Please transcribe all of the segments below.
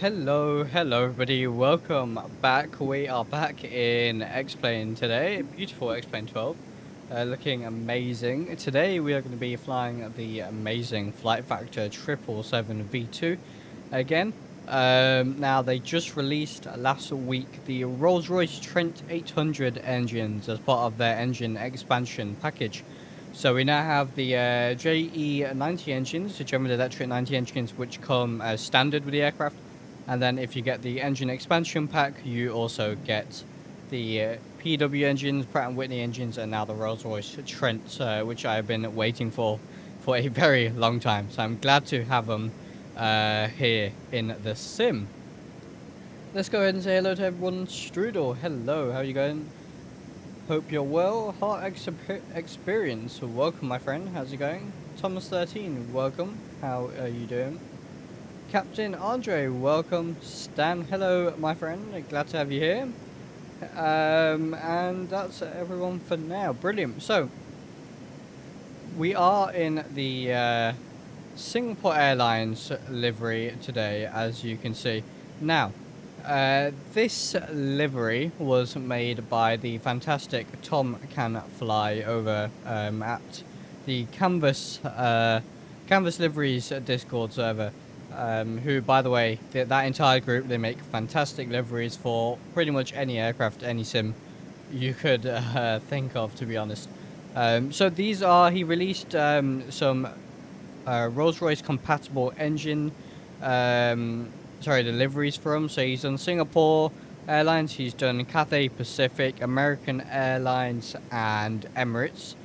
Hello everybody, welcome back. We are back in X-Plane today, beautiful XP12, looking amazing. Today we are going to be flying the amazing FlightFactor 777 V2 again. Now they just released last week the Royce Trent 800 engines as part of their engine expansion package. So we now have the JE90 engines, the General Electric 90 engines, which come as standard with the aircraft. And then if you get the engine expansion pack, you also get the PW engines, Pratt & Whitney engines, and now the Rolls-Royce Trent, which I have been waiting for a very long time. So I'm glad to have them here in the sim. Let's go ahead and say hello to everyone. Strudel, hello, how are you going? Hope you're well. Heart Experience, welcome my friend, how's it going? Thomas13, welcome, how are you doing? Captain Andre, welcome. Stan, hello my friend, glad to have you here. And that's everyone for now. Brilliant. So we are in the Singapore Airlines livery today, as you can see. Now this livery was made by the fantastic tomcanfly over at the Canvas Liveries Discord server, who, by the way, that entire group, they make fantastic liveries for pretty much any aircraft, any sim you could think of, to be honest. So these are, he released some Rolls-Royce compatible engine deliveries from. So he's done Singapore Airlines, he's done Cathay Pacific, American Airlines, and Emirates.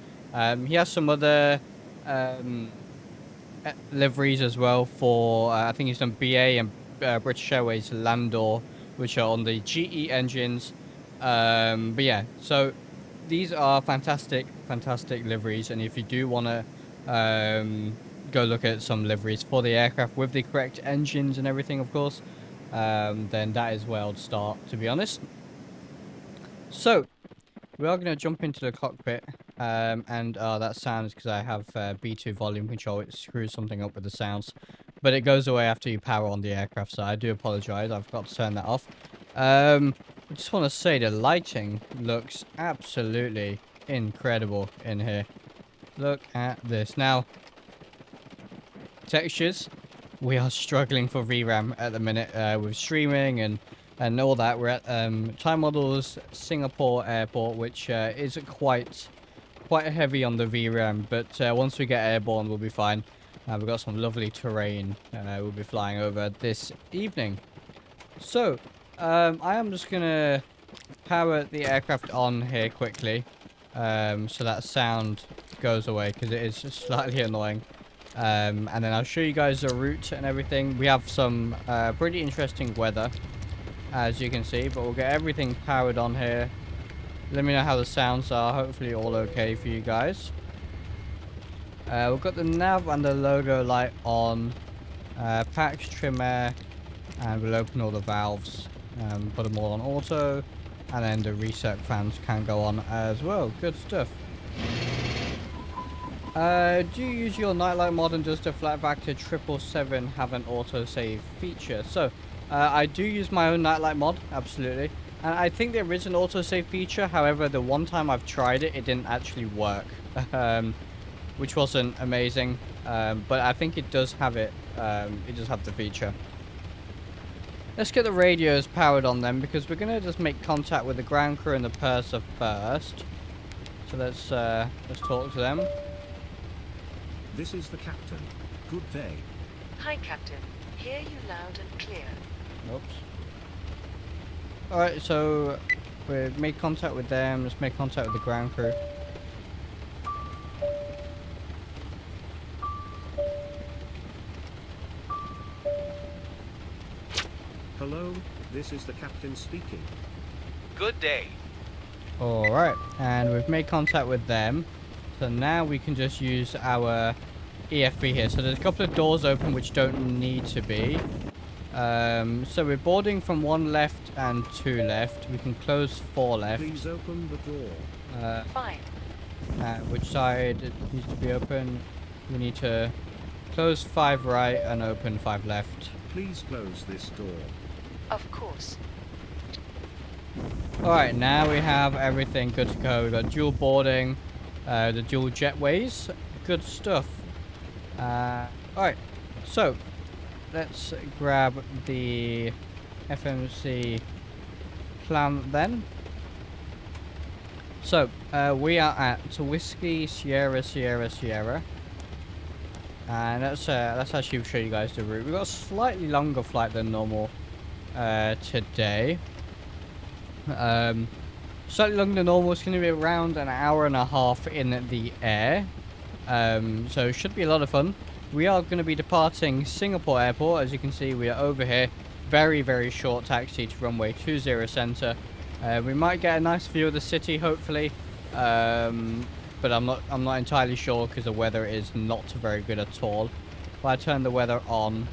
He has some other liveries as well for, I think he's done BA and British Airways Landor, which are on the GE engines. But yeah, so these are fantastic liveries, and if you do want to go look at some liveries for the aircraft with the correct engines and everything, of course, then that is where I'd start, to be honest. So we are going to jump into the cockpit, and that sound is because I have B2 volume control. It screws something up with the sounds, but it goes away after you power on the aircraft, so I do apologize, I've got to turn that off. I just want to say the lighting looks absolutely incredible in here. Look at this. Now, textures, we are struggling for VRAM at the minute with streaming and all that. We're at Time Models Singapore Airport, which is quite heavy on the VRAM, but once we get airborne, we'll be fine. We've got some lovely terrain we'll be flying over this evening. So, I am just going to power the aircraft on here quickly, so that sound goes away, because it is just slightly annoying. And then I'll show you guys the route and everything. We have some pretty interesting weather, as you can see, but we'll get everything powered on here. Let me know how the sounds are. Hopefully all okay for you guys. We've got the nav and the logo light on. Packs, trim air, and we'll open all the valves. Put them all on auto, and then the reset fans can go on as well. Good stuff. Do you use your nightlight mod, and does the FlightFactor 777 have an autosave feature? So, I do use my own nightlight mod, absolutely. And I think there is an autosave feature, however, the one time I've tried it, it didn't actually work. Which wasn't amazing, but I think it does have it. It does have the feature. Let's get the radios powered on them, because we're gonna just make contact with the ground crew and the purser first. So let's talk to them. This is the captain. Good day. Hi, Captain. Hear you loud and clear. Oops. Alright, so we've made contact with them. Let's make contact with the ground crew. Hello, this is the captain speaking. Good day. Alright, and we've made contact with them. So now we can just use our EFB here. So there's a couple of doors open which don't need to be. So we're boarding from 1 left and 2 left. We can close 4 left. Please open the door. Fine. Which side needs to be open? We need to close 5 right and open 5 left. Please close this door. Of course. Alright, now we have everything good to go. We've got dual boarding, the dual jetways. Good stuff. Alright, so let's grab the FMC clamp then. So we are at Whiskey Sierra Sierra Sierra, and let's actually show you guys the route. We've got a slightly longer flight than normal today. Slightly longer than normal. It's going to be around an hour and a half in the air, so it should be a lot of fun. We are going to be departing Singapore Airport. As you can see, we are over here. Very, very short taxi to runway 20 center. We might get a nice view of the city, hopefully, but I'm not entirely sure because the weather is not very good at all. If I turn the weather on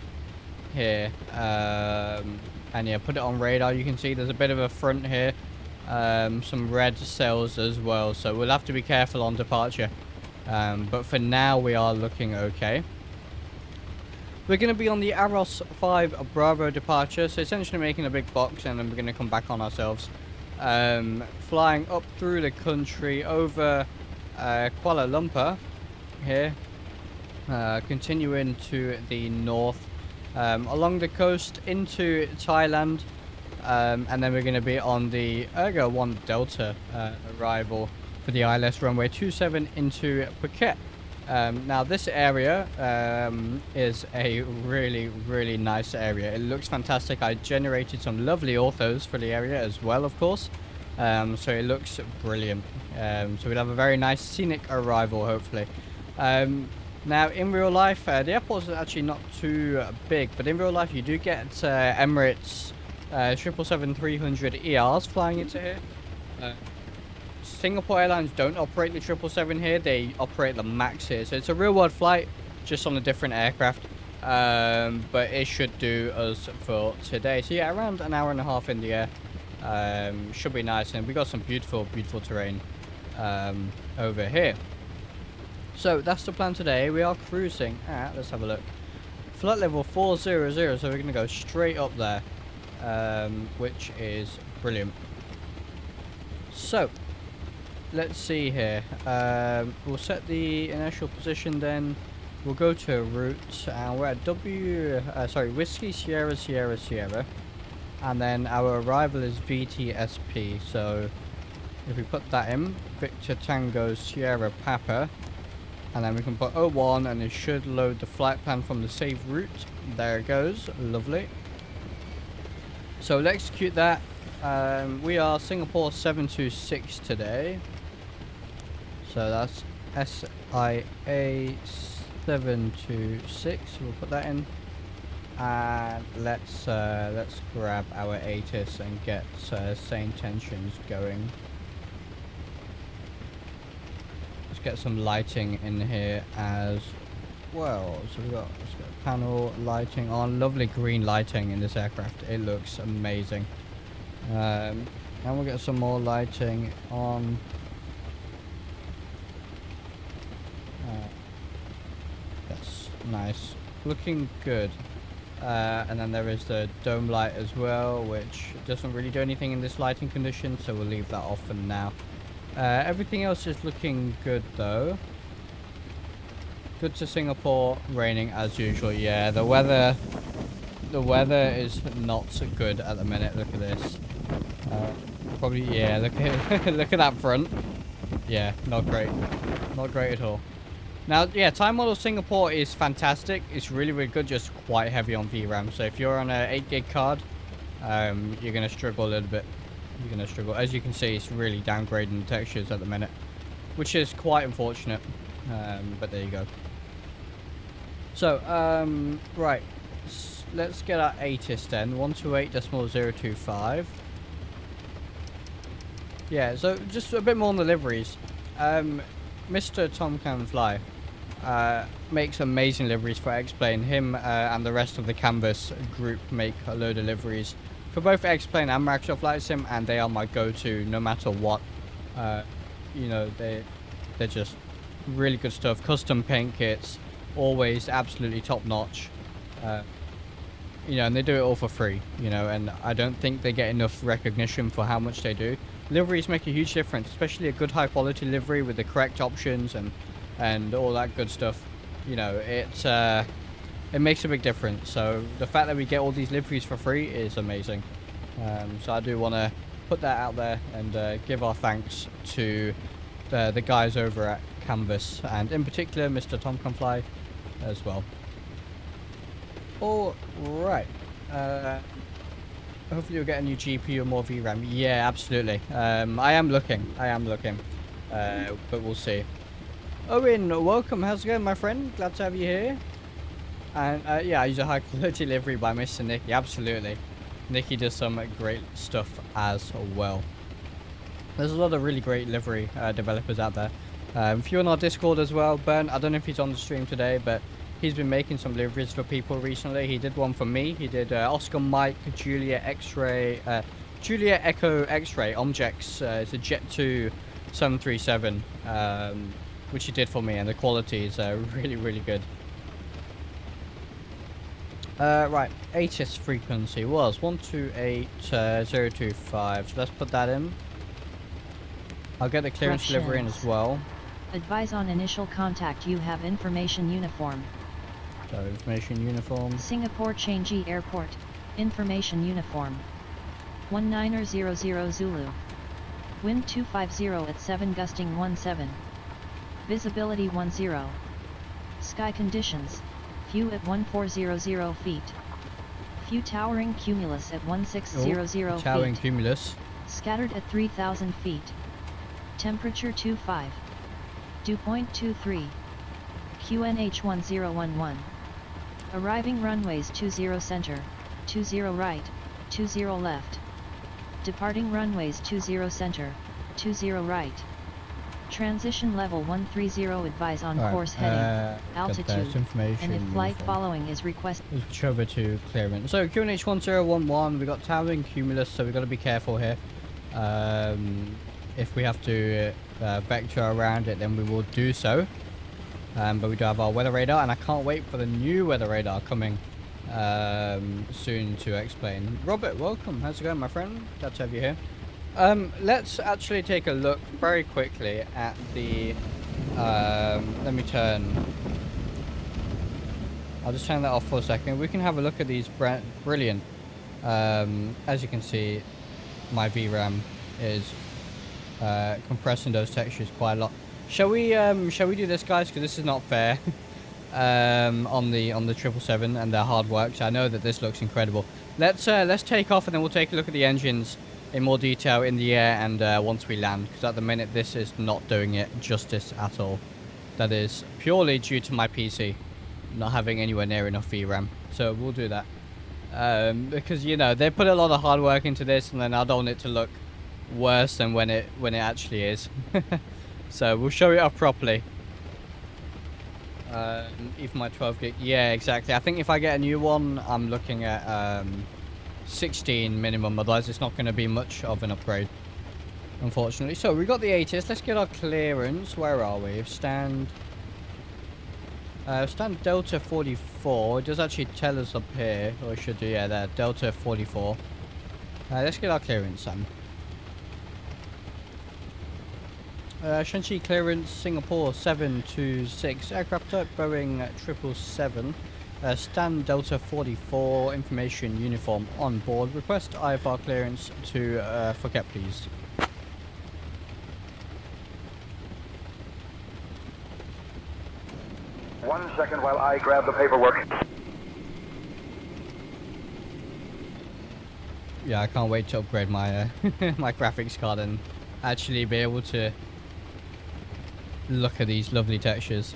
here, and yeah, put it on radar, you can see there's a bit of a front here, some red sails as well, so we'll have to be careful on departure. But for now, we are looking okay. We're going to be on the Aros 5 Bravo departure, so essentially making a big box, and then we're going to come back on ourselves. Flying up through the country over Kuala Lumpur here, continuing to the north, along the coast into Thailand, and then we're going to be on the Ergo 1 Delta arrival for the ILS runway 27 into Phuket. Now this area is a really, really nice area. It looks fantastic. I generated some lovely orthos for the area as well, of course, so it looks brilliant. So we'll have a very nice scenic arrival, hopefully. Now in real life, the airport is actually not too big, but in real life you do get Emirates 777-300 ERs flying into here. Singapore Airlines don't operate the 777 here, they operate the MAX here, so it's a real world flight, just on a different aircraft, but it should do us for today. So yeah, around an hour and a half in the air, should be nice, and we got some beautiful, beautiful terrain over here. So that's the plan today. We are cruising at, let's have a look, flight level 400, so we're going to go straight up there, which is brilliant. So let's see here. We'll set the initial position, then we'll go to route, and we're at Whiskey Sierra Sierra Sierra, and then our arrival is VTSP. So if we put that in, Victor Tango Sierra Papa, and then we can put 01, and it should load the flight plan from the saved route. There it goes, lovely. So we'll execute that. We are Singapore 726 today. So that's SIA 726. We'll put that in, and let's grab our ATIS and get sane tensions going. Let's get some lighting in here as well. So let's got panel lighting on. Lovely green lighting in this aircraft. It looks amazing. And we'll get some more lighting on. That's nice, looking good. And then there is the dome light as well, which doesn't really do anything in this lighting condition, so we'll leave that off for now. Everything else is looking good though. Good to Singapore, raining as usual. Yeah, the weather is not so good at the minute. Look at this. Probably, yeah, look at look at that front. Yeah, not great. Not great at all. Now, yeah, time model Singapore is fantastic. It's really, really good, just quite heavy on VRAM. So if you're on a 8 gig card, you're going to struggle a little bit. You're going to struggle. As you can see, it's really downgrading the textures at the minute, which is quite unfortunate. But there you go. So, right. Let's get our ATIS then. 128.025. Yeah, so just a bit more on the liveries. Mr. tomcanfly makes amazing liveries for X-Plane. Him and the rest of the Canvas group make a load of liveries for both X-Plane and Microsoft Flight Sim, and they are my go-to no matter what. You know, they're just really good stuff. Custom paint kits, always absolutely top-notch. You know, and they do it all for free, you know, and I don't think they get enough recognition for how much they do. Liveries make a huge difference, especially a good high quality livery with the correct options and all that good stuff. You know, it makes a big difference. So the fact that we get all these liveries for free is amazing. So I do want to put that out there and give our thanks to the guys over at Canvas, and in particular Mr. tomcanfly as well. All right. Hopefully you'll get a new GPU or more VRAM. Yeah, absolutely. I am looking. But we'll see. Owen, welcome. How's it going, my friend? Glad to have you here. And yeah, I use a high quality livery by Mr. Nicky. Absolutely. Nicky does some great stuff as well. There's a lot of really great livery developers out there. A few on our Discord as well. Bernd, I don't know if he's on the stream today, but he's been making some liveries for people recently. He did one for me. He did Oscar Mike, Julia X-Ray, Julia Echo X-Ray, Omjex. It's a Jet 2 737, which he did for me, and the quality is really, really good. Right, ATIS frequency was 128.025, so let's put that in. I'll get the clearance delivery in as well. Advise on initial contact, you have information uniform. So, information uniform. Singapore Changi Airport, information uniform. 1900 Zulu. Wind 250 at 7 gusting 17. Visibility 10. Sky conditions. Few at 1400 feet. Few towering cumulus at 1600 feet. Towering cumulus. Scattered at 3000 feet. Temperature 25. Dew point 23. QNH 1011. Arriving runways 20 center, 20 right, 20 left. Departing runways 20 center, 20 right. Transition level 130, advise on course heading, altitude, and if flight following is requested. Switch over to clearance. So QNH 1011, we got towering cumulus, so we've got to be careful here. If we have to vector around it, then we will do so. But we do have our weather radar, and I can't wait for the new weather radar coming soon to explain. Robert, welcome. How's it going, my friend? Glad to have you here. Let's actually take a look very quickly at the let me turn, I'll just turn that off for a second. We can have a look at these brilliant, as you can see, my VRAM is compressing those textures quite a lot. Shall we do this, guys, because this is not fair on the 777 and their hard work. So I know that this looks incredible. Let's take off, and then we'll take a look at the engines in more detail in the air, and once we land, because at the minute this is not doing it justice at all. That is purely due to my PC not having anywhere near enough VRAM. So we'll do that because, you know, they put a lot of hard work into this, and then I don't want it to look worse than when it actually is. So we'll show it off properly. Even my 12 gig, yeah, exactly. I think if I get a new one, I'm looking at 16 minimum, otherwise it's not going to be much of an upgrade, unfortunately. So we got the ATIS. Let's get our clearance. Where are we? Stand Delta 44. It does actually tell us up here, or it should do, yeah, there, Delta 44. Let's get our clearance then. Shanxi clearance, Singapore 726, aircraft type Boeing 777. Stand Delta 44, information uniform on board. Request IFR clearance to Phuket, please. One second while I grab the paperwork. Yeah, I can't wait to upgrade my my graphics card and actually be able to look at these lovely textures.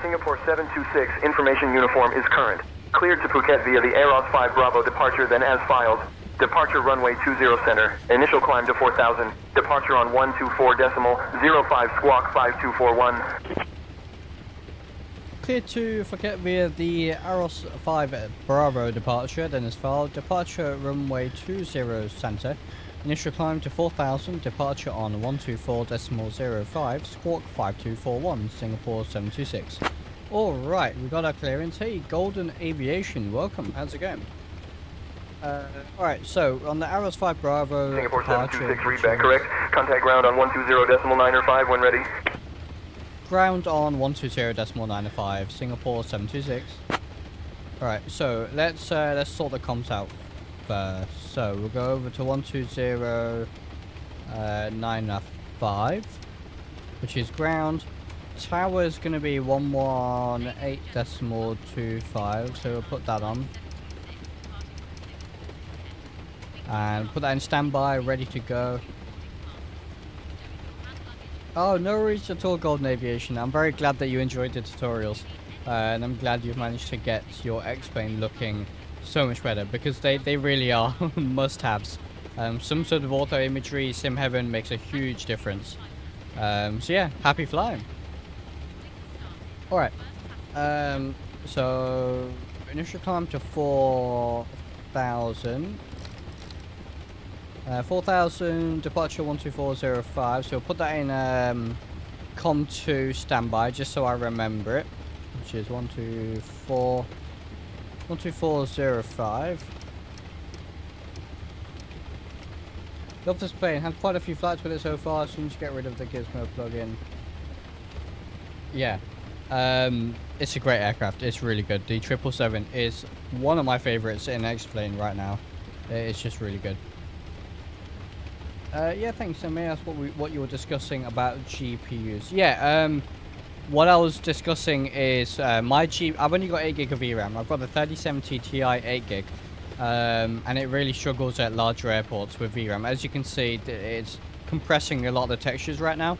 Singapore 726, information uniform is current. Cleared to Phuket via the Aeros 5 Bravo departure, then as filed. Departure runway 20 center. Initial climb to 4,000. Departure on 124.05 squawk 5241. Cleared to Phuket via the Aeros 5 Bravo departure, then as filed. Departure runway 20 center. Initial climb to 4,000. Departure on 124.05 squawk 5241. Singapore 726. Alright, we got our clearance. Hey, Golden Aviation, welcome. How's it going? Alright, so on the Aeros 5 Bravo Singapore departure, 726, readback correct. Contact ground on 120.905 when ready. Ground on 120.905, Singapore 726. Alright, so let's sort the comms out first. So we'll go over to 120.905, which is ground. Tower is going to be 118.25, so we'll put that on. And put that in standby, ready to go. Oh, no worries at all, Golden Aviation. I'm very glad that you enjoyed the tutorials. And I'm glad you've managed to get your X-Plane looking so much better, because they really are must-haves. Some sort of auto imagery, sim heaven makes a huge difference. So yeah, happy flying. Alright, so initial climb to 4,000. 4,000, departure 124.05, so we'll put that in COM2 standby, just so I remember it, which is 124.05. Love this plane, had quite a few flights with it so far. As soon as you get rid of the gizmo plug-in. Yeah, it's a great aircraft, it's really good. The 777 is one of my favorites in X-Plane right now. It's just really good. Yeah, thanks. So may I ask what you were discussing about GPUs? Yeah, what I was discussing is I've only got 8 gig of VRAM. I've got the 3070 Ti 8 gig, and it really struggles at larger airports with VRAM. As you can see, it's compressing a lot of the textures right now.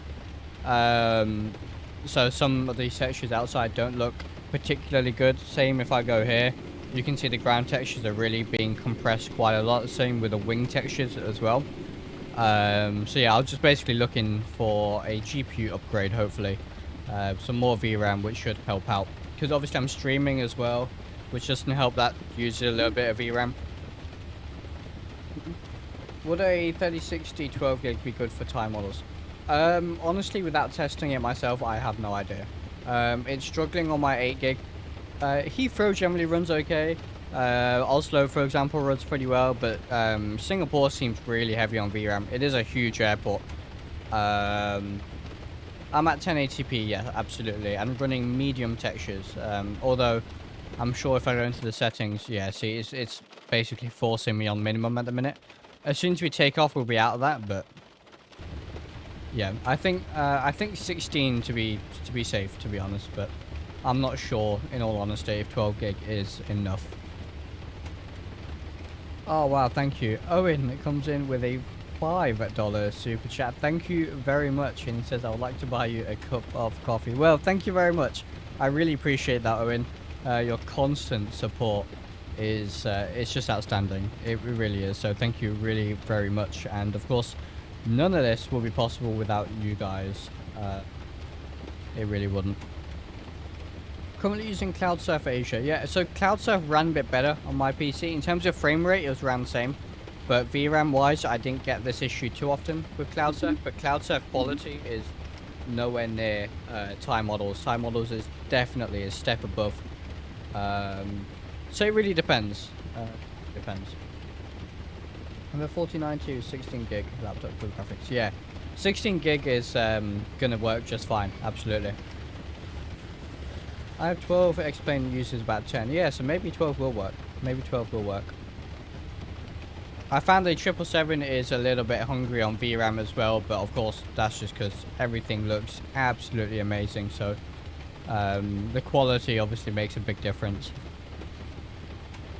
So some of these textures outside don't look particularly good. Same if I go here, you can see the ground textures are really being compressed quite a lot. Same with the wing textures as well. So yeah, I was just basically looking for a GPU upgrade, hopefully. Some more VRAM, which should help out. Because obviously I'm streaming as well, which doesn't help that, use a little bit of VRAM. Would a 3060 12 gig be good for Thai models? Honestly, without testing it myself, I have no idea. It's struggling on my 8 gig. Heathrow generally runs okay. Oslo, for example, runs pretty well, but Singapore seems really heavy on VRAM. It is a huge airport. I'm at 1080p, yeah, absolutely. I'm running medium textures, although I'm sure if I go into the settings, yeah, see, it's basically forcing me on minimum at the minute. As soon as we take off, we'll be out of that, but yeah, I think 16 to be safe, to be honest, but I'm not sure, in all honesty, if 12 gig is enough. Oh wow, thank you. Owen, it comes in with a $5 super chat. Thank you very much. And he says, I would like to buy you a cup of coffee. Well, thank you very much. I really appreciate that, Owen. Your constant support is it's just outstanding. It really is. So thank you really very much. And of course, none of this will be possible without you guys. It really wouldn't. Currently using CloudSurf Asia. Yeah, so CloudSurf ran a bit better on my PC. In terms of frame rate, it was around the same. But VRAM wise, I didn't get this issue too often with CloudSurf. But CloudSurf quality is nowhere near Thai models. Thai models is definitely a step above. So it really depends. Depends. And the 4090 16 gig laptop with graphics. Yeah, 16 gig is gonna work just fine. Absolutely. I have 12, X-Plane uses about 10. Yeah, so maybe 12 will work. Maybe 12 will work. I found the 777 is a little bit hungry on VRAM as well, but of course that's just because everything looks absolutely amazing. So the quality obviously makes a big difference.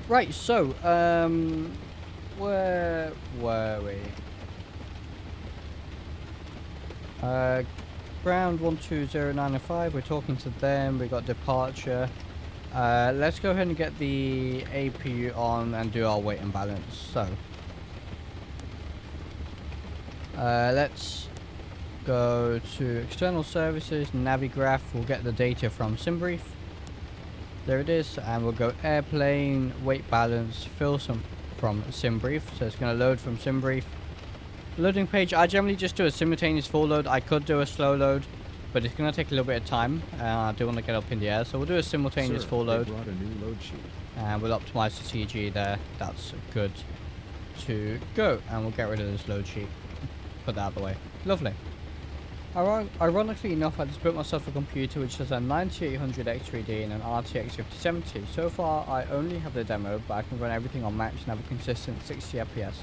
Right, so where were we? Ground 120.905, we're talking to them, we got departure. Let's go ahead and get the APU on and do our weight and balance. So let's go to external services, Navigraph, we'll get the data from SimBrief. There it is, and we'll go airplane, weight balance, fill some from SimBrief. So it's going to load from SimBrief. Loading page, I generally just do a simultaneous full load. I could do a slow load, but it's going to take a little bit of time. I do want to get up in the air, so we'll do a simultaneous full load. Brought a new load sheet. And we'll optimize the CG there. That's good to go. And we'll get rid of this load sheet. Put that out of the way. Lovely. Ironically enough, I just built myself a computer which has a 9800 X3D and an RTX 5070. So far, I only have the demo, but I can run everything on max and have a consistent 60 FPS.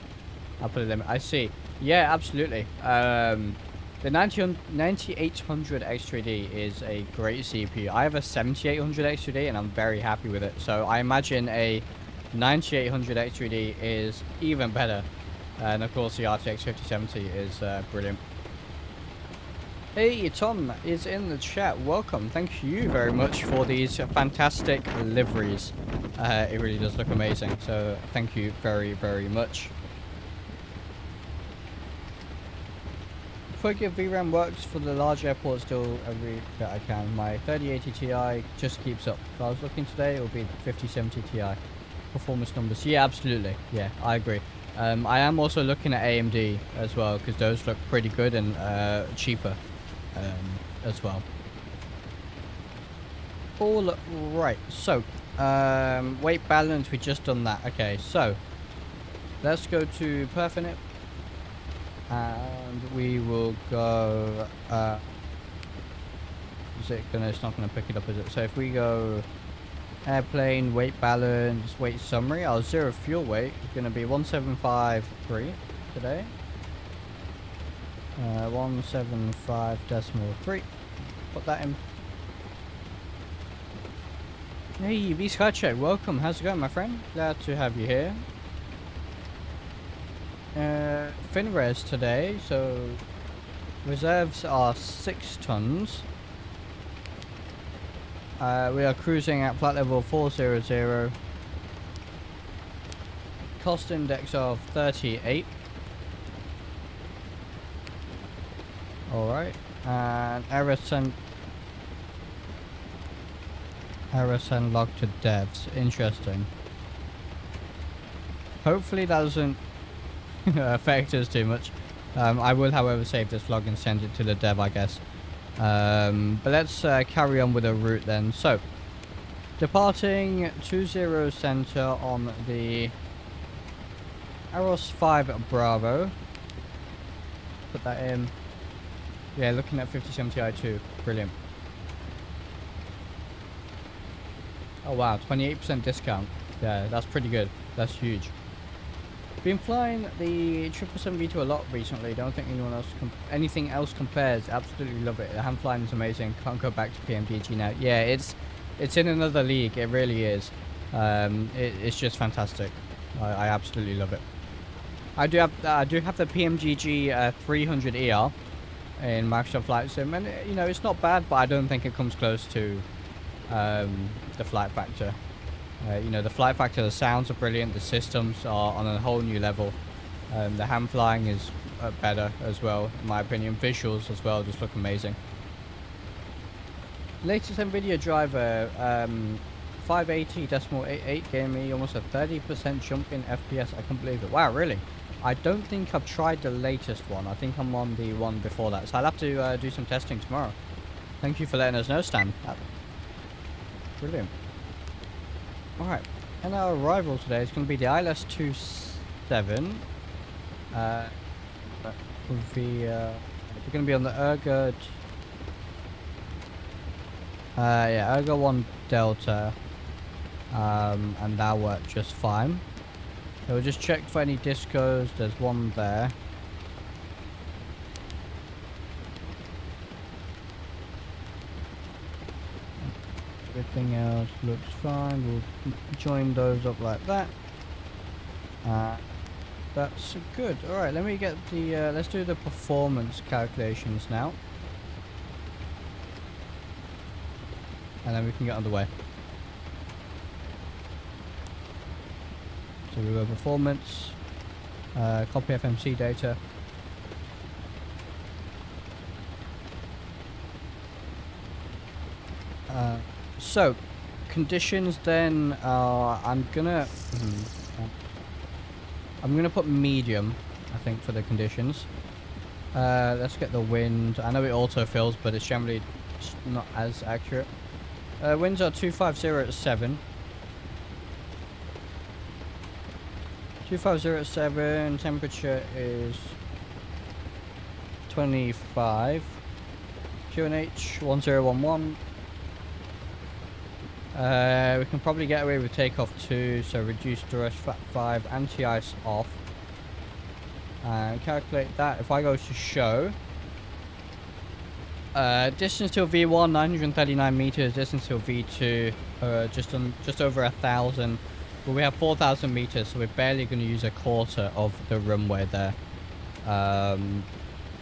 I'll put a limit. I see. Yeah, absolutely. The 9800 X3D is a great CPU. I have a 7800 X3D and I'm very happy with it. So I imagine a 9800 X3D is even better. And of course the RTX 5070 is brilliant. Hey, Tom is in the chat. Welcome. Thank you very much for these fantastic liveries. It really does look amazing. So thank you very, very much. If VRAM works for the large airports, still every bit I can. My 3080 Ti just keeps up. If I was looking today, it would be 5070 Ti. Performance numbers. Yeah, absolutely. Yeah, I agree. I am also looking at AMD as well, because those look pretty good and cheaper as well. All right. So, weight balance, we just done that. Okay, so let's go to Perfinite. And we will go, is it gonna, it's not gonna pick it up, is it? So if we go airplane, weight balance, weight summary, our zero fuel weight is gonna be 1753 today. 175.3. Put that in. Hey, V-Skycheck, welcome. How's it going, my friend? Glad to have you here. Finres today, so reserves are 6 tons. We are cruising at flight level 400. Cost index of 38. Alright, and error send log to devs. Interesting. Hopefully that doesn't affect us too much. I will, however, save this vlog and send it to the dev, I guess. But let's carry on with the route then. So, departing 20 center on the Aeros 5 Bravo. Put that in. Yeah, looking at 5070 i2. Brilliant. Oh wow, 28% discount. Yeah, that's pretty good. That's huge. Been flying the 777 V2 a lot recently. Don't think anything else compares. Absolutely love it. The hand flying is amazing. Can't go back to PMDG now. Yeah, it's in another league. It really is. It's just fantastic. I absolutely love it. I do have the PMGG 300ER in Microsoft Flight Sim, and you know it's not bad, but I don't think it comes close to the FlightFactor. You know, the FlightFactor, the sounds are brilliant, the systems are on a whole new level. The hand flying is better as well, in my opinion. Visuals as well just look amazing. Latest Nvidia driver, 580.88 gave me almost a 30% jump in FPS. I can't believe it. Wow, really? I don't think I've tried the latest one. I think I'm on the one before that. So I'll have to do some testing tomorrow. Thank you for letting us know, Stan. Brilliant. Alright, and our arrival today is going to be the ILS-27. We're going to be on the Ergo... yeah, Ergo 1 Delta. And that worked just fine. So we'll just check for any discos. There's one there. Everything else looks fine. We'll join those up like that. That's good. Alright, let me get the let's do the performance calculations now, and then we can get underway. So we go performance, copy FMC data. So, conditions then, I'm gonna put medium, I think, for the conditions. Let's get the wind. I know it auto fills, but it's generally not as accurate. Winds are 250 at 7. 250 at 7, temperature is 25. QNH 1011. We can probably get away with takeoff 2, so reduce thrust, flap 5, anti-ice off. And calculate that. If I go to show, distance till V1 939 meters, distance till V2 just over 1,000. But we have 4,000 meters, so we're barely going to use a quarter of the runway there.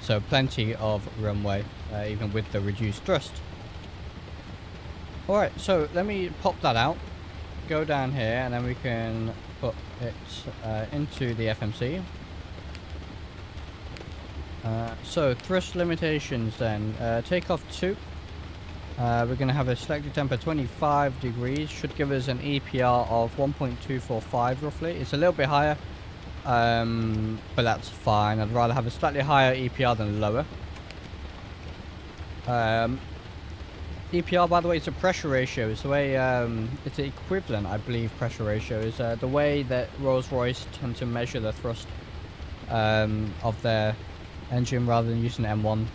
So plenty of runway, even with the reduced thrust. Alright, so let me pop that out, go down here, and then we can put it into the FMC. So thrust limitations then. Takeoff 2. We're going to have a selected temp 25 degrees. Should give us an EPR of 1.245 roughly. It's a little bit higher, but that's fine. I'd rather have a slightly higher EPR than lower. EPR, by the way, is a pressure ratio. It's the way, it's the equivalent, I believe, pressure ratio is the way that Rolls-Royce tend to measure the thrust of their engine rather than using M1.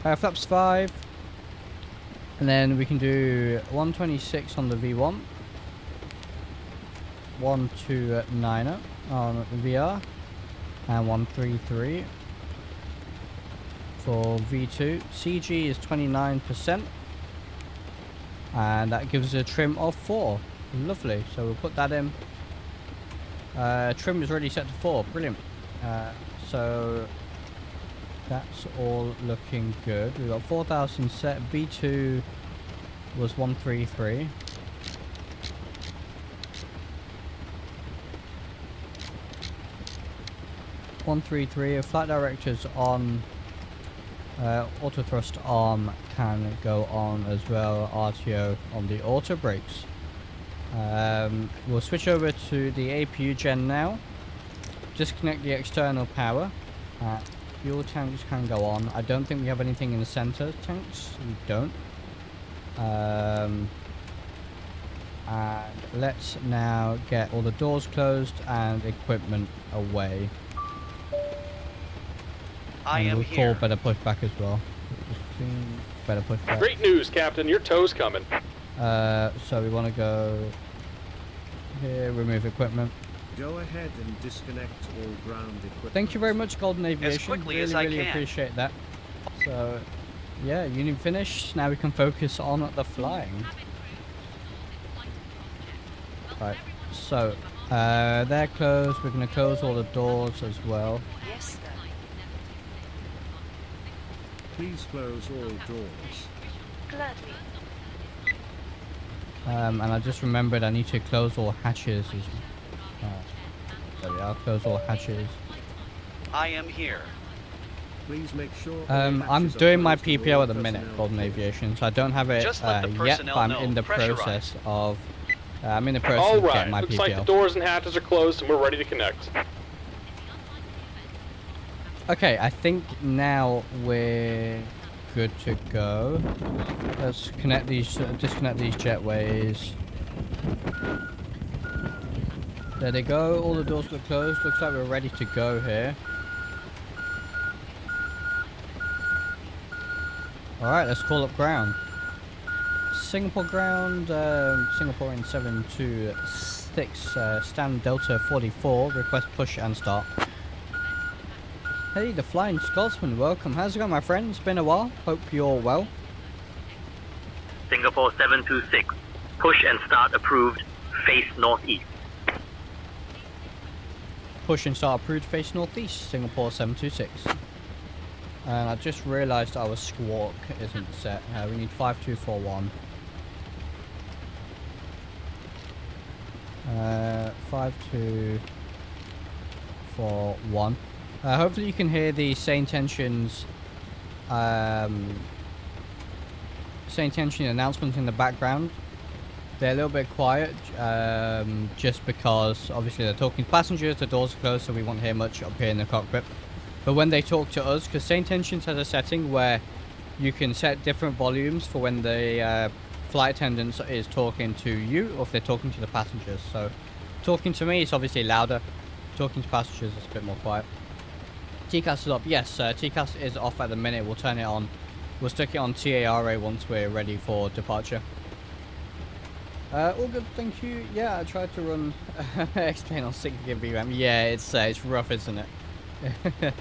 Flaps 5, and then we can do 126 on the V1, 129 on VR, and 133 for V2. CG is 29%, and that gives us a trim of 4. Lovely. So we'll put that in. Trim is already set to 4. Brilliant. So that's all looking good. We've got 4,000 set. V2 was 133. If flight directors on, auto thrust arm can go on as well. RTO on the auto brakes. We'll switch over to the APU gen now. Disconnect the external power. Fuel tanks can go on. I don't think we have anything in the center tanks. We don't. And let's now get all the doors closed and equipment away. We'll call better pushback as well. Better pushback. Great news, Captain. Your tow's coming. So we want to go here, remove equipment. Go ahead and disconnect all ground equipment. Thank you very much, Golden Aviation. As quickly really, as I really can. appreciate that. So, yeah, unit finished. Now we can focus on the flying. Right, so they're closed. We're going to close all the doors as well. Yes, sir. Please close all doors. Gladly. And I just remembered I need to close all hatches as well. There we are, close all hatches. I am here. Please make sure. I'm doing my PPO at the minute, Golden Aviation, so I don't have it Just let the yet, personnel but I'm know. in the Pressurize. process of I'm in the process All of right. getting my Looks PPO. like the doors and hatches are closed, and we're ready to connect. Okay, I think now we're good to go. Let's connect these, disconnect these jetways. There they go. All the doors look closed. Looks like we're ready to go here. Alright, let's call up ground. Singapore ground, Singapore in 726, stand Delta 44, request push and start. Hey, the Flying Scotsman, welcome. How's it going, my friend? It's been a while. Hope you're well. Singapore 726, push and start approved, face northeast. Push and start approved, face northeast, Singapore 726. And I just realised our squawk isn't set. We need 5241. 5241. Hopefully you can hear the same tensions announcements in the background. They're a little bit quiet, just because obviously they're talking to passengers, the doors are closed, so we won't hear much up here in the cockpit. But when they talk to us, because St. Tensions has a setting where you can set different volumes for when the flight attendant is talking to you, or if they're talking to the passengers. So talking to me is obviously louder, talking to passengers is a bit more quiet. TCAS is up. Yes, TCAS is off at the minute. We'll turn it on. We'll stick it on TARA once we're ready for departure. All good, thank you. Yeah, I tried to run X-Plane on 6 GB RAM. Yeah, it's rough, isn't it?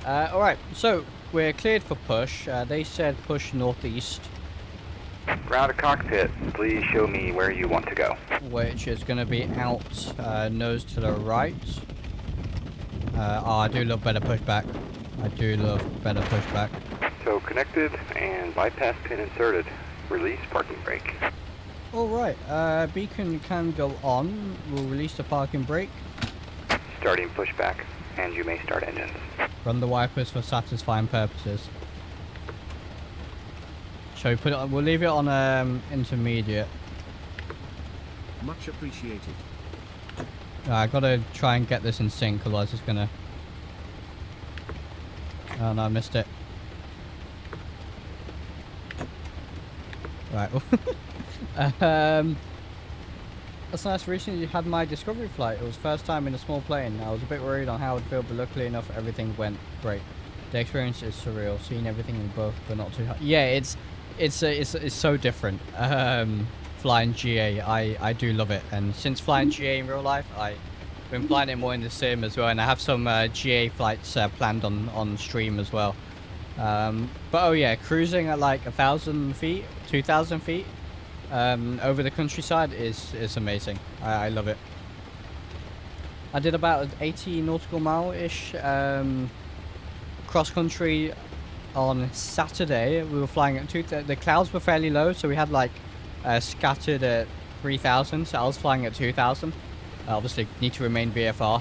Alright, so we're cleared for push. They said push northeast. Ground to cockpit, please show me where you want to go. Which is going to be out, nose to the right. Oh, I do love better pushback. I do love better pushback. So connected and bypass pin inserted. Release parking brake. Alright, beacon can go on. We'll release the parking brake. Starting pushback, and you may start engines. Run the wipers for satisfying purposes. Shall we put it on? We'll leave it on intermediate. Much appreciated. I gotta try and get this in sync, otherwise it's gonna... Oh no, I missed it. Right. That's nice. Recently you had my discovery flight. It was first time in a small plane. I was a bit worried on how it would feel, but luckily enough everything went great. The experience is surreal. Seeing everything in both, but not too high. Yeah, it's so different. Flying GA, I do love it. And since flying GA in real life, I've been flying it more in the sim as well. And I have some GA flights planned on stream as well. But oh yeah, cruising at like 1,000 feet, 2,000 feet over the countryside is amazing. I love it. I did about 80 nautical mile-ish cross country on Saturday. We were flying at the clouds were fairly low, so we had like scattered at 3,000. So I was flying at 2,000. Obviously, need to remain VFR.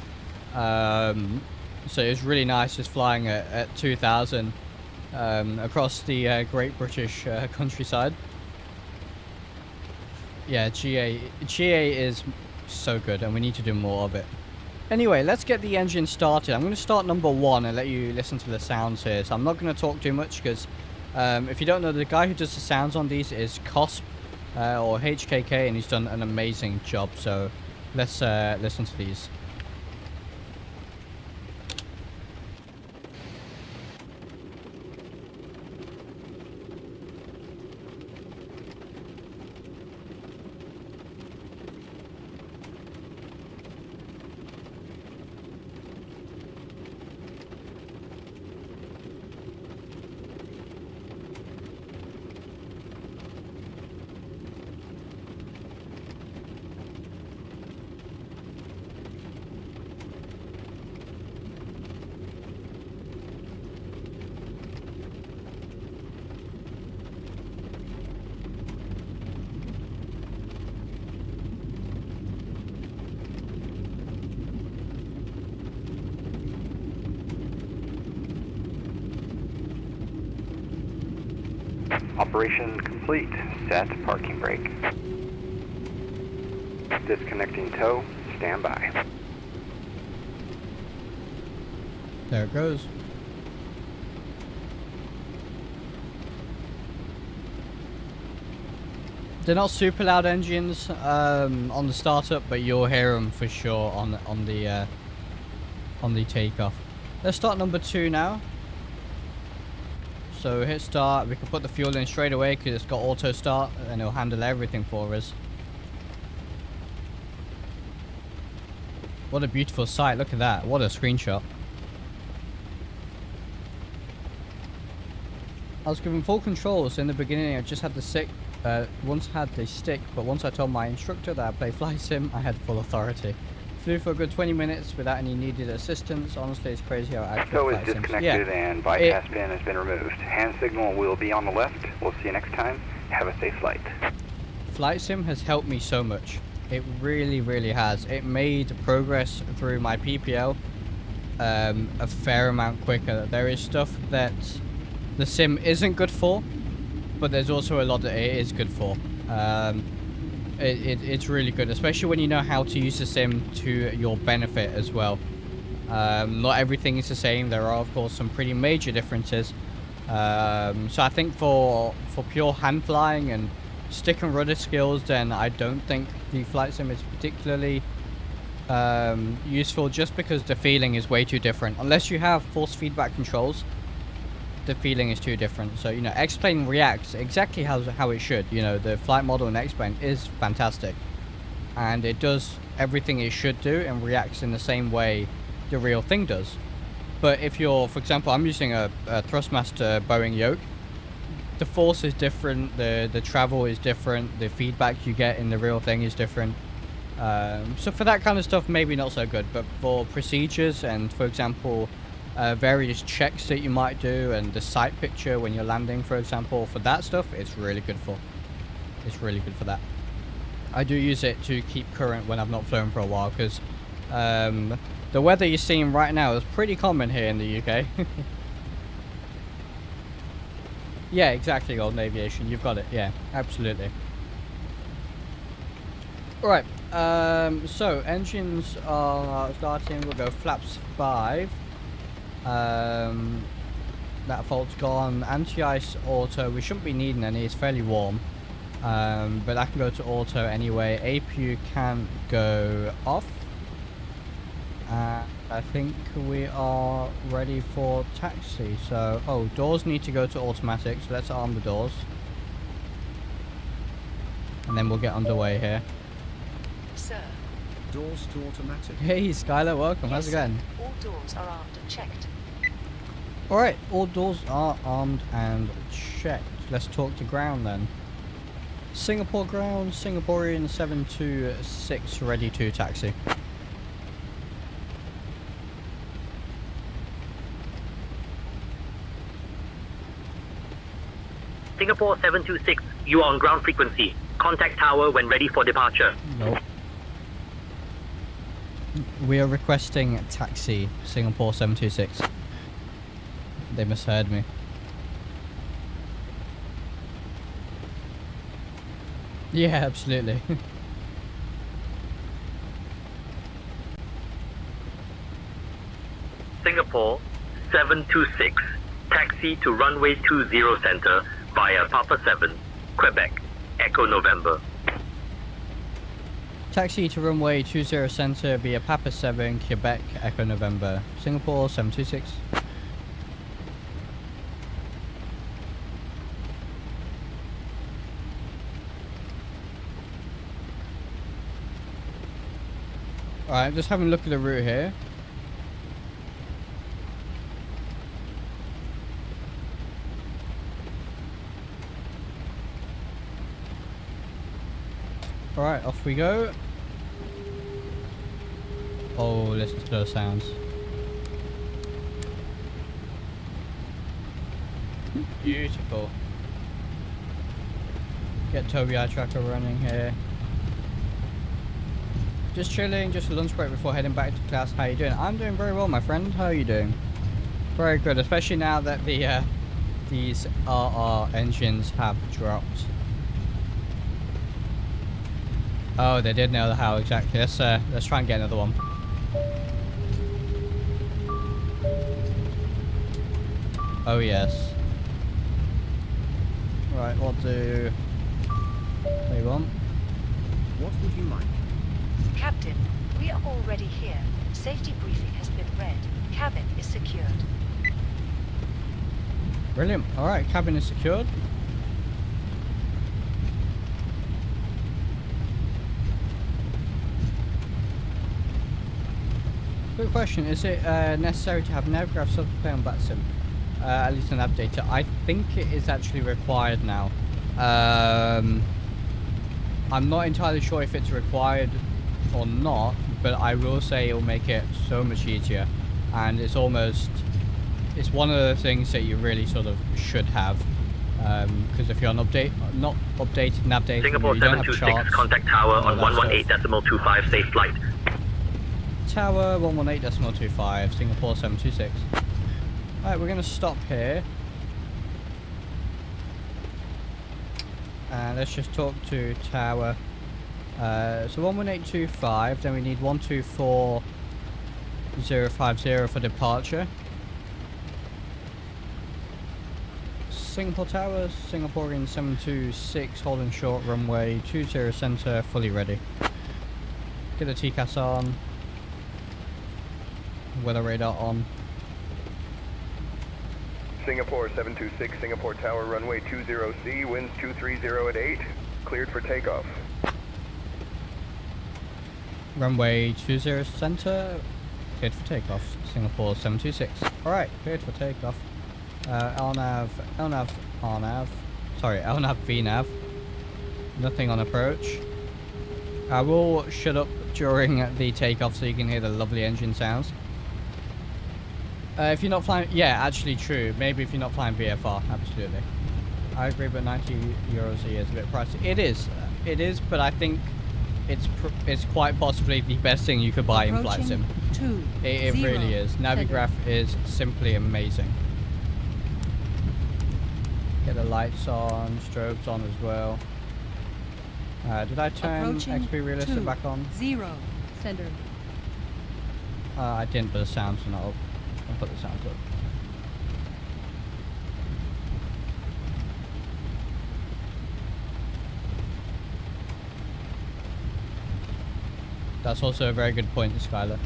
So it was really nice just flying at 2,000 across the Great British countryside. Yeah, GA is so good, and we need to do more of it. Anyway, let's get the engine started. I'm going to start number 1 and let you listen to the sounds here. So I'm not going to talk too much because if you don't know, the guy who does the sounds on these is COSP or HKK, and he's done an amazing job. So let's listen to these. Operation complete. Set parking brake. Disconnecting tow. Stand by. There it goes. They're not super loud engines on the startup, but you'll hear them for sure on the takeoff. Let's start number 2 now. So hit start. We can put the fuel in straight away because it's got auto start, and it'll handle everything for us. What a beautiful sight! Look at that. What a screenshot. I was given full control, so in the beginning I just had the stick. Once I had the stick, but once I told my instructor that I play flight sim, I had full authority. Flew for a good 20 minutes without any needed assistance. Honestly, it's crazy how accurate Tow is flight sims. disconnected and bypass pin has been removed. Hand signal will be on the left. We'll see you next time. Have a safe flight. Flight sim has helped me so much. It really, really has. It made progress through my PPL a fair amount quicker. There is stuff that the sim isn't good for, but there's also a lot that it is good for. It's really good, especially when you know how to use the sim to your benefit as well. Not everything is the same. There are, of course, some pretty major differences. So I think for pure hand flying and stick and rudder skills, then I don't think the flight sim is particularly useful just because the feeling is way too different. Unless you have force feedback controls, the feeling is too different. So, you know, X-Plane reacts exactly how it should. You know, the flight model in X-Plane is fantastic. And it does everything it should do and reacts in the same way the real thing does. But if you're, for example, I'm using a Thrustmaster Boeing yoke, the force is different, the travel is different, the feedback you get in the real thing is different. So for that kind of stuff, maybe not so good, but for procedures and, for example, various checks that you might do and the sight picture when you're landing, for example, for that stuff, it's really good for. It's really good for that. I do use it to keep current when I've not flown for a while, because the weather you're seeing right now is pretty common here in the UK. Yeah, exactly, Golden Aviation. You've got it. Yeah, absolutely. Alright, so engines are starting. We'll go flaps 5. That fault's gone. Anti-ice auto. We shouldn't be needing any. It's fairly warm. But I can go to auto anyway. APU can't go off. I think we are ready for taxi. So, oh, doors need to go to automatic. So let's arm the doors. And then we'll get underway here. Sir. Doors to automatic. Hey, Skylar, welcome. How's it going? All doors are armed and checked. Alright, all doors are armed and checked. Let's talk to ground then. Singapore ground, Singaporean 726 ready to taxi. Singapore 726, you are on ground frequency. Contact tower when ready for departure. Nope. We are requesting taxi, Singapore 726. They misheard me. Yeah, absolutely. Singapore 726, taxi to runway 20 center via Papa 7, Quebec, Echo November. Taxi to runway 20 center via Papa 7, Quebec, Echo November. Singapore 726. Alright, just having a look at the route here. Alright, off we go. Oh, listen to those sounds. Beautiful. Get Toby Eye Tracker running here. Just chilling, just a lunch break before heading back to class. How you doing? I'm doing very well, my friend. How are you doing? Very good, especially now that the these RR engines have dropped. Oh, they did know how exactly. Let's try and get another one. Oh yes. Right, what do they want? What would you like? Captain, we are already here. Safety briefing has been read. Cabin is secured. Brilliant. Alright, cabin is secured. Good question. Is it necessary to have Navgraph subdisplay on VATSIM? At least an updater. I think it is actually required now. I'm not entirely sure if it's required or not, but I will say it will make it so much easier. And it's almost, it's one of the things that you really sort of should have. Because if you're not updated nav data, Singapore you don't have 726, charts. contact tower on 118.25, safe flight. Tower 118.25, Singapore 726. Alright, we're going to stop here. And let's just talk to tower. So 118.25, then we need 124.050 for departure. Singapore Tower, Singaporean 726, holding short runway 20 center, fully ready. Get the TCAS on. weather radar on. Singapore 726, Singapore Tower, runway 20C, winds 230 at 8, cleared for takeoff. Runway 20 center, cleared for takeoff. Singapore 726. Alright, cleared for takeoff. LNAV, RNAV, sorry, LNAV, VNAV. Nothing on approach. I will shut up during the takeoff so you can hear the lovely engine sounds. If you're not flying, yeah, actually true. Maybe if you're not flying VFR, absolutely. I agree, but 90 euros a year is a bit pricey. It is, but I think it's quite possibly the best thing you could buy in Flight Sim. It really is. Navigraph is simply amazing. Get the lights on, strobes on as well. Did I turn XP Realistic back on? 0 center. I didn't, but the sounds are not up. I'll put the sounds up. That's also a very good point, Skylar.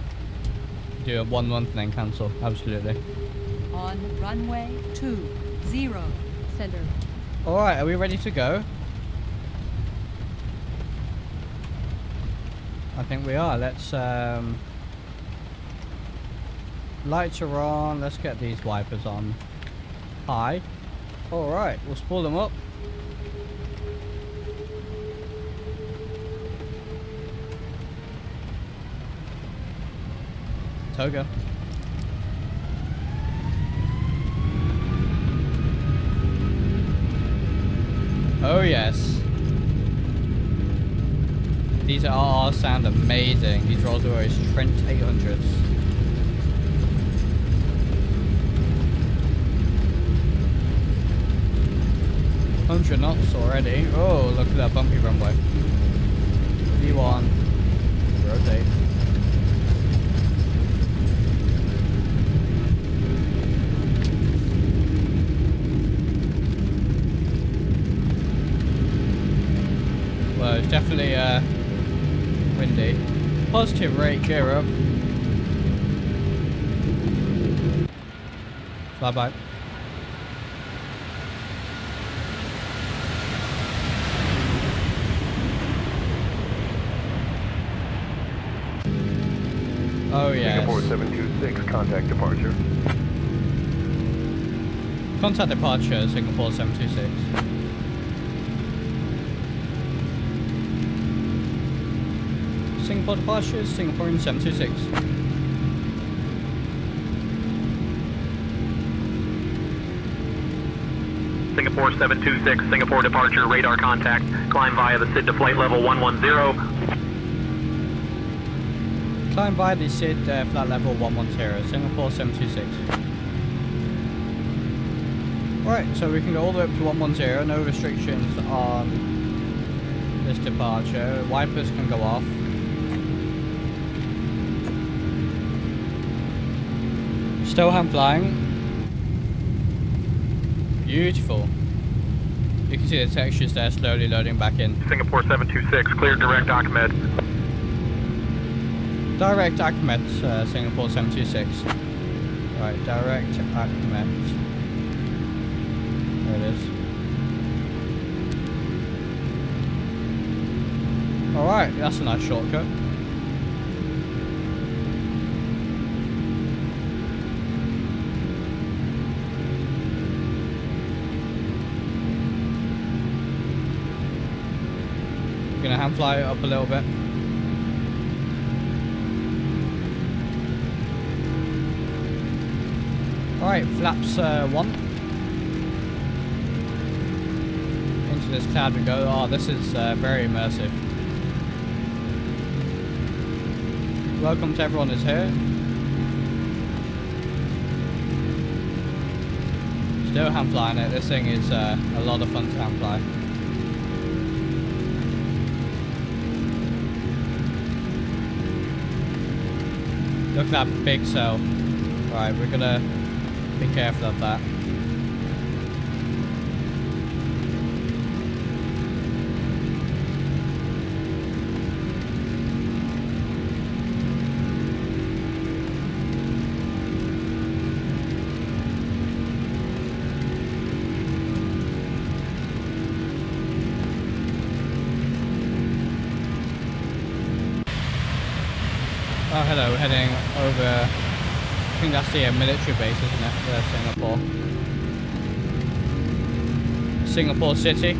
Do a 1 month and then cancel. Absolutely. On runway 20 center. Alright, are we ready to go? I think we are. Let's lights are on. Let's get these wipers on high. Alright, we'll spool them up. Toga. Oh yes. These all sound amazing. These Rolls-Royce Trent 800s. $100 knots already. Oh, look at that bumpy runway. V1. Rotate. Well, it's definitely windy. Positive rate, gear up. Fly by. Oh yes. Singapore 726, contact departure. Contact departure, Singapore 726. Singapore departure, Singaporean 726. Singapore 726, Singapore departure, radar contact, climb via the SID to flight level 110. Climb via the SID flight level 110, Singapore 726. Alright, so we can go all the way up to 110, no restrictions on this departure. Wipers can go off. Still hand flying. Beautiful. You can see the textures there slowly loading back in. Singapore 726, clear direct Ahmed. Direct Ahmed, Singapore 726. Right, direct Ahmed. There it is. Alright, that's a nice shortcut. Gonna hand fly it up a little bit. Alright, flaps 1. Into this cloud we go. Oh, this is very immersive. Welcome to everyone who's here. Still hand flying it. This thing is a lot of fun to hand fly. Look at that big sail. Right, we're gonna be careful of that. Oh, hello, we're heading over, I think that's the military base, isn't it? Singapore. Singapore City.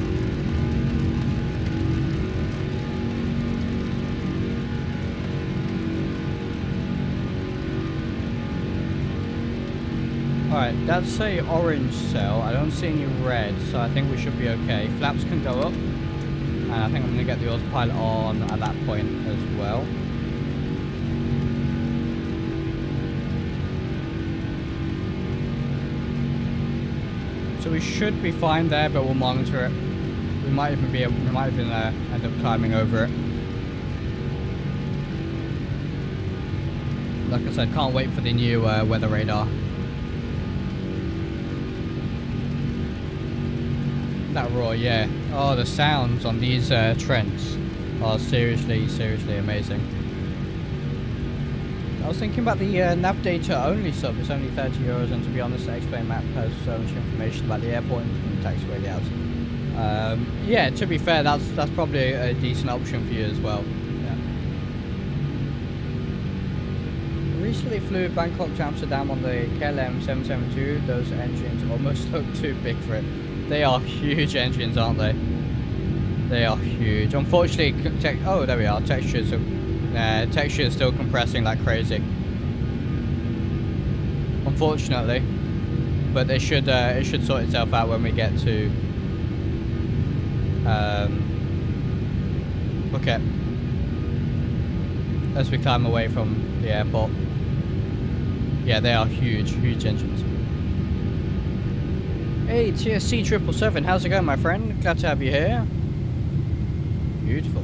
Alright, that's a orange cell. I don't see any red, so I think we should be okay. Flaps can go up. And I think I'm going to get the autopilot on at that point as well. So we should be fine there, but we'll monitor it. We might even end up climbing over it. Like I said, can't wait for the new weather radar. That roar, yeah. Oh, the sounds on these Trents are seriously amazing. I was thinking about the nav data only sub. It's only €30, and to be honest, the X-Plane map has so much information about the airport and the taxiway layouts. Yeah, to be fair, that's probably a decent option for you as well. Yeah. Recently flew Bangkok to Amsterdam on the KLM 772. Those engines almost look too big for it. They are huge engines, aren't they? They are huge. Unfortunately, oh, there we are. Texture is still compressing like crazy. Unfortunately, but it should sort itself out when we get to Phuket, as we climb away from the airport. Yeah, they are huge engines. Hey, TSC 777, how's it going, my friend? Glad to have you here. Beautiful.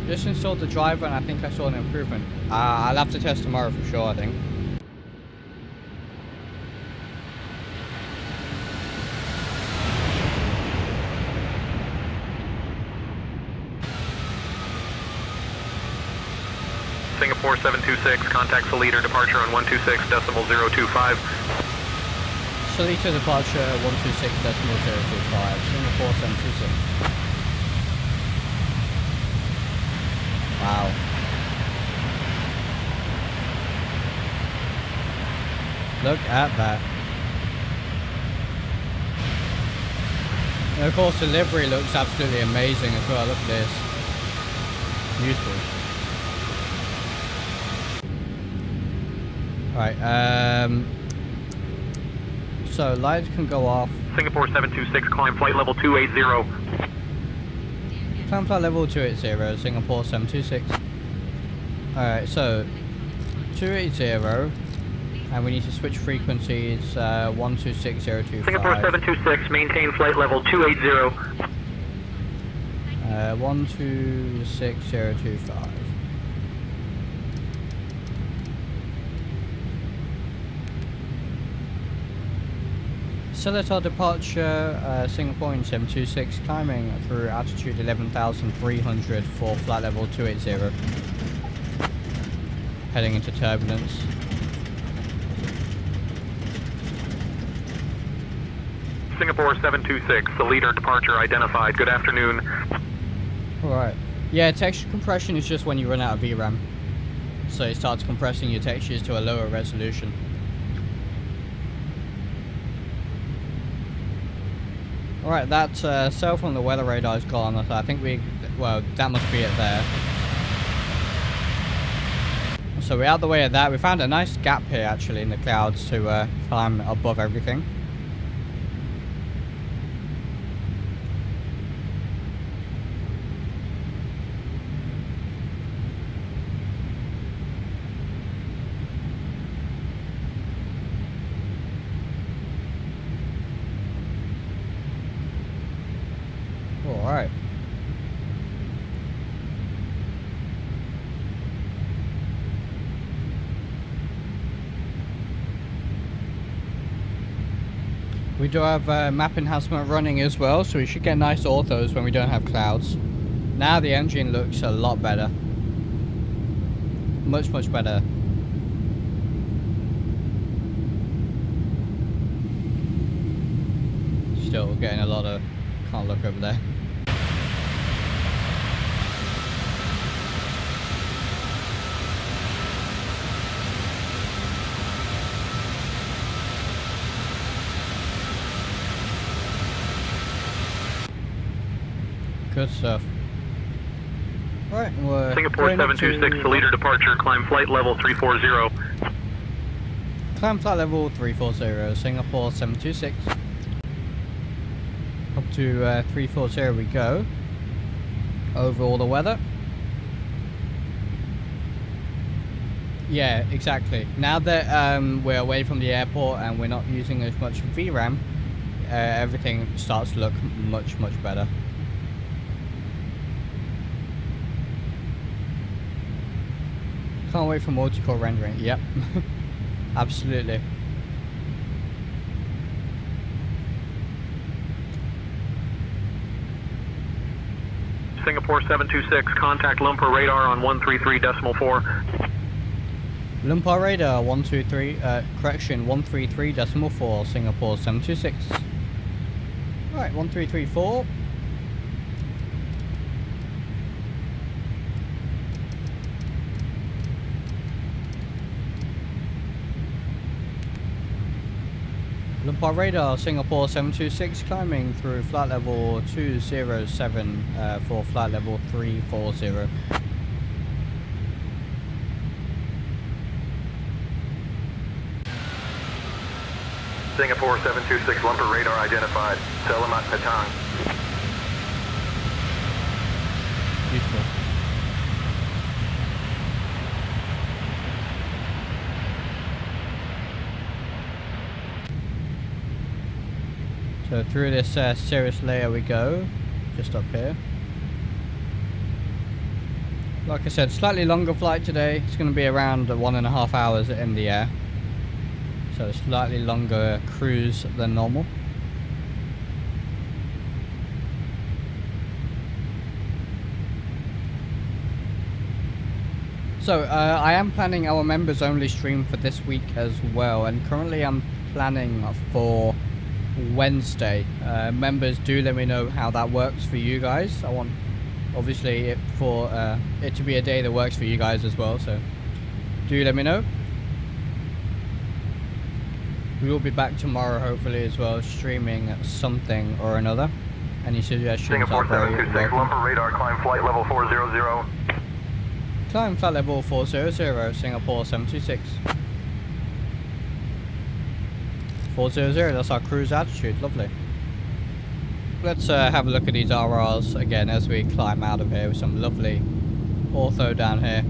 Just installed the driver and I think I saw an improvement. I'll have to test tomorrow for sure, I think. Singapore 726, contact Salida, departure on 126.025. Salida departure 126.025, Singapore 726. Wow. Look at that. And of course the livery looks absolutely amazing as well. Look at this. Beautiful. Right, so lights can go off. Singapore 726, climb flight level 280. Climb flight level 280, Singapore 726. Alright, so 280, and we need to switch frequencies, 126025. Singapore 726, maintain flight level 280. 126025. Seletar departure, Singaporean 726, climbing through altitude 11,300 for flight level 280. Heading into turbulence. Singapore 726, the leader departure identified. Good afternoon. Alright. Yeah, texture compression is just when you run out of VRAM. So it starts compressing your textures to a lower resolution. Alright, that cell from the weather radar is gone. I think well, that must be it there. So we're out of the way of that. We found a nice gap here actually in the clouds to climb above everything. Alright. We do have map enhancement running as well, so we should get nice orthos when we don't have clouds. Now the engine looks a lot better. Much better. Still getting a lot of... Can't look over there. Good stuff. Right, we're Singapore going up 726 to leader departure, climb flight level 340. climb flight level 340, Singapore 726. Up to 340 we go. Over all the weather. Yeah, exactly. Now that we're away from the airport and we're not using as much VRAM, everything starts to look much better. Can't wait for multi-core rendering. Yep. Absolutely. Singapore 726, contact Lumpur radar on 133.4. Lumpur radar 133.4, Singapore 726. Right, 1334. Lumpur radar, Singapore 726, climbing through flight level 207 for flight level 340. Singapore 726, Lumpur radar identified. DrishalMAC2. Beautiful. So through this cirrus layer we go, just up here. Like I said, slightly longer flight today. It's going to be around 1.5 hours in the air. So a slightly longer cruise than normal. So I am planning our members only stream for this week as well, and currently I'm planning for Wednesday. Members, do let me know how that works for you guys. I want obviously it to be a day that works for you guys as well, so do let me know. We will be back tomorrow hopefully as well, streaming something or another. Any suggestions Singapore are very 726, welcome. Lumpur radar, climb flight level 400. Climb flight level 400, Singapore 726. 400, that's our cruise altitude, lovely. Let's have a look at these RRs again as we climb out of here with some lovely ortho down here.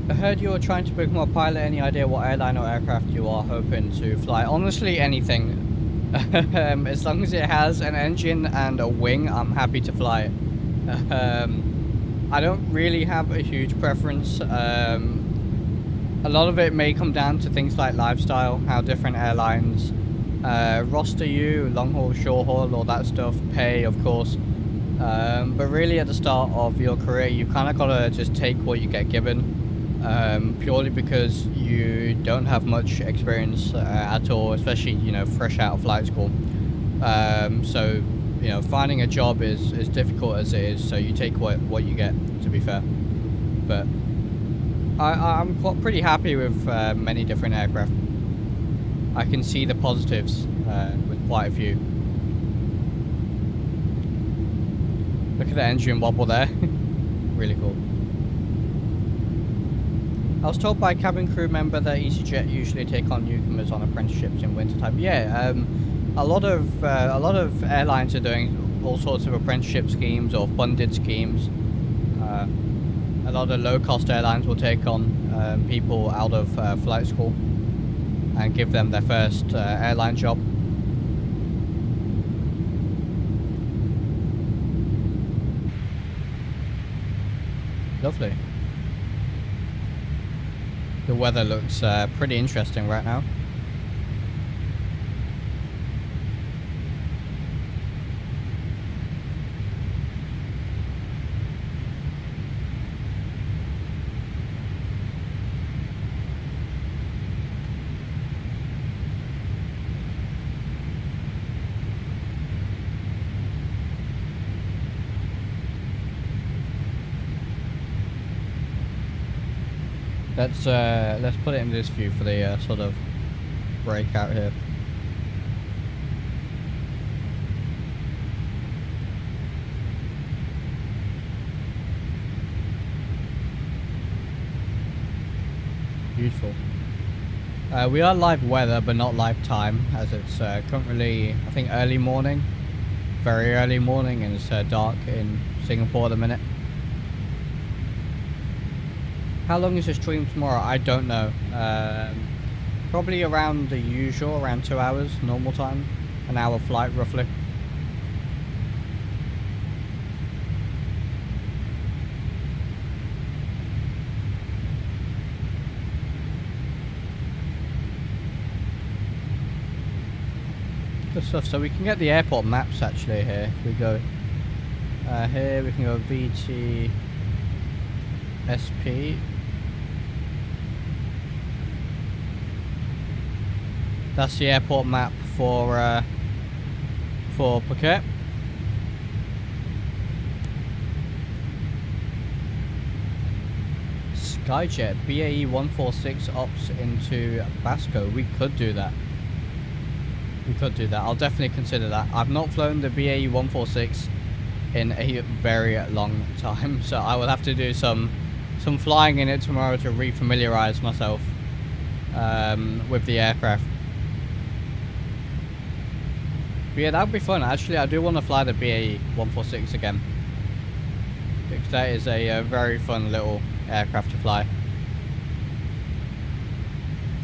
I heard you were trying to become a pilot. Any idea what airline or aircraft you are hoping to fly? Honestly, anything. As long as it has an engine and a wing, I'm happy to fly it. I don't really have a huge preference. A lot of it may come down to things like lifestyle, how different airlines roster you, long haul, short haul, all that stuff, pay of course. But really at the start of your career, you kind of got to just take what you get given. Purely because you don't have much experience at all, especially, you know, fresh out of flight school. So, you know, finding a job is difficult as it is, so you take what you get, to be fair. But I'm pretty happy with many different aircraft. I can see the positives with quite a few. Look at the engine wobble there. Really cool. I was told by a cabin crew member that EasyJet usually take on newcomers on apprenticeships in wintertime. Yeah, a lot of airlines are doing all sorts of apprenticeship schemes or funded schemes. A lot of low-cost airlines will take on people out of flight school and give them their first airline job. Lovely. The weather looks pretty interesting right now. Let's put it in this view for the sort of breakout here. Beautiful. We are live weather, but not live time, as it's currently, I think, early morning. Very early morning, and it's dark in Singapore at the minute. How long is the stream tomorrow? I don't know. Probably around the usual, around 2 hours, normal time. An hour flight, roughly. Good stuff. So we can get the airport maps actually here. If we go here, we can go VTSP. That's the airport map for Phuket. Skyjet BAE 146 ops into Basco. We could do that. We could do that. I'll definitely consider that. I've not flown the BAE 146 in a very long time, so I will have to do some flying in it tomorrow to re-familiarize myself with the aircraft. But yeah, that would be fun. Actually, I do want to fly the BAE 146 again, because that is a very fun little aircraft to fly.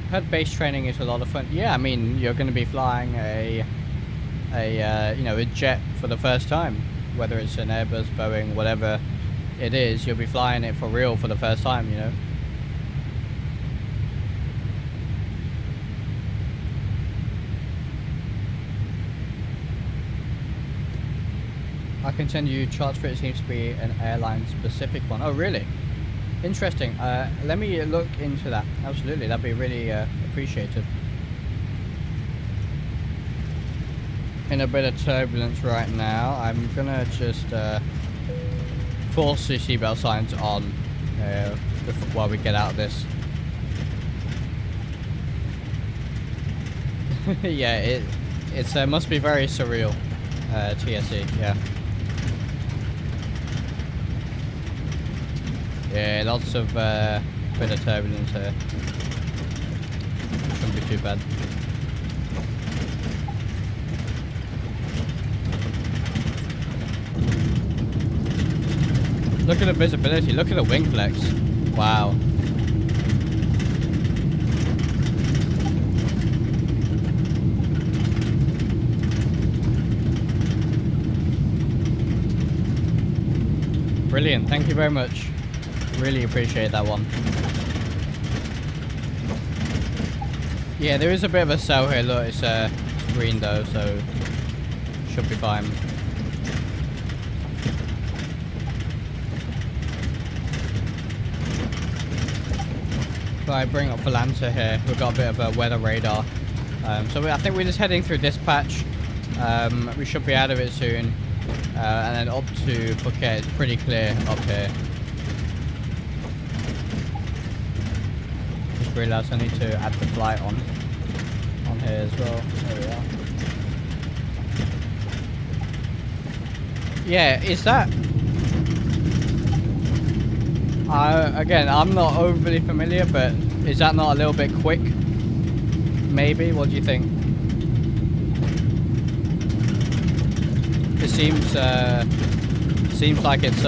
Heard base training is a lot of fun. Yeah, I mean, you're going to be flying a jet for the first time, whether it's an Airbus, Boeing, whatever it is. You'll be flying it for real for the first time, you know. I can send you charts for it. Seems to be an airline specific one. Oh, really? Interesting. Let me look into that. Absolutely, that'd be really appreciated. In a bit of turbulence right now. I'm gonna just force the seatbelt signs on while we get out of this. Yeah, it must be very surreal. TSE, yeah. Yeah, lots of bit of turbulence here. Shouldn't be too bad. Look at the visibility, look at the wing flex. Wow. Brilliant, thank you very much. Really appreciate that one. Yeah, there is a bit of a cell here. Look, it's green though, so should be fine. So I bring up Volanta here. We've got a bit of a weather radar. So I think we're just heading through this patch. We should be out of it soon. And then up to Phuket. It's pretty clear up here. Realize I need to add the flight on here as well. There we are. Yeah, is that again, I'm not overly familiar, but is that not a little bit quick? Maybe. What do you think? It seems like it's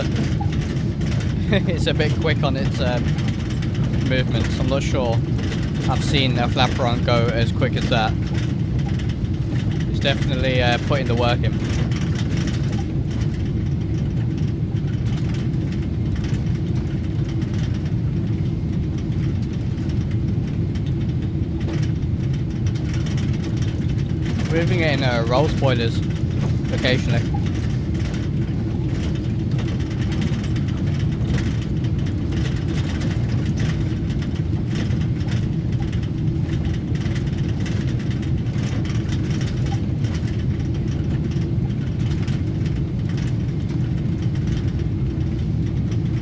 it's a bit quick on its movements. I'm not sure I've seen a flaperon go as quick as that. It's definitely putting the work in. We're even getting roll spoilers occasionally.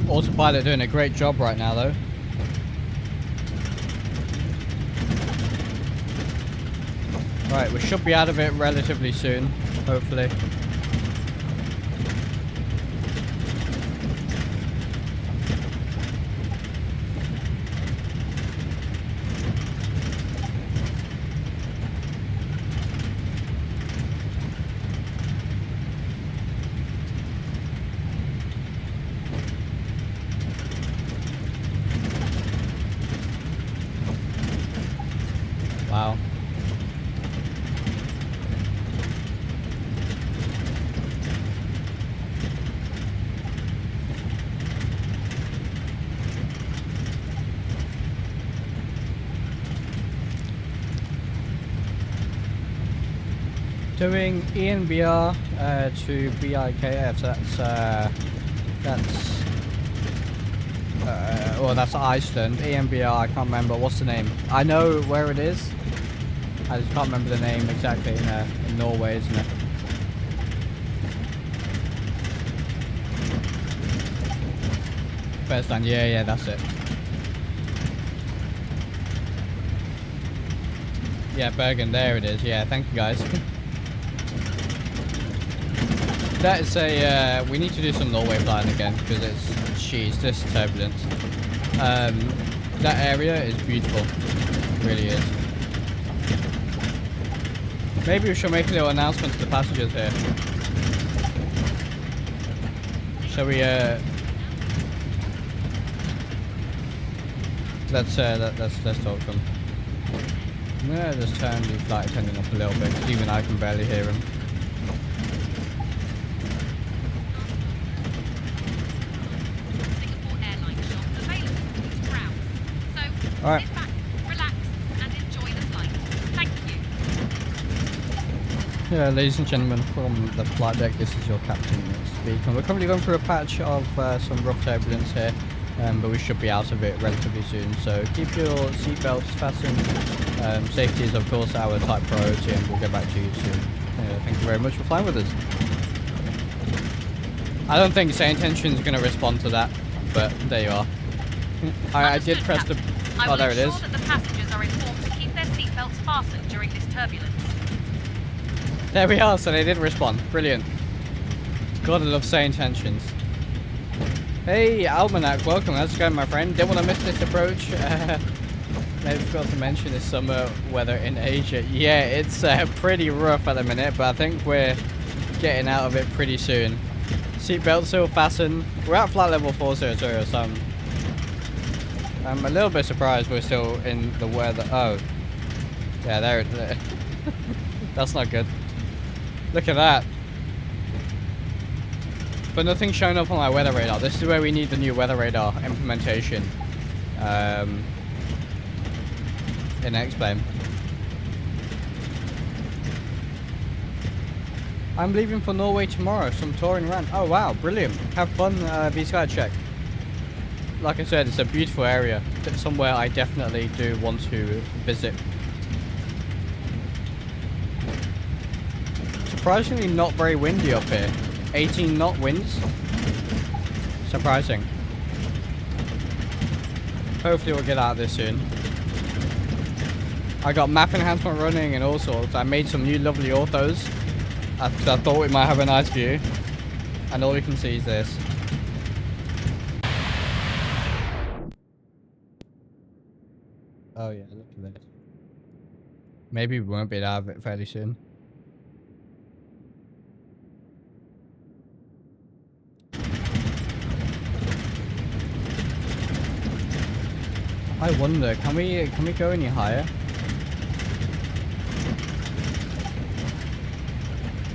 Autopilot doing a great job right now though. Right, we should be out of it relatively soon, hopefully. Doing ENBR to BIKF. Well, that's Iceland. ENBR, I can't remember. What's the name? I know where it is. I just can't remember the name exactly. In Norway, isn't it? First line, yeah, that's it. Yeah, Bergen, there it is. Yeah, thank you guys. That is a, we need to do some Norway flying again, because it's, jeez, this turbulence. That area is beautiful. It really is. Maybe we should make a little announcement to the passengers here. Shall we, let's talk to them. I'm gonna just turn the flight attendant up a little bit, because even I can barely hear him. Singapore Airlines shop available for these crowds. So All right. sit back, relax, and enjoy the flight. Thank you. Yeah, ladies and gentlemen, from the flight deck, this is your captain speaking. We're currently going through a patch of some rough turbulence here. But we should be out of it relatively soon, so keep your seatbelts fastened. Safety is of course our top priority, and we'll get back to you soon. Thank you very much for flying with us. I don't think Say Intention is going to respond to that, but there you are. I did press the... Oh, there it is. I will ensure that the passengers are informed to keep their seatbelts fastened during this turbulence. There we are, so they did respond. Brilliant. Gotta love Say Intentions. Hey, Almanac, welcome. How's it going, my friend? Didn't want to miss this approach. Maybe forgot to mention the summer weather in Asia. Yeah, it's pretty rough at the minute, but I think we're getting out of it pretty soon. Seatbelts still fastened. We're at flight level 400, so I'm a little bit surprised we're still in the weather. Oh, yeah, there it is. That's not good. Look at that. But nothing's showing up on my weather radar. This is where we need the new weather radar implementation in X-Plane. I'm leaving for Norway tomorrow, some touring around. Oh wow, brilliant. Have fun, V-Sky check. Like I said, it's a beautiful area. It's somewhere I definitely do want to visit. Surprisingly not very windy up here. 18 knot winds. Surprising. Hopefully we'll get out of this soon. I got map enhancement running and all sorts. I made some new lovely orthos. I thought we might have a nice view. And all you can see is this. Oh yeah, look at this. Maybe we won't be out of it fairly soon. I wonder, can we go any higher?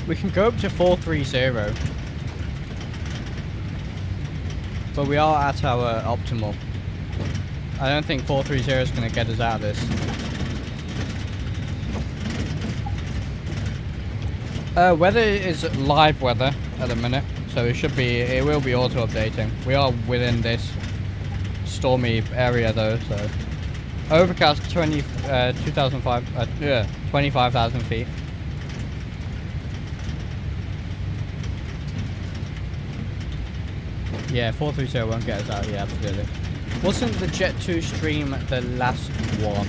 We can go up to 430, but we are at our optimal. I don't think 430 is going to get us out of this. Weather is live weather at the minute, so it will be auto updating. We are within this stormy area though, so overcast 25,000 feet. Yeah, 430 won't get us out. Yeah, absolutely. Wasn't the Jet 2 stream the last one?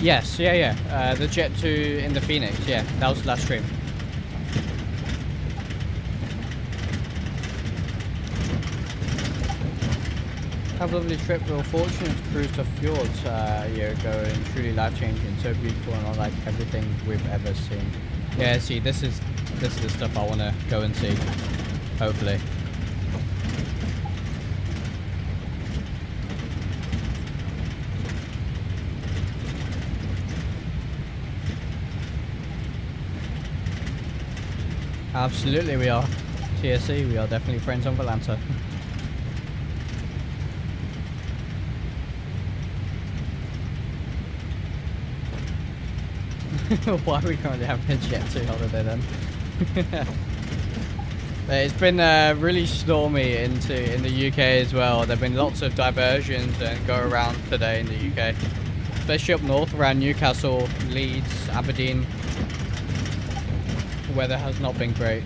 Yes, yeah. The Jet 2 in the Phoenix, yeah, that was the last stream. Have a lovely trip. We're fortunate to cruise the fjords a year ago, and truly life-changing, so beautiful, and unlike everything we've ever seen. Yeah, see, this is the stuff I want to go and see. Hopefully. Absolutely, we are. TSC, we are definitely friends on Valanta. Why are we currently having a Jet 2 holiday then? It's been really stormy in the UK as well. There have been lots of diversions and go around today in the UK. Especially up north around Newcastle, Leeds, Aberdeen. The weather has not been great.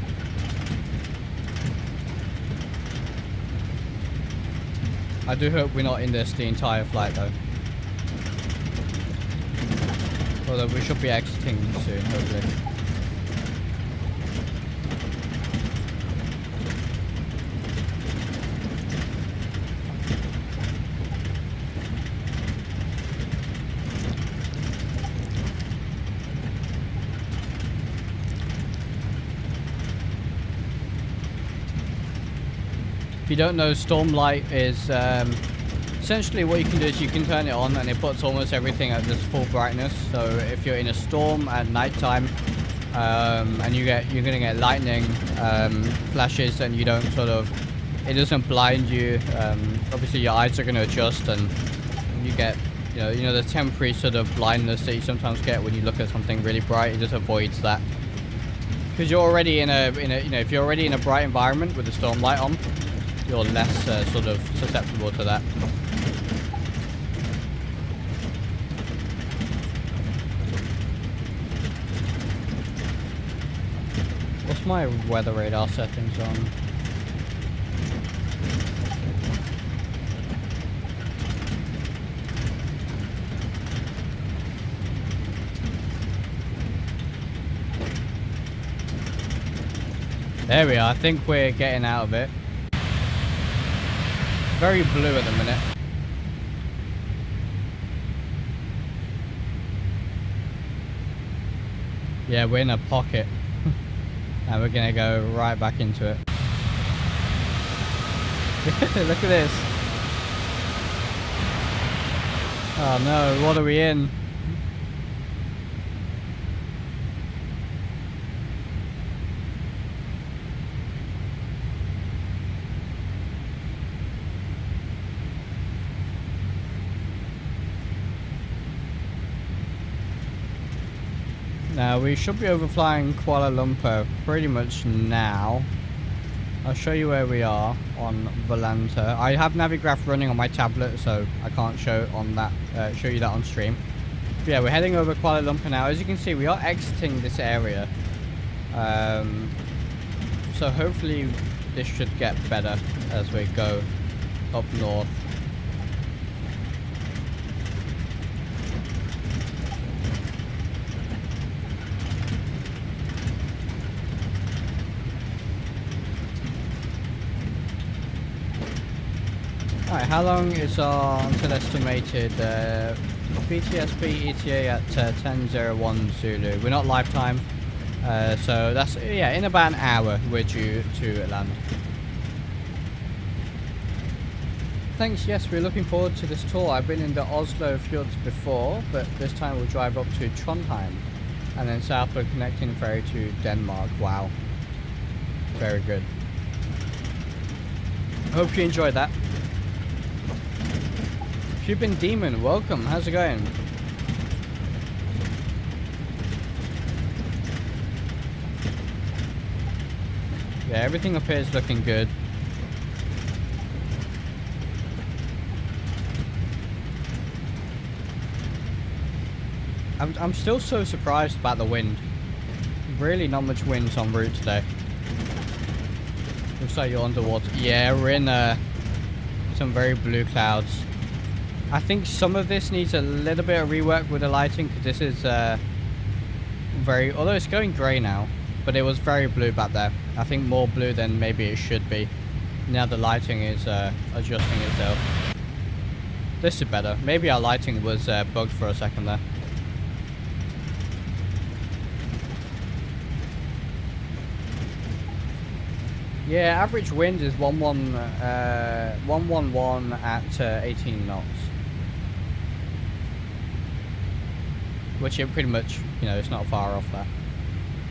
I do hope we're not in this the entire flight though. Although we should be exiting soon, hopefully. If you don't know, Stormlight is essentially what you can do is you can turn it on and it puts almost everything at this full brightness. So if you're in a storm at night time and you're gonna get lightning flashes and you don't it doesn't blind you. Obviously your eyes are gonna adjust and you get you know the temporary sort of blindness that you sometimes get when you look at something really bright. It just avoids that because you're already in a if you're already in a bright environment with the Stormlight on, you're less sort of susceptible to that. What's my weather radar settings on? There we are. I think we're getting out of it. Very blue at the minute. Yeah, we're in a pocket. And we're gonna go right back into it. Look at this. Oh no, what are we in? Now we should be overflying Kuala Lumpur pretty much now. I'll show you where we are on Volanta. I have Navigraph running on my tablet, so I can't show you that on stream. But yeah, we're heading over Kuala Lumpur now. As you can see, we are exiting this area. So hopefully this should get better as we go up north. Alright, how long is our until estimated VTSP ETA at 10:01 Zulu? We're not lifetime, so that's, yeah, in about an hour we're due to land. Thanks, yes, we're looking forward to this tour. I've been in the Oslo fjords before, but this time we'll drive up to Trondheim and then southward connecting ferry to Denmark. Wow, very good. Hope you enjoyed that. Cuban Demon, welcome. How's it going? Yeah, everything up here is looking good. I'm still so surprised about the wind. Really not much wind en route today. Looks like you're underwater. Yeah, we're in some very blue clouds. I think some of this needs a little bit of rework with the lighting because this is although it's going grey now, but it was very blue back there. I think more blue than maybe it should be. Now the lighting is adjusting itself. This is better. Maybe our lighting was bugged for a second there. Yeah, average wind is 111 at 18 knots. Which it pretty much, it's not far off that.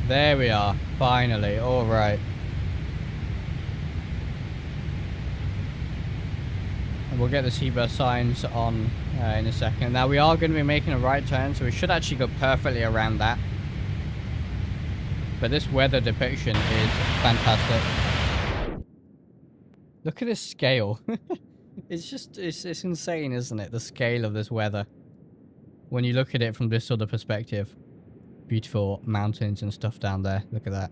There we are, finally, alright. And we'll get the seatbelt signs on in a second. Now we are going to be making a right turn, so we should actually go perfectly around that. But this weather depiction is fantastic. Look at this scale. It's just, it's insane, isn't it? The scale of this weather. When you look at it from this sort of perspective. Beautiful mountains and stuff down there. Look at that.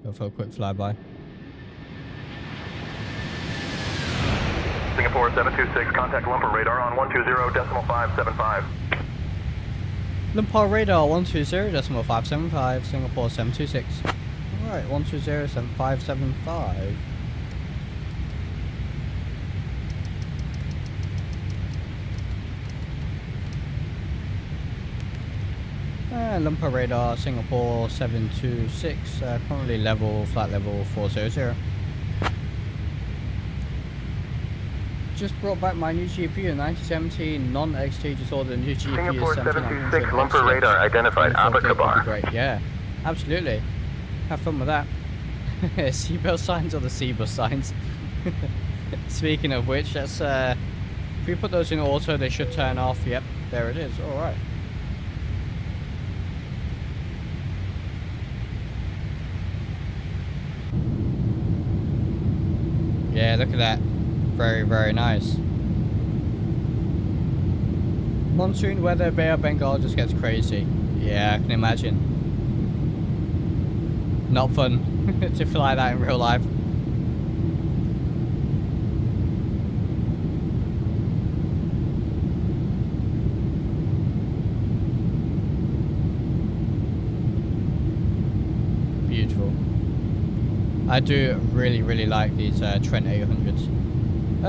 Go for a quick flyby. Singapore 726, contact Lumper radar on 120.575. Lumper radar 120.575, Singapore 726. Alright, 120.575. Lumper radar, Singapore 726, currently flight level 400. Just brought back my new GPU, a 9017 non-XT, just ordered a new GPU. Singapore 726, Lumper radar identified, Abakabar. Great, yeah, absolutely. Have fun with that. Seatbelt signs or the Seabus signs. Speaking of which, let's, if we put those in auto, they should turn off. Yep, there it is, alright. Yeah, look at that. Very, very nice. Monsoon weather, Bay of Bengal just gets crazy. Yeah, I can imagine. Not fun to fly that in real life. Beautiful. I do really, really like these Trent 800s.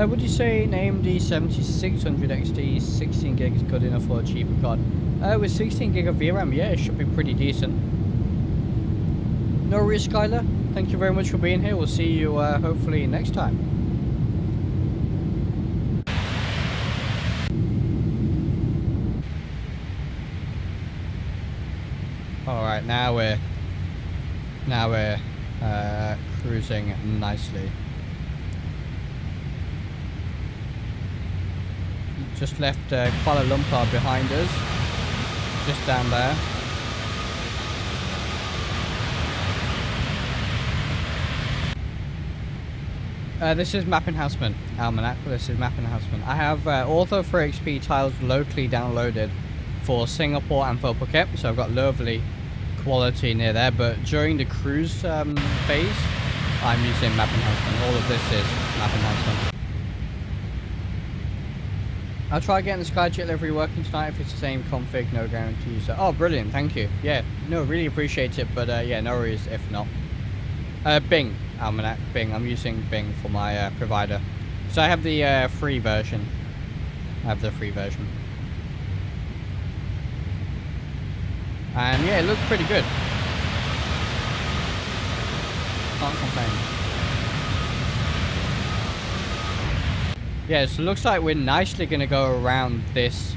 Would you say an AMD 7600 XT 16 gig is good enough for a cheaper card? With 16 gig of VRAM, yeah, it should be pretty decent. No worries, Skylar. Thank you very much for being here. We'll see you hopefully next time. All right, now we're cruising nicely. Just left Kuala Lumpur behind us, just down there. This is Map Enhancement, Almanac. This is Map Enhancement. I have Ortho for XP tiles locally downloaded for Singapore and for Phuket, so I've got lovely quality near there. But during the cruise phase, I'm using Map Enhancement. All of this is Map Enhancement. I'll try getting the Skyjet livery working tonight. If it's the same config, no guarantees. Oh, brilliant, thank you. Yeah, no, really appreciate it, but yeah, no worries if not. Bing, Almanac, Bing. I'm using Bing for my provider. So I have the free version. And yeah, it looks pretty good. Can't complain. Yeah, so it looks like we're nicely going to go around this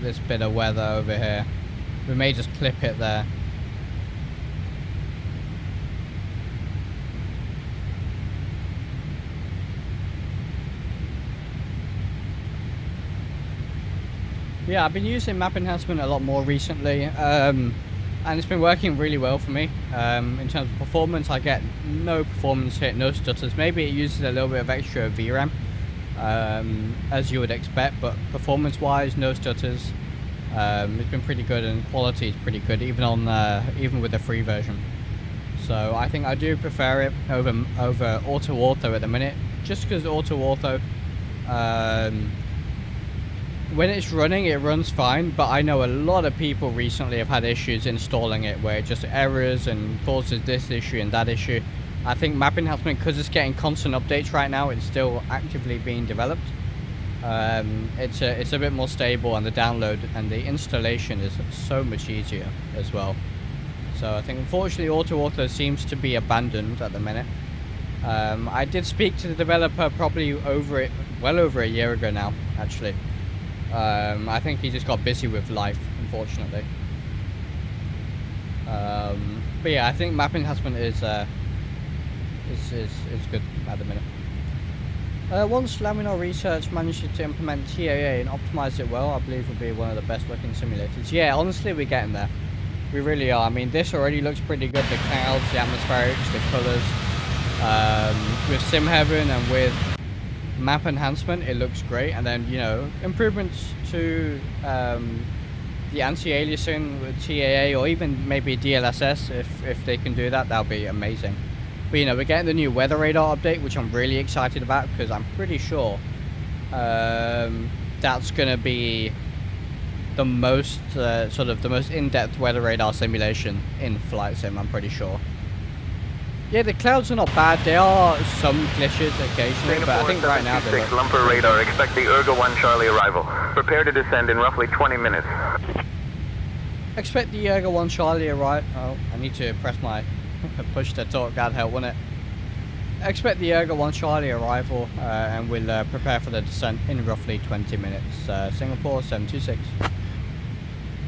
this bit of weather over here. We may just clip it there. Yeah, I've been using Map Enhancement a lot more recently, and it's been working really well for me. In terms of performance, I get no performance hit, no stutters. Maybe it uses a little bit of extra VRAM, as you would expect, but performance-wise, no stutters. It's been pretty good, and quality is pretty good, even on even with the free version. So I think I do prefer it over Auto at the minute, just because Auto when it's running, it runs fine, but I know a lot of people recently have had issues installing it where it just errors and causes this issue and that issue. I think Map Enhancement, because it's getting constant updates right now, it's still actively being developed. It's a bit more stable, and the download and the installation is so much easier as well. So I think unfortunately Auto seems to be abandoned at the minute. I did speak to the developer probably well over a year ago now, actually. I think he just got busy with life, unfortunately. But yeah, I think Map Enhancement is it's good at the minute. Once Laminar Research manages to implement TAA and optimize it well, I believe will be one of the best looking simulators. Yeah, honestly, we're getting there. We really are. I mean, this already looks pretty good. The clouds, the atmospherics, the colors. With Sim Heaven and with map enhancement, it looks great. And then, you know, improvements to the anti-aliasing with TAA or even maybe DLSS, if they can do that, that'll be amazing. But, you know, we're getting the new weather radar update, which I'm really excited about because I'm pretty sure that's going to be the most, sort of the most in-depth weather radar simulation in Flight Sim, I'm pretty sure. Yeah, the clouds are not bad. There are some glitches occasionally, but I think right now they look... Lumper radar, expect the Ergo 1 Charlie arrival. Prepare to descend in roughly 20 minutes. Expect the Ergo 1 Charlie arrive... Oh, I need to press my... push to talk, that'd help, wouldn't it? Expect the Ergo 1 Charlie arrival, and we'll prepare for the descent in roughly 20 minutes. Singapore 726.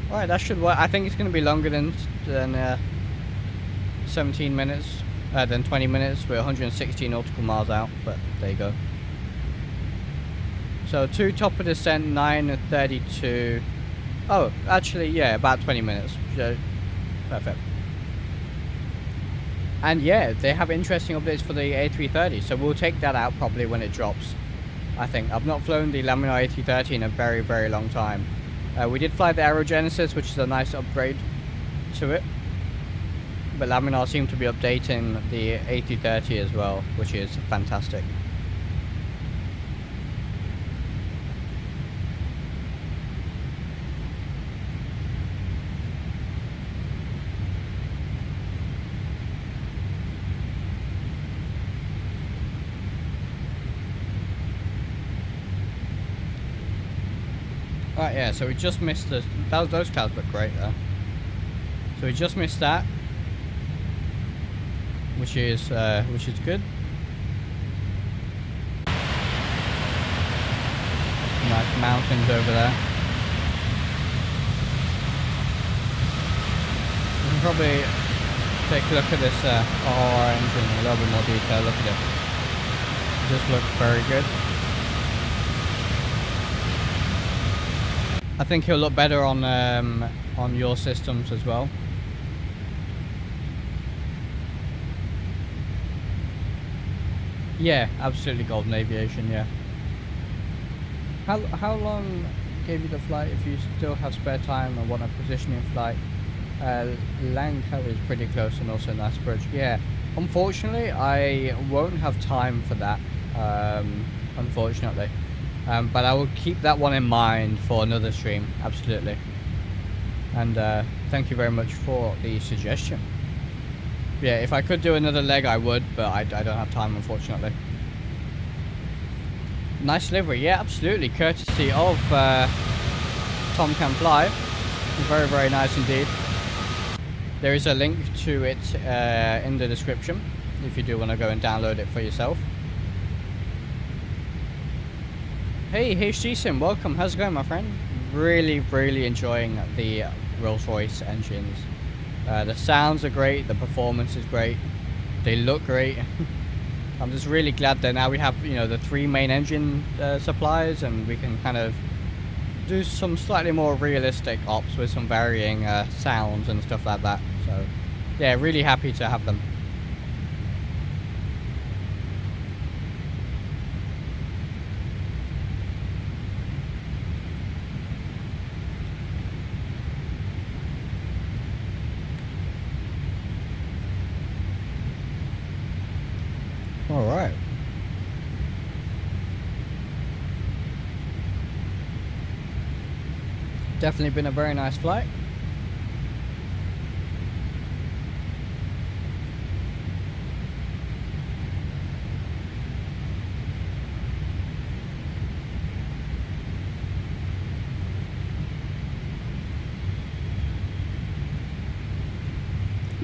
Alright, that should work. I think it's going to be longer than 17 minutes. Than 20 minutes. We're 160 nautical miles out, but there you go. So, to top of descent, 9:32. Oh, actually, yeah, about 20 minutes. Perfect. And yeah, they have interesting updates for the A330, so we'll take that out probably when it drops. I think. I've not flown the Laminar A330 in a very, very long time. We did fly the Aerogenesis, which is a nice upgrade to it. But Laminar seem to be updating the A330 as well, which is fantastic. Right, yeah, so we just missed the... Those clouds look great there. So we just missed that. Which is good. Nice mountains over there. We can probably take a look at this RR engine in a little bit more detail. Look at it. It just looks very good. I think he'll look better on your systems as well. Yeah, absolutely golden aviation, yeah. How long gave you the flight if you still have spare time and want a position in flight? Langkawi is pretty close and also Knightsbridge. Yeah, unfortunately I won't have time for that, unfortunately. But I will keep that one in mind for another stream, absolutely. And thank you very much for the suggestion. Yeah, if I could do another leg I would, but I don't have time unfortunately. Nice livery, yeah, absolutely, courtesy of tomcanfly. Very, very nice indeed. There is a link to it in the description if you do want to go and download it for yourself. Hey HD Sim, welcome. How's it going, my friend? Really, really enjoying the Rolls-Royce engines. The sounds are great, the performance is great, they look great. I'm just really glad that now we have, you know, the 3 main engine suppliers, and we can kind of do some slightly more realistic ops with some varying sounds and stuff like that. So yeah, really happy to have them. All right. Definitely been a very nice flight.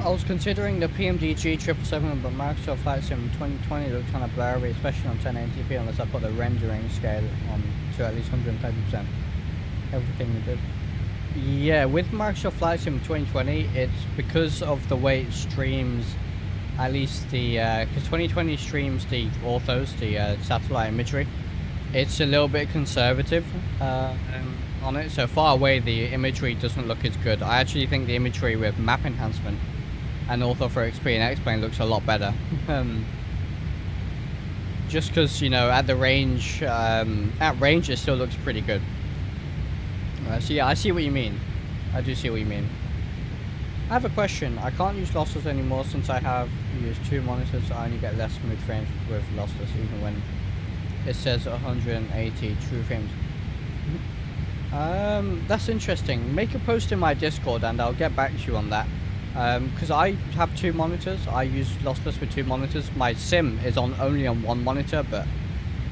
I was considering the PMDG 777, but Microsoft Flight Sim 2020 looked kind of blurry, especially on 1080p, unless I put the rendering scale on to at least 130%. Everything we did. Yeah, with Microsoft Flight Sim 2020, it's because of the way it streams at least the because 2020 streams the orthos, the satellite imagery. It's a little bit conservative on it, so far away the imagery doesn't look as good. I actually think the imagery with map enhancement and ortho for XP and X-Plane looks a lot better. Just because, you know, at range it still looks pretty good. So yeah, I see what you mean. I do see what you mean. I have a question. I can't use lossless anymore since I have used 2 monitors. I only get less smooth frames with lossless, even when it says 180 true frames. That's interesting. Make a post in my Discord and I'll get back to you on that. Because I have 2 monitors. I use lossless with 2 monitors. My sim is only on 1 monitor, but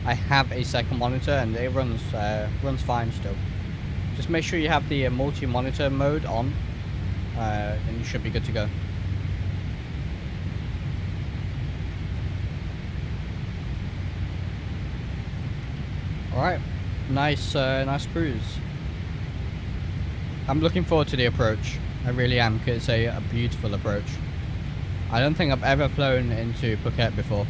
I have a second monitor and it runs fine still. Just make sure you have the multi-monitor mode on, and you should be good to go. All right, nice cruise. I'm looking forward to the approach. I really am, because it's a beautiful approach. I don't think I've ever flown into Phuket before.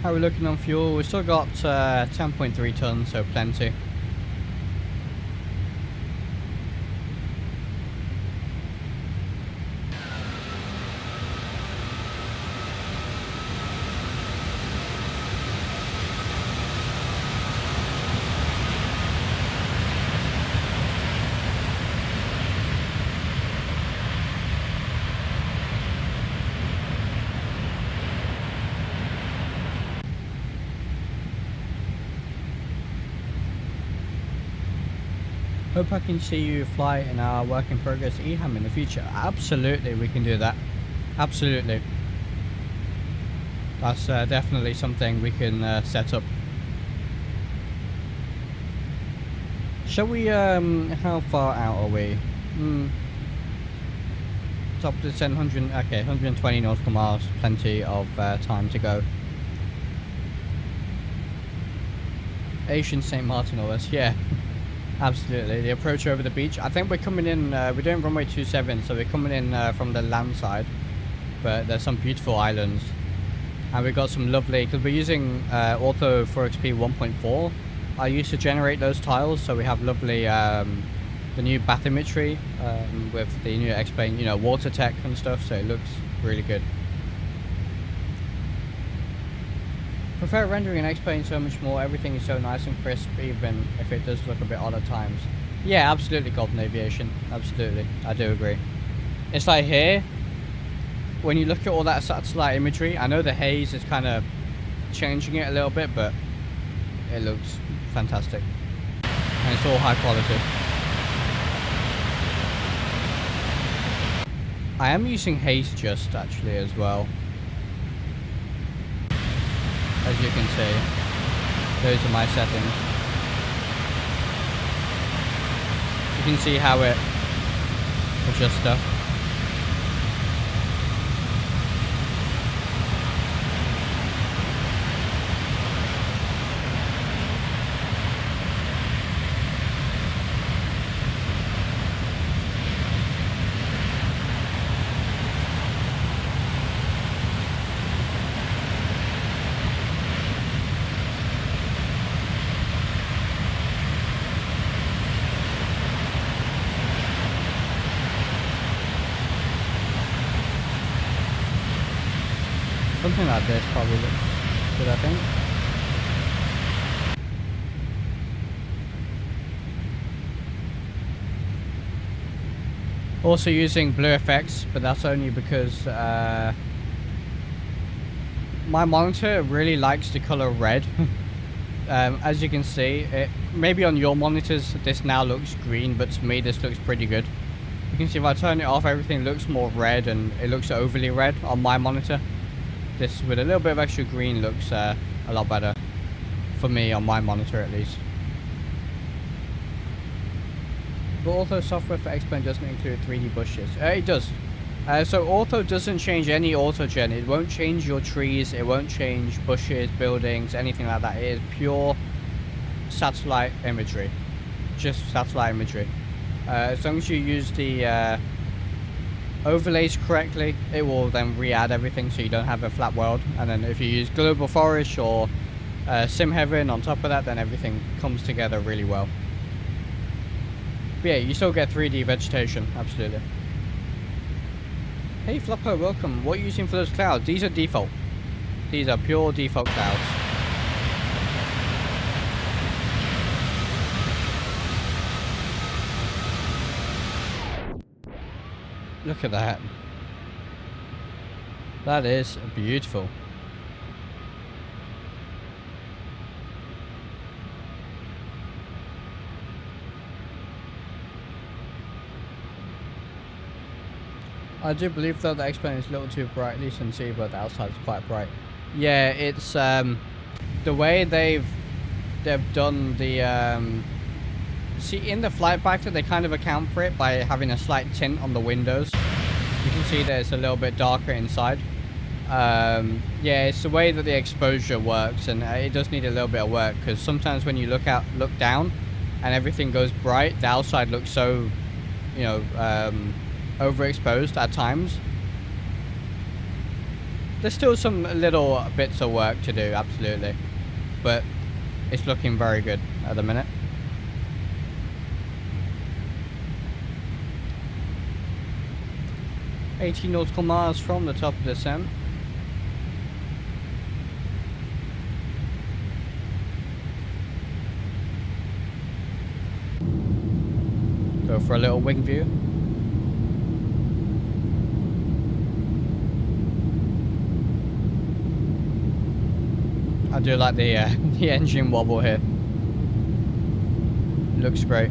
How are we looking on fuel? We've still got 10.3 tons, so plenty. Hope I can see you fly in our work in progress EHAM in the future. Absolutely, we can do that. Absolutely. That's definitely something we can set up. Shall we, how far out are we? Top to 100, okay, 120 nautical miles, plenty of time to go. Asian St. Martin or less, yeah. Absolutely, the approach over the beach. I think we're coming in, we're doing runway 27, so we're coming in from the land side. But there's some beautiful islands. And we've got some lovely, because we're using Ortho 4XP 1.4. I used to generate those tiles, so we have lovely, the new bathymetry with the new X-Plane, you know, water tech and stuff, so it looks really good. Prefer rendering and X-Plane so much more. Everything is so nice and crisp, even if it does look a bit odd at times. Yeah, absolutely, Golden Aviation. Absolutely, I do agree. It's like here, when you look at all that satellite imagery, I know the haze is kind of changing it a little bit, but it looks fantastic. And it's all high quality. I am using haze just actually as well. As you can see, those are my settings. You can see how it adjusts stuff. Something like this probably looks good, I think. Also using blue effects, but that's only because my monitor really likes the color red. As you can see, maybe on your monitors this now looks green, but to me this looks pretty good. You can see if I turn it off, everything looks more red and it looks overly red on my monitor. This with a little bit of extra green looks a lot better for me on my monitor at least. But Auto software for X-Plane doesn't include 3D bushes. It does. So Auto doesn't change any autogen. It won't change your trees. It won't change bushes, buildings, anything like that. It is pure satellite imagery. Just satellite imagery. As long as you use the overlays correctly, it will then re-add everything so you don't have a flat world. And then if you use Global Forest or Sim Heaven on top of that, then everything comes together really well. But yeah, you still get 3D vegetation, absolutely. Hey Floppo, welcome. What are you using for those clouds? These are default. These are pure default clouds. Look at that. That is beautiful. I do believe though the X-Plane is a little too bright, at least in sea, but the outside is quite bright. Yeah, it's the way they've done the see in the FlightFactor they kind of account for it by having a slight tint on the windows. You can see that it's a little bit darker inside. Yeah, it's the way that the exposure works, and it does need a little bit of work because sometimes when you look down and everything goes bright, the outside looks so, you know, overexposed at times. There's still some little bits of work to do, absolutely, but it's looking very good at the minute. $18 nautical miles from the top of the sim. Go for a little wing view. I do like the the engine wobble here. Looks great.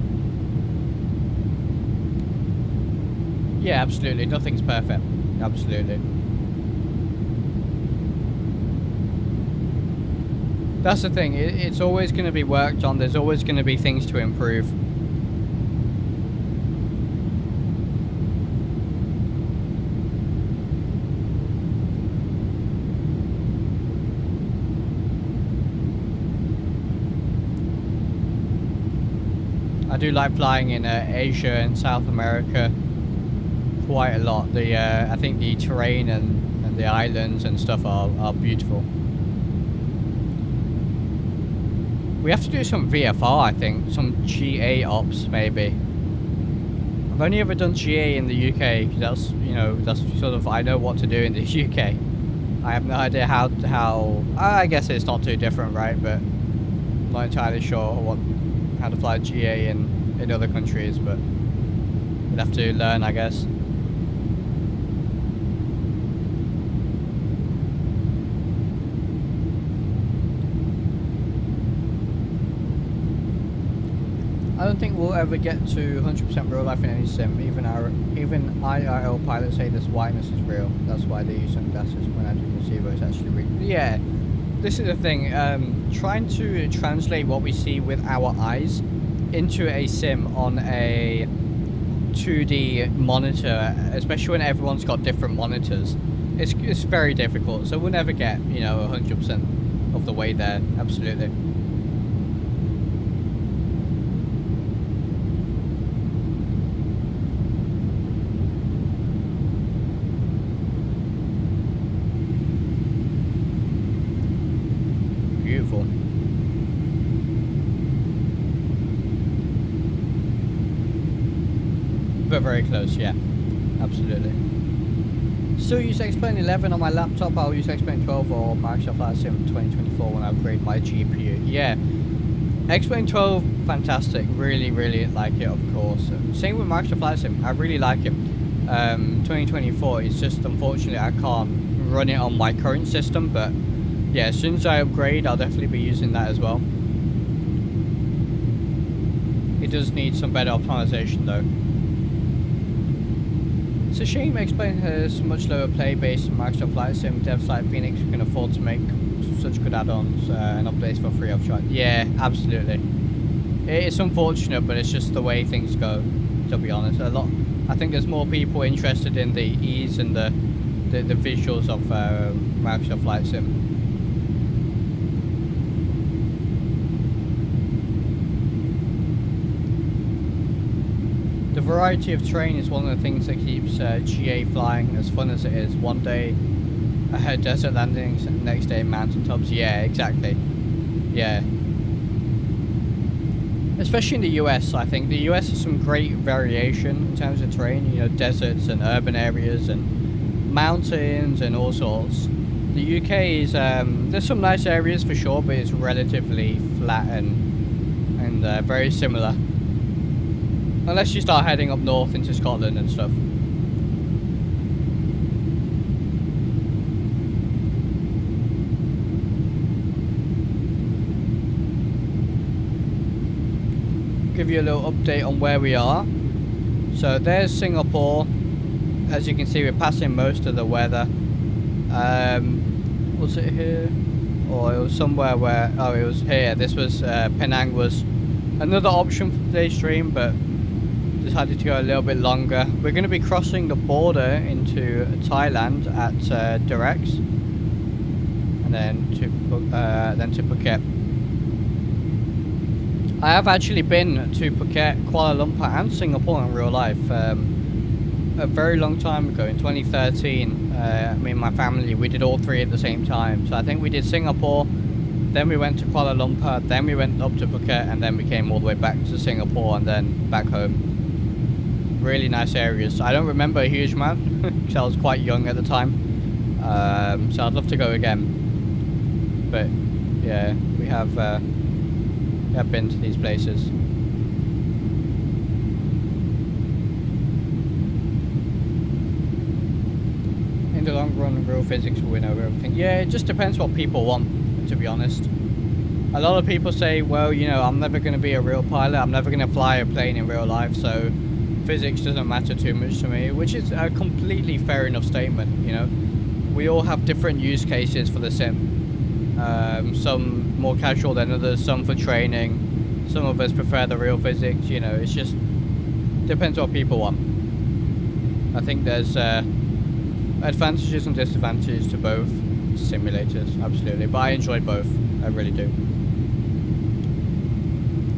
Yeah, absolutely. Nothing's perfect. Absolutely. That's the thing. It's always going to be worked on. There's always going to be things to improve. I do like flying in Asia and South America quite a lot. The I think the terrain and the islands and stuff are beautiful. We have to do some VFR, I think, some GA ops maybe. I've only ever done GA in the UK because that's, you know, that's sort of, I know what to do in the UK. I have no idea how I guess it's not too different, right? But I'm not entirely sure how to fly GA in other countries, but we'd have to learn, I guess. I don't think we'll ever get to 100% real life in any sim. Even IRL pilots say this whiteness is real. That's why they use sunglasses when I can see where it's actually real. Yeah, this is the thing. Trying to translate what we see with our eyes into a sim on a 2D monitor, especially when everyone's got different monitors, it's very difficult. So we'll never get, you know, 100% of the way there. Absolutely. Beautiful. But very close, yeah, absolutely. Still use X-Plane 11 on my laptop. I'll use X-Plane 12 or Microsoft Flight Sim 2024 when I upgrade my GPU. Yeah, X-Plane 12, fantastic. Really, really like it, of course. Same with Microsoft Flight Sim. I really like it. 2024. It's just unfortunately I can't run it on my current system, but yeah, as soon as I upgrade, I'll definitely be using that as well. It does need some better optimization though. It's a shame X-Plane has much lower play base than Microsoft Flight Sim. Devs like Phoenix can afford to make such good add-ons and updates for free of charge. Yeah, absolutely. It's unfortunate, but it's just the way things go. to be honest. I think there's more people interested in the ease and the visuals of Microsoft Flight Sim. The variety of terrain is one of the things that keeps GA flying as fun as it is. One day desert landings, and the next day mountaintops. Yeah, exactly. Yeah. Especially in the US, I think. The US has some great variation in terms of terrain. You know, deserts and urban areas and mountains and all sorts. The UK is, there's some nice areas for sure, but it's relatively flat and very similar. Unless you start heading up north into Scotland and stuff. Give you a little update on where we are. So there's Singapore. As you can see, we're passing most of the weather. Was it here? Or it was somewhere where... Oh, it was here. This was... Penang was another option for today's stream, but decided to go a little bit longer. We're going to be crossing the border into Thailand at Durex, and then to Phuket. I have actually been to Phuket, Kuala Lumpur and Singapore in real life a very long time ago, in 2013. Me and my family, we did all three at the same time. So I think we did Singapore, then we went to Kuala Lumpur, then we went up to Phuket, and then we came all the way back to Singapore and then back home. Really nice areas. I don't remember a huge amount because I was quite young at the time, so I'd love to go again. But yeah, we have been to these places. In the long run, real physics will win over everything. Yeah, it just depends what people want, to be honest. A lot of people say, well, you know, I'm never going to be a real pilot, I'm never going to fly a plane in real life, so physics doesn't matter too much to me, which is a completely fair enough statement. You know, we all have different use cases for the sim. Some more casual than others, some for training, some of us prefer the real physics. You know, it's just depends what people want. I think there's advantages and disadvantages to both simulators, absolutely, but I enjoy both, I really do.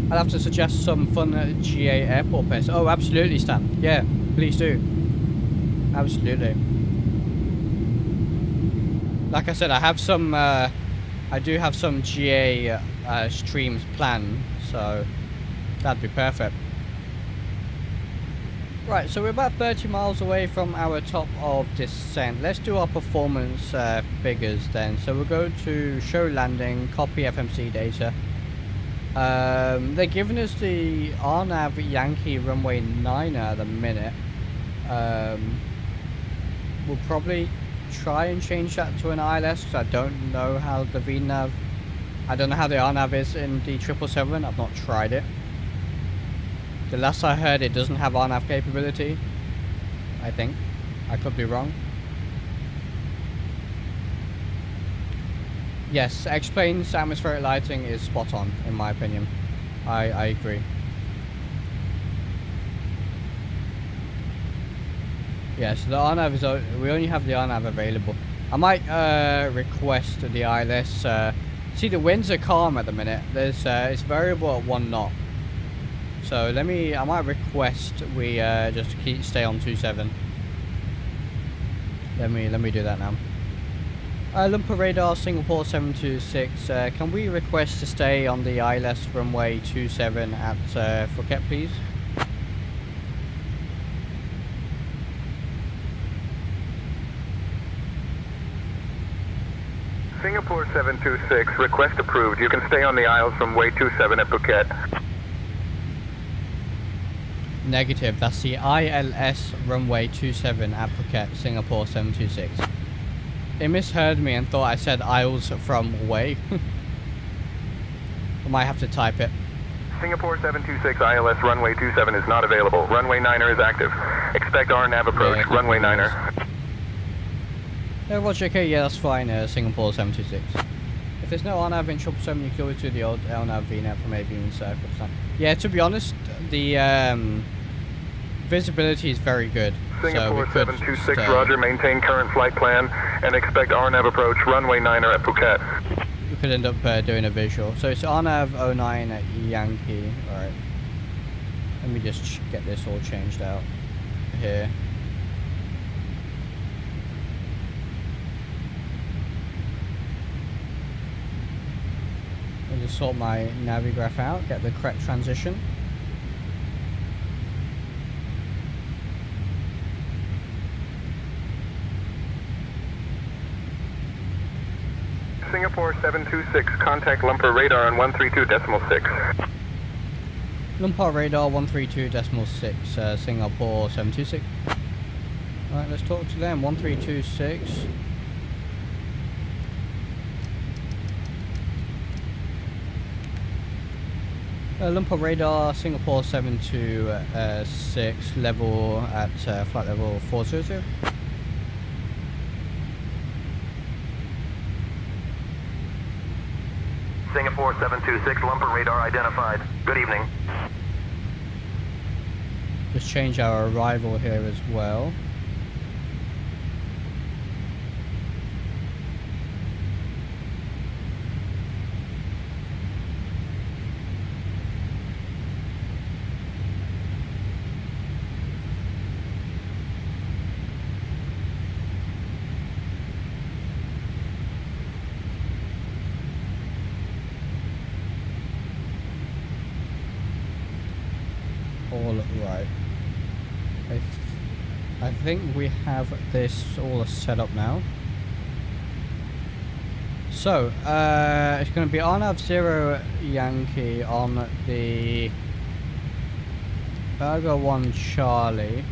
I'll have to suggest some fun GA airport places. Oh, absolutely, Stan. Yeah, please do. Absolutely. Like I said, I have some. I do have some GA streams planned, so that'd be perfect. Right, so we're about 30 miles away from our top of descent. Let's do our performance figures then. So we'll go to show landing, copy FMC data. They're giving us the RNAV Yankee runway 9 at the minute. We'll probably try and change that to an ILS because I don't know how the VNAV, I don't know how the RNAV is in the 777. I've not tried it. The last I heard, it doesn't have RNAV capability, I think. I could be wrong. Yes, X-Plane's atmospheric lighting is spot on, in my opinion. I agree. Yeah, so the RNAV is, we only have the RNAV available. I might request the ILS. See, the winds are calm at the minute. There's it's variable at 1 knot. So I might request we just stay on 27. Let me do that now. Lumpur radar, Singapore 726. Can we request to stay on the ILS runway 27 at Phuket, please? Singapore 726, request approved. You can stay on the ILS runway 27 at Phuket. Negative. That's the ILS runway 27 at Phuket, Singapore 726. It misheard me and thought I said ILS from way. I might have to type it. Singapore 726 ILS runway 27 is not available. Runway 9er is active. Expect RNAV approach. Yeah, runway 9er. Yeah, Roger, okay, yeah, that's fine. Singapore 726. If there's no RNAV in 777, you can always do the old LNAV VNAV from avian circle. Yeah, to be honest, the visibility is very good. Singapore so 726, roger, maintain current flight plan and expect RNAV approach, runway 9er at Phuket. We could end up doing a visual. So it's RNAV 09 at Yankee. Alright. Let me just get this all changed out here. I'll just sort my navigraph out, get the correct transition. Singapore 726, contact Lumper radar on 132.6. Lumper radar 132.6, Singapore 726. Alright, let's talk to them. 1326. Lumper radar, Singapore 726, level at flight level 400. Singapore 726, Lumper radar identified. Good evening. Just change our arrival here as well. All right. I think we have this all set up now. So, it's going to be RNAV 0 Yankee on the Burger 1 Charlie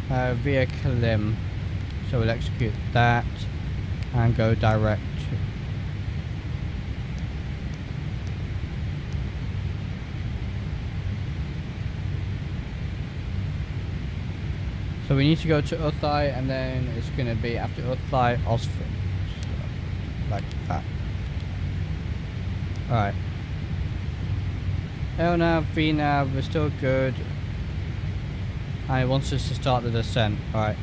via Kalim. So we'll execute that and go direct. So we need to go to Uthai, and then it's going to be after Uthai, Osford. So, like that. Alright. LNAV, VNAV, we're still good. And it wants us to start the descent. Alright.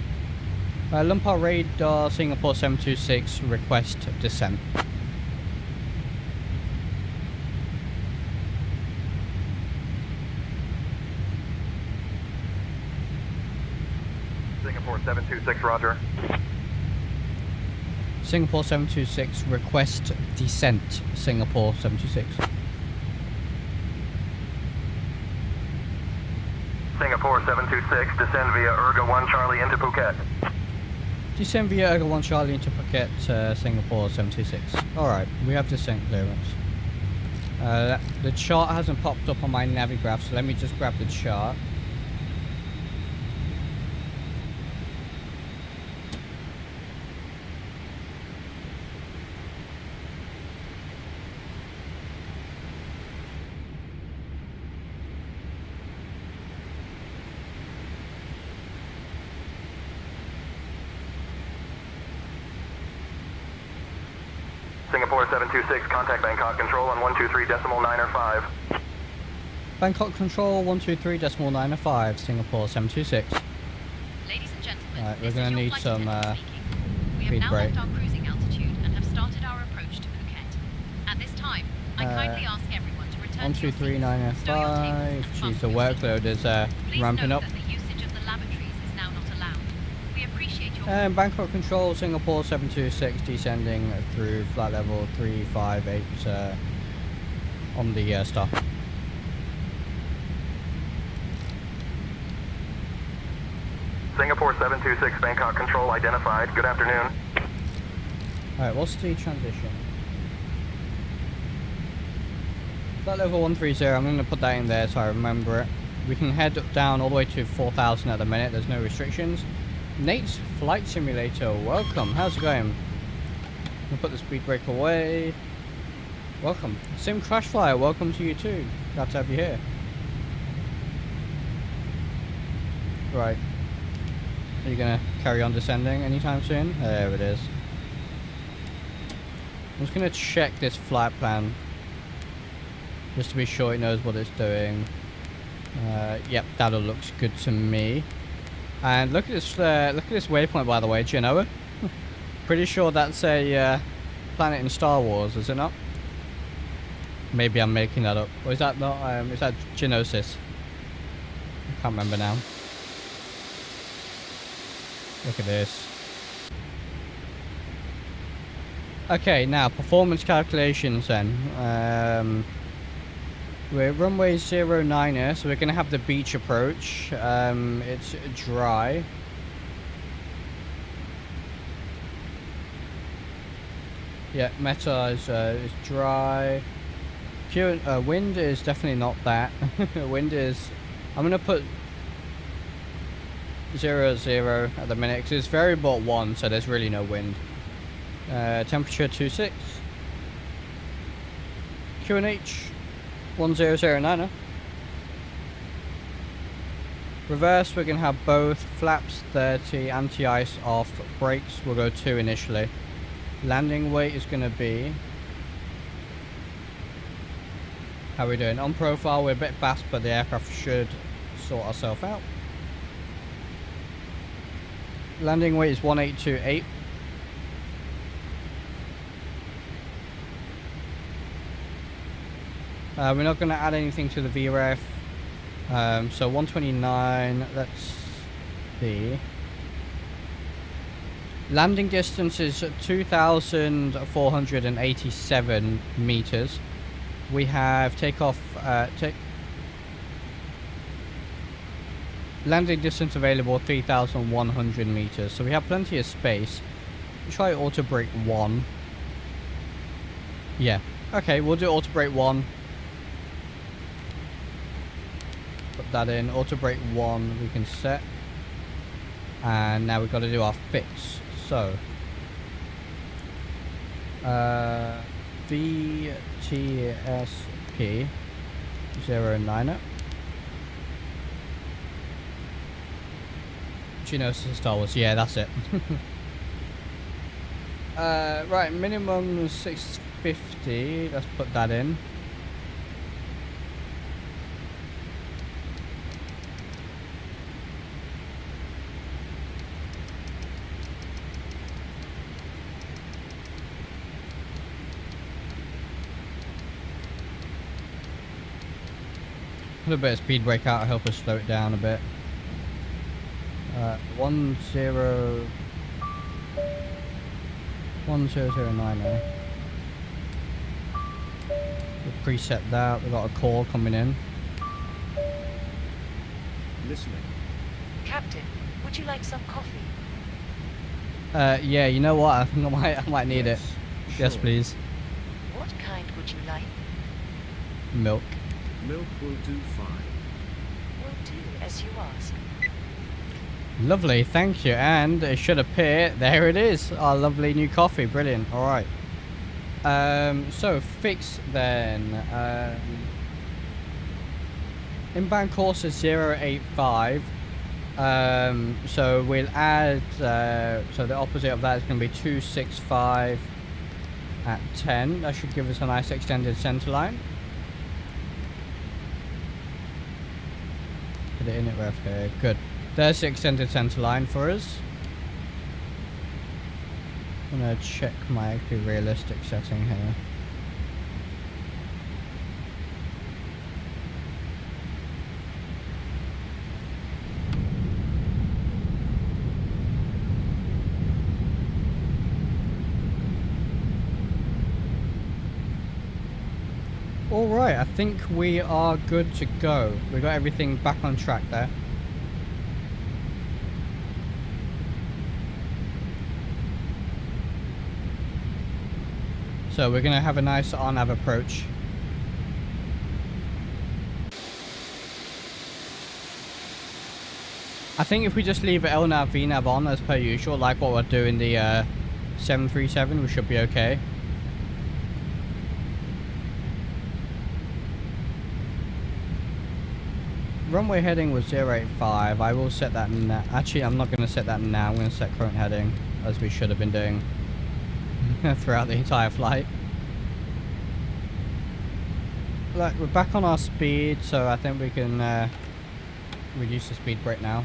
Lumper radar, Singapore 726, request descent. Singapore 726, roger. Singapore 726, request descent. Singapore 726. Singapore 726, descend via Urga 1 Charlie into Phuket. Descend via Urga 1 Charlie into Phuket, Singapore 726. Alright, we have descent clearance. The chart hasn't popped up on my navigraph, so let me just grab the chart. Singapore 726, contact Bangkok Control on 123.905. Bangkok Control 123.905, Singapore 726. Ladies and gentlemen, Right, we're this going is to your need flight some attendant speaking. We have speed now break. left our cruising altitude and have started our approach to Phuket. At this time, I kindly ask everyone to return to your seats, stow your tables, 123.905. and Jeez, fasten the your workload is Please ramping note up. that the usage of the lavatories is now not allowed. We appreciate your Bangkok Control, Singapore 726, descending through flight level 358 on the stop. Singapore 726, Bangkok Control identified. Good afternoon. Alright, what's the transition? Flight level 130, I'm going to put that in there so I remember it. We can head down all the way to 4,000 at the minute, there's no restrictions. Nate's Flight Simulator, welcome, how's it going? We'll put the speed brake away. Welcome. Sim Crash Flyer, welcome to you too. Glad to have you here. Right. Are you going to carry on descending anytime soon? There it is. I'm just going to check this flight plan. Just to be sure it knows what it's doing. Yep, that all looks good to me. And look at this waypoint, by the way. Do you know it? Pretty sure that's a planet in Star Wars, is it not? Maybe I'm making that up. Or is that not? Is that Geonosis? I can't remember now. Look at this. Okay, now performance calculations then. We're runway 09 so we're going to have the beach approach. It's dry. Yeah, Meta is dry. Wind is definitely not that. Wind is... I'm going to put 0 at the minute because it's variable at 1, so there's really no wind. Temperature 26. QNH 1009. Reverse, we're going to have both flaps 30, anti-ice off, brakes will go 2 initially. Landing weight is going to be... How are we doing? On profile, we're a bit fast, but the aircraft should sort ourselves out. Landing weight is 1828. We're not going to add anything to the VREF. So 129, let's see. Landing distance is 2,487 meters. We have takeoff, landing distance available 3,100 meters. So we have plenty of space. Try auto brake 1. Yeah. Okay, we'll do auto brake 1. Put that in. Auto brake 1 we can set. And now we've got to do our fix. So VTSP 09. Geonosis Star Wars. Yeah, that's it. Right, minimum 650. Let's put that in. Put a bit of speed brake out to help us slow it down a bit. 1009. We'll preset that. We've got a call coming in. Listening. Captain, would you like some coffee? Yeah, you know what? I think I might need it. Yes, Sure. please. What kind would you like? Milk. Milk will do fine. Will do, as you ask. Lovely, thank you. And it should appear, there it is, our lovely new coffee. Brilliant. All right. So fix then. Inbound course is 085. So we'll add. So the opposite of that is going to be 265 at 10. That should give us a nice extended center line. Put it in it ref here. Good. There's the extended center line for us. I'm gonna check my actually realistic setting here. Alright, I think we are good to go. We got everything back on track there. So we're going to have a nice RNAV approach. I think if we just leave LNAV, VNAV on as per usual, like what we're doing the 737, we should be okay. Runway heading was 085. I will set that now. Actually, I'm not going to set that now. I'm going to set current heading, as we should have been doing throughout the entire flight. Like, we're back on our speed, so I think we can reduce the speed brake now.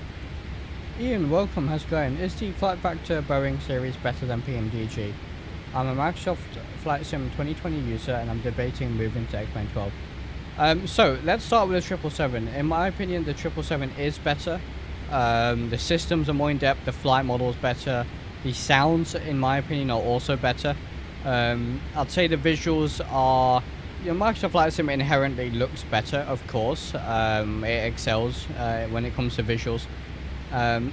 Ian, welcome, how's it going? Is the FlightFactor Boeing series better than PMDG? I'm a Microsoft Flight Sim 2020 user and I'm debating moving to XP12. So let's start with the 777. In my opinion, the 777 is better. The systems are more in depth, the flight model is better. The sounds, in my opinion, are also better. I'd say the visuals are, Microsoft Flight Sim inherently looks better, of course. It excels when it comes to visuals.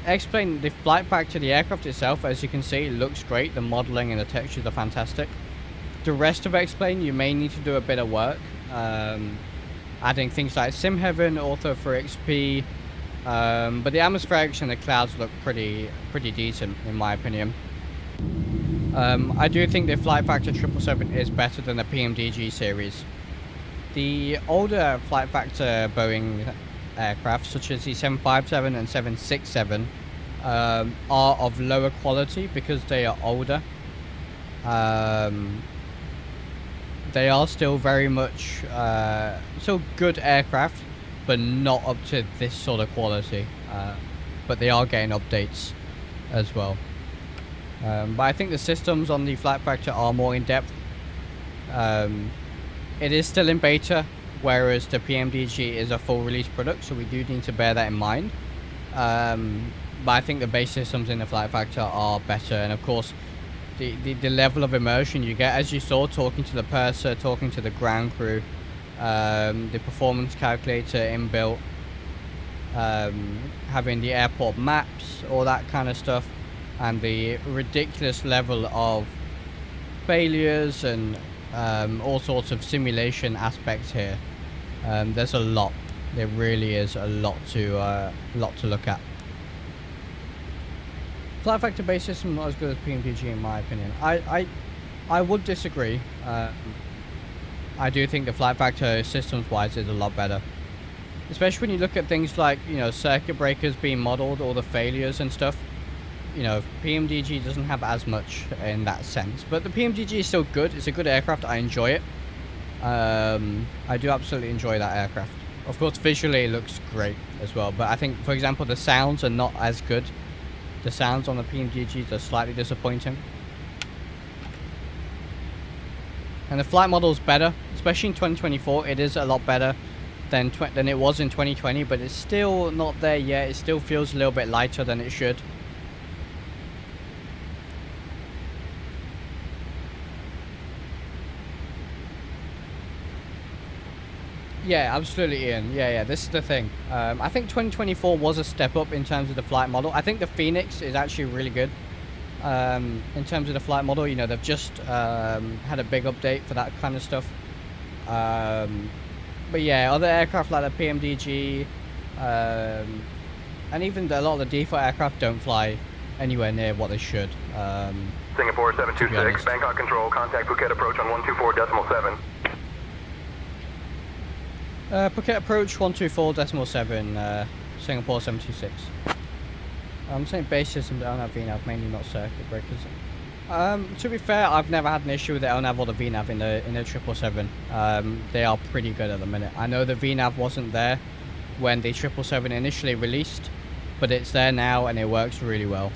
Explain the FlightFactor, the aircraft itself, as you can see, it looks great. The modeling and the textures are fantastic. The rest of Explain, you may need to do a bit of work. Adding things like Sim Heaven, Ortho for XP. But the atmospherics and the clouds look pretty decent, in my opinion. I do think the FlightFactor 777 is better than the PMDG series. The older FlightFactor Boeing aircraft, such as the 757 and 767, are of lower quality because they are older. They are still very much still good aircraft, but not up to this sort of quality. But they are getting updates as well. But I think the systems on the FlightFactor are more in depth. It is still in beta, whereas the PMDG is a full release product, so we do need to bear that in mind. But I think the base systems in the FlightFactor are better, and of course the level of immersion you get, as you saw, talking to the purser, talking to the ground crew, the performance calculator inbuilt, having the airport maps, all that kind of stuff, and the ridiculous level of failures and all sorts of simulation aspects here. There's a lot. There really is a lot to look at. FlightFactor base system not as good as PMDG in my opinion. I would disagree. I do think the FlightFactor systems wise is a lot better, especially when you look at things like circuit breakers being modeled, all the failures and stuff. PMDG doesn't have as much in that sense, but the PMDG is still good. It's a good aircraft. I enjoy it. I do absolutely enjoy that aircraft. Of course, visually it looks great as well, but I think, for example, the sounds are not as good. The sounds on the PMDGs are slightly disappointing. And the flight model is better, especially in 2024. It is a lot better than it was in 2020, but it's still not there yet. It still feels a little bit lighter than it should. Yeah, absolutely, Ian. Yeah, this is the thing. I think 2024 was a step up in terms of the flight model. I think the Phoenix is actually really good in terms of the flight model. They've just had a big update for that kind of stuff. But yeah, other aircraft like the PMDG and even a lot of the default aircraft don't fly anywhere near what they should. Singapore 726, Bangkok Control, contact Phuket approach on 124.7. Phuket approach 124.7, Singapore 726. I'm saying base systems don't have VNAV, mainly not circuit breakers. To be fair, I've never had an issue with the LNAV or the VNAV in the 777. They are pretty good at the minute. I know the VNAV wasn't there when the 777 initially released, but it's there now and it works really well.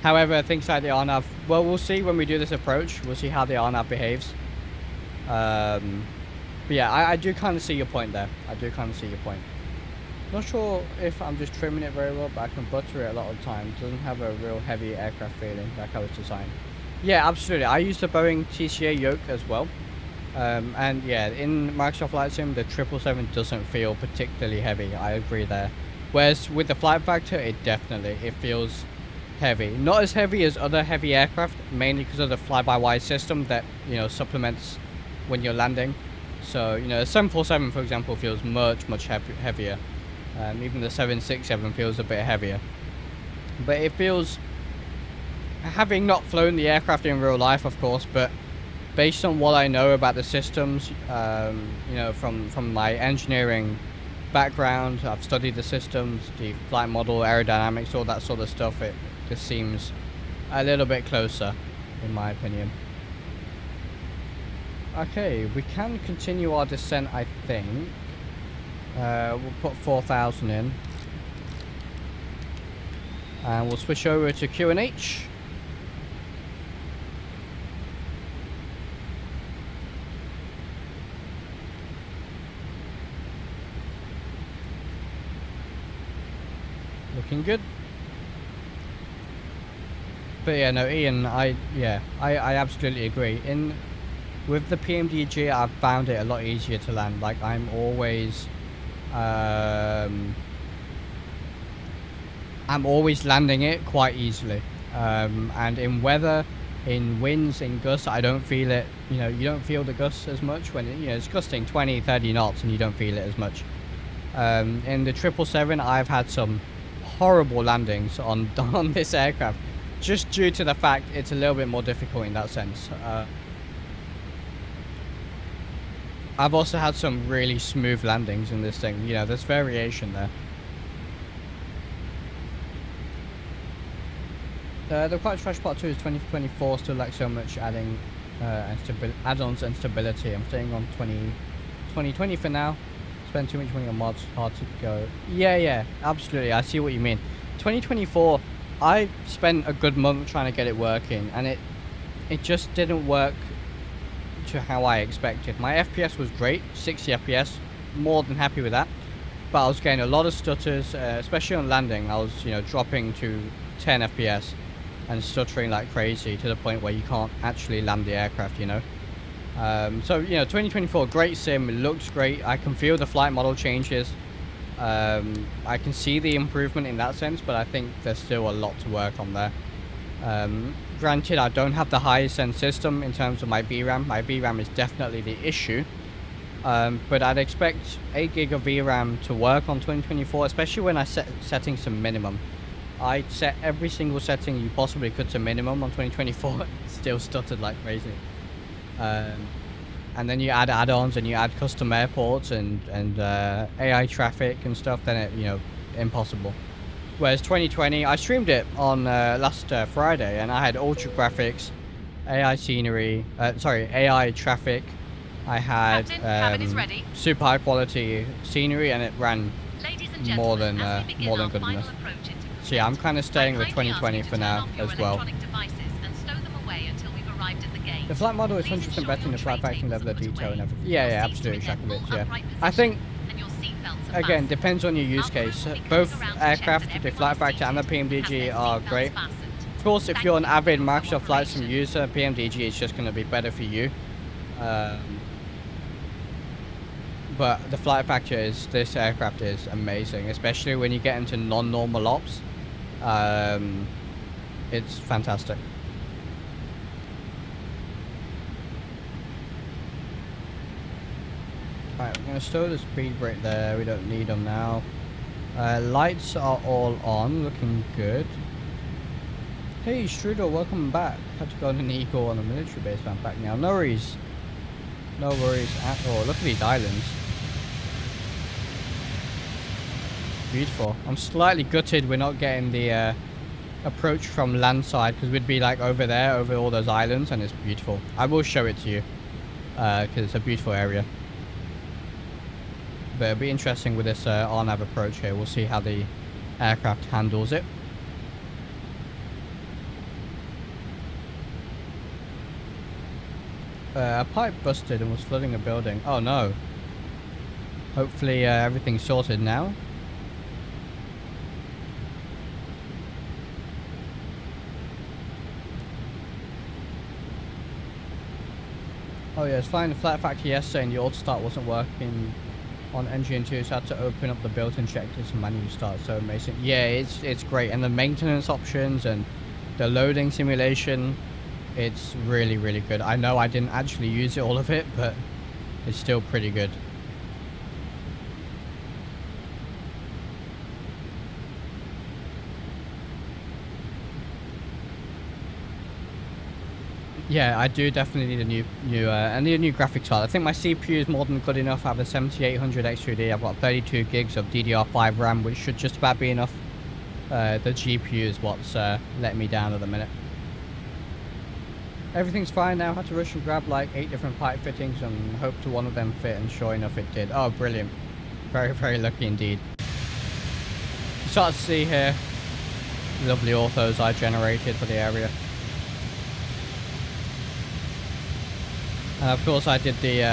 However, things like the RNAV, well, we'll see when we do this approach. We'll see how the RNAV behaves. But yeah, I do kind of see your point there. I do kind of see your point. Not sure if I'm just trimming it very well, but I can butter it a lot of times. It doesn't have a real heavy aircraft feeling like how it's designed. Yeah, absolutely. I use the Boeing TCA yoke as well. And yeah, in Microsoft Flight Sim, the 777 doesn't feel particularly heavy. I agree there. Whereas with the FlightFactor, it feels heavy. Not as heavy as other heavy aircraft, mainly because of the fly-by-wire system that supplements when you're landing. So the 747, for example, feels much heavier. Even the 767 feels a bit heavier. But it feels, having not flown the aircraft in real life, of course, but based on what I know about the systems, from my engineering background, I've studied the systems, the flight model, aerodynamics, all that sort of stuff. It just seems a little bit closer, in my opinion. Okay, we can continue our descent, I think. We'll put 4,000 in. And we'll switch over to QNH. Looking good. But yeah, no, Ian, I absolutely agree. With the PMDG, I've found it a lot easier to land. Like, I'm always landing it quite easily. And in weather, in winds, in gusts, I don't feel it. You know, you don't feel the gusts as much when it's gusting 20, 30 knots and you don't feel it as much. In the 777, I've had some horrible landings on this aircraft, just due to the fact it's a little bit more difficult in that sense. I've also had some really smooth landings in this thing. You know, there's variation there. The Quite Trash Part 2 is 2024, still like so much adding add-ons and stability. I'm staying on 2020 for now. Spend too much money on mods, hard to go. Yeah, absolutely, I see what you mean. 2024, I spent a good month trying to get it working, and it just didn't work to how I expected. My FPS was great, 60 FPS, more than happy with that, but I was getting a lot of stutters, especially on landing. I was, dropping to 10 FPS and stuttering like crazy to the point where you can't actually land the aircraft, So, 2024, great sim, it looks great. I can feel the flight model changes. I can see the improvement in that sense, but I think there's still a lot to work on there. Granted, I don't have the highest end system in terms of my VRAM. My VRAM is definitely the issue. But I'd expect 8 gig of VRAM to work on 2024, especially when I setting some minimum. I set every single setting you possibly could to minimum on 2024. Still stuttered like crazy. And then you add add-ons and you add custom airports and AI traffic and stuff, then it, impossible. Whereas 2020, I streamed it on last Friday, and I had ultra graphics, AI scenery, AI traffic. I had super high quality scenery, and it ran more than good enough. So yeah, I'm kind of staying with 2020 for now as well. The flight model is 100% better in the FlightFactor level of detail and everything. Yeah, absolutely, Shakovich, yeah. I think, again, depends on your use case. Both aircraft, the FlightFactor and the PMDG are great. Of course, if you're an avid Microsoft Flight Sim user, PMDG is just going to be better for you. But the FlightFactor this aircraft is amazing, especially when you get into non-normal ops. It's fantastic. Alright, we're going to stow the speed brake there, we don't need them now. Lights are all on, looking good. Hey Strudel, welcome back. Had to go on an Eagle on a military base, but I'm back now. No worries. No worries at all. Look at these islands. Beautiful. I'm slightly gutted we're not getting the approach from land side, because we'd be like over there, over all those islands, and it's beautiful. I will show it to you, because it's a beautiful area. But it'll be interesting with this RNAV approach here. We'll see how the aircraft handles it. A pipe busted and was flooding a building. Oh no. Hopefully everything's sorted now. Oh yeah, it's fine. The FlightFactor yesterday and the auto start wasn't working on engine 2, so I had to open up the built-in checkers and manually start. So amazing. Yeah, it's great. And the maintenance options and the loading simulation, it's really, really good. I know I didn't actually use all of it, but it's still pretty good. Yeah, I do definitely need a new graphics card. I think my CPU is more than good enough. I have a 7800 X3D. I've got 32 gigs of DDR5 RAM, which should just about be enough. The GPU is what's letting me down at the minute. Everything's fine now. Had to rush and grab like 8 different pipe fittings and hope to one of them fit, and sure enough it did. Oh, brilliant. Very, very lucky indeed. You start to see here lovely orthos I generated for the area. And of course I did the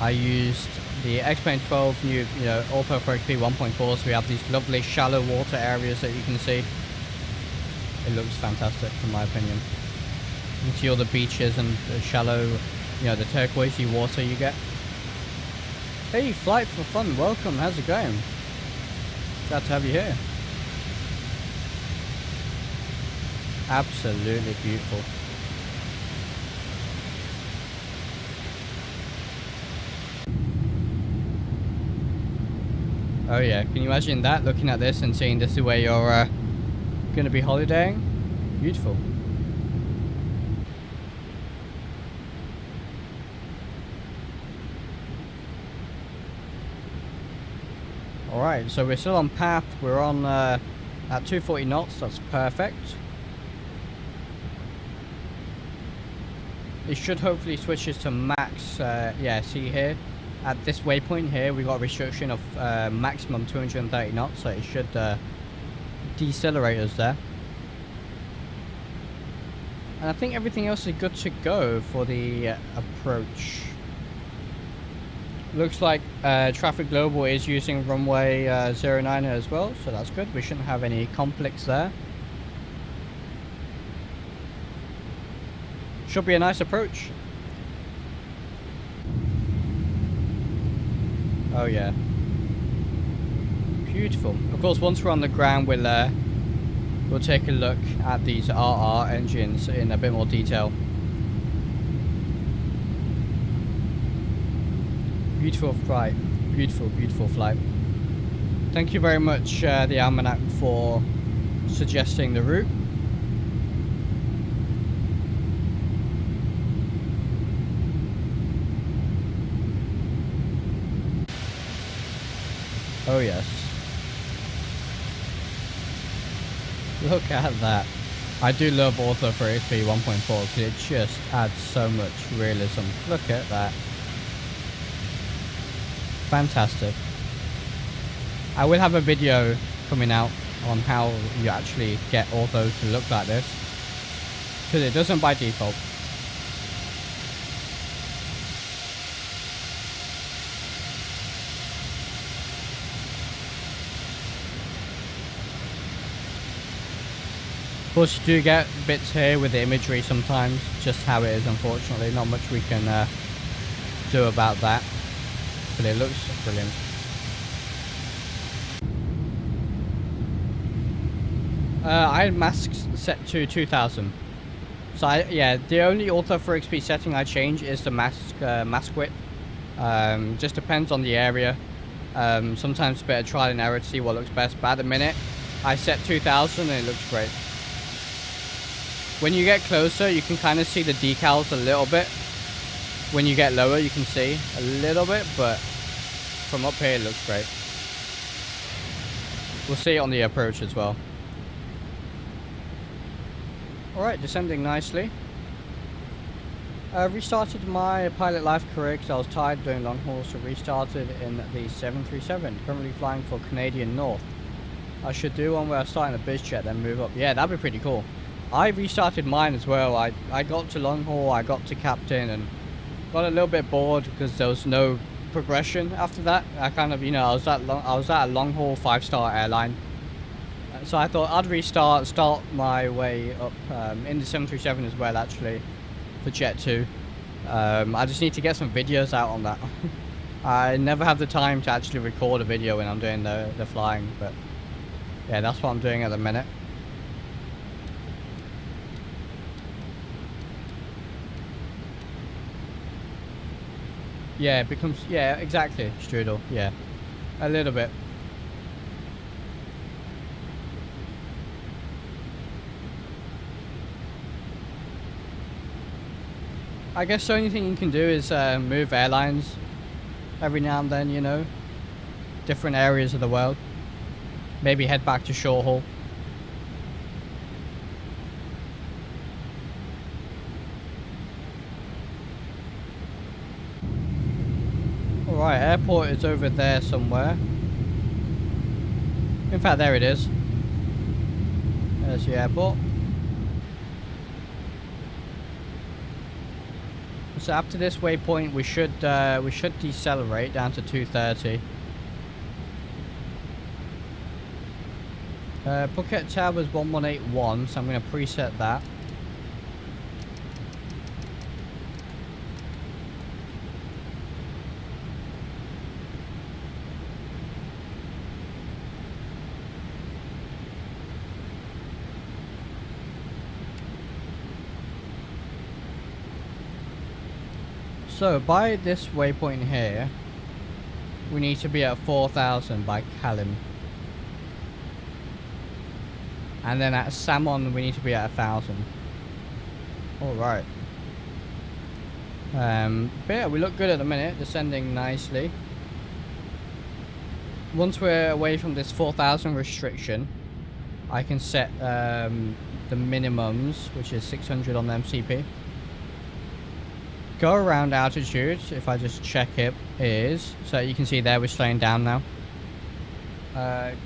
I used the XP12 new, ortho for XP 1.4, so we have these lovely shallow water areas that you can see. It looks fantastic in my opinion. You can see all the beaches and the shallow, the turquoisey water you get. Hey, Flight for Fun, welcome, how's it going? Glad to have you here. Absolutely beautiful. Oh yeah, can you imagine that, looking at this and seeing this is where you're going to be holidaying? Beautiful. Alright, so we're still on path. We're on at 240 knots. That's perfect. It should hopefully switches to max. Yeah, see here at this waypoint here we got a restriction of maximum 230 knots, so it should decelerate us there. And I think everything else is good to go for the approach. Looks like Traffic Global is using runway 09 as well, so that's good. We shouldn't have any conflicts there. Should be a nice approach. Oh yeah. Beautiful. Of course, once we're on the ground, we'll take a look at these RR engines in a bit more detail. Beautiful flight. Beautiful, beautiful flight. Thank you very much, the Almanac, for suggesting the route. Oh yes. Look at that. I do love Ortho for XP 1.4 because it just adds so much realism. Look at that. Fantastic. I will have a video coming out on how you actually get Ortho to look like this, because it doesn't by default. Of course, you do get bits here with the imagery sometimes, just how it is, unfortunately. Not much we can do about that, but it looks brilliant. I had masks set to 2000. So yeah, the only Ortho for XP setting I change is the mask width. Just depends on the area. Sometimes it's a bit of trial and error to see what looks best, but at the minute I set 2000 and it looks great. When you get closer, you can kind of see the decals a little bit. When you get lower, you can see a little bit, but from up here, it looks great. We'll see it on the approach as well. Alright, descending nicely. Restarted my pilot life career because I was tired doing long hauls, so restarted in the 737. Currently flying for Canadian North. I should do one where I start in a biz jet, then move up. Yeah, that'd be pretty cool. I restarted mine as well. I got to long haul, I got to captain, and got a little bit bored because there was no progression after that. I kind of, I was at a long haul 5-star airline, so I thought I'd start my way up in the 737 as well, actually, for Jet 2. I just need to get some videos out on that. I never have the time to actually record a video when I'm doing the flying, but yeah, that's what I'm doing at the minute. Yeah, it becomes, yeah, exactly, Strudel, yeah, a little bit. I guess the only thing you can do is move airlines every now and then, different areas of the world. Maybe head back to short haul. Right, airport is over there somewhere. In fact, there it is. There's the airport. So after this waypoint, we should decelerate down to 230. Phuket Tower's 1181, so I'm going to preset that. So by this waypoint here, we need to be at 4,000 by Kalim. And then at Samon, we need to be at 1,000. Alright. But yeah, we look good at the minute, descending nicely. Once we're away from this 4,000 restriction, I can set the minimums, which is 600 on the MCP. Go around altitude, if I just check it, is, so you can see there we're slowing down now.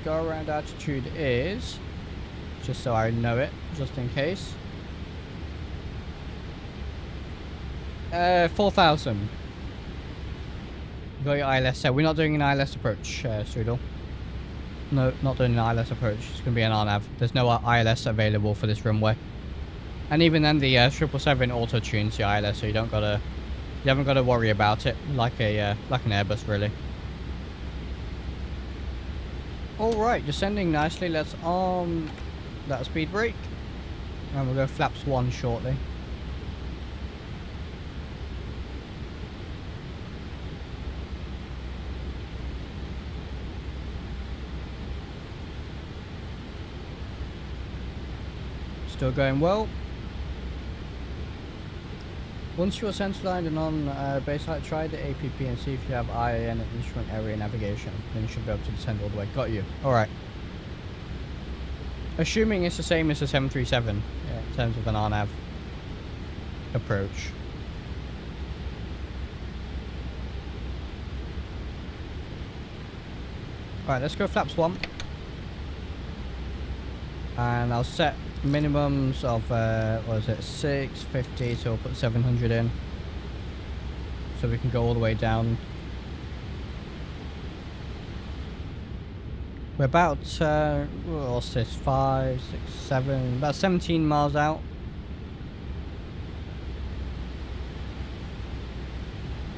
Go around altitude is, just so I know it, just in case. 4,000. Got your ILS set. We're not doing an ILS approach, Strudel. No, not doing an ILS approach. It's going to be an RNAV. There's no ILS available for this runway. And even then, the 777 auto tunes your ILS, so you haven't got to worry about it like an Airbus, really. All right, descending nicely. Let's arm that speed brake, and we'll go flaps 1 shortly. Still going well. Once you're centerlined and on base height, try the APP and see if you have IAN and instrument area navigation. Then you should be able to descend all the way. Got you. Alright. Assuming it's the same as the 737 in terms of an RNAV approach. Alright, let's go flaps 1. And I'll set minimums of, what is it, 650, so we'll put 700 in. So we can go all the way down. We're about, what's this, 5, 6, 7, about 17 miles out.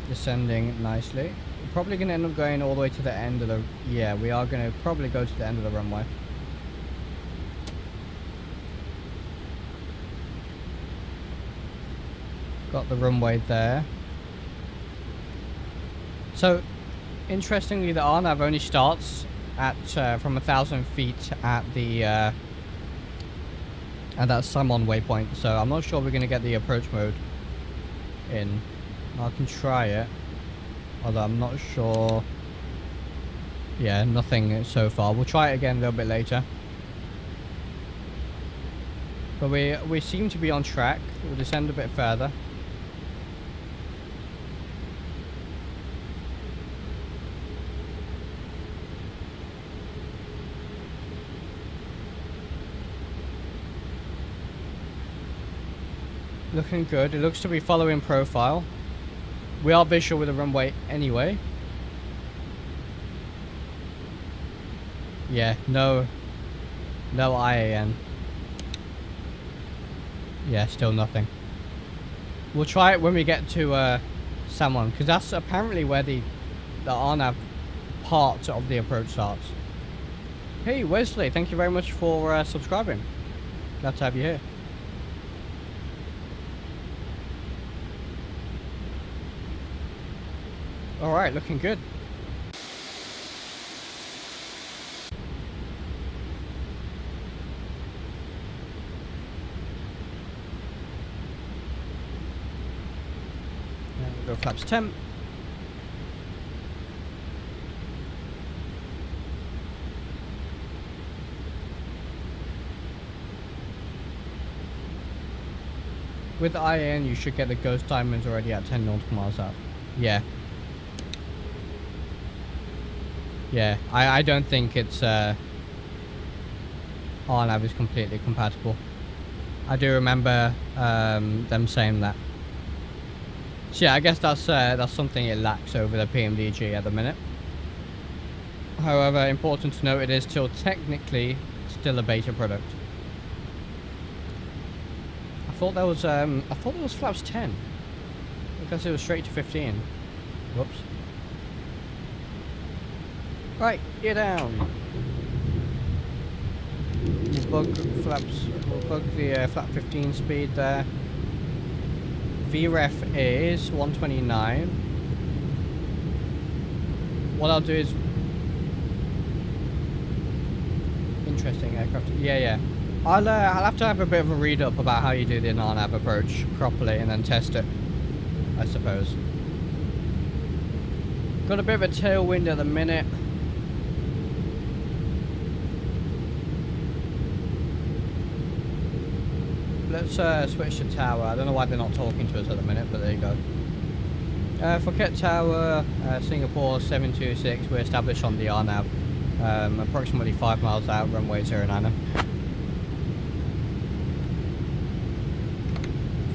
Descending nicely. We're probably going to end up going all the way to the end of the, yeah, we are going to probably go to the end of the runway. Got the runway there. So, interestingly, the RNAV only starts at from 1,000 feet at the at that Samon waypoint. So I'm not sure we're going to get the approach mode in. I can try it, although I'm not sure. Yeah, nothing so far. We'll try it again a little bit later. But we seem to be on track. We'll descend a bit further. Looking good. It looks to be following profile. We are visual with the runway anyway. Yeah, no IAN. Yeah, still nothing. We'll try it when we get to Samon, because that's apparently where the RNAV part of the approach starts. Hey Wesley, thank you very much for subscribing. Glad to have you here. Alright, looking good. And we'll go flaps 10. With IAN, you should get the ghost diamonds already at 10 nautical miles out. Yeah. Yeah, I don't think it's RNAV is completely compatible. I do remember them saying that. So yeah, I guess that's something it lacks over the PMDG at the minute. However, important to note, it is still technically still a beta product. I thought that was flaps 10. Because it was straight to 15. Whoops. Right, get down. We'll bug the flap 15 speed there. VREF is 129. What I'll do is... Interesting aircraft. Yeah. I'll have to have a bit of a read up about how you do the RNAV approach properly and then test it, I suppose. Got a bit of a tailwind at the minute. Let's switch to tower. I don't know why they're not talking to us at the minute, but there you go. Phuket Tower, Singapore 726. We're established on the RNAV. Approximately 5 miles out, runway 09.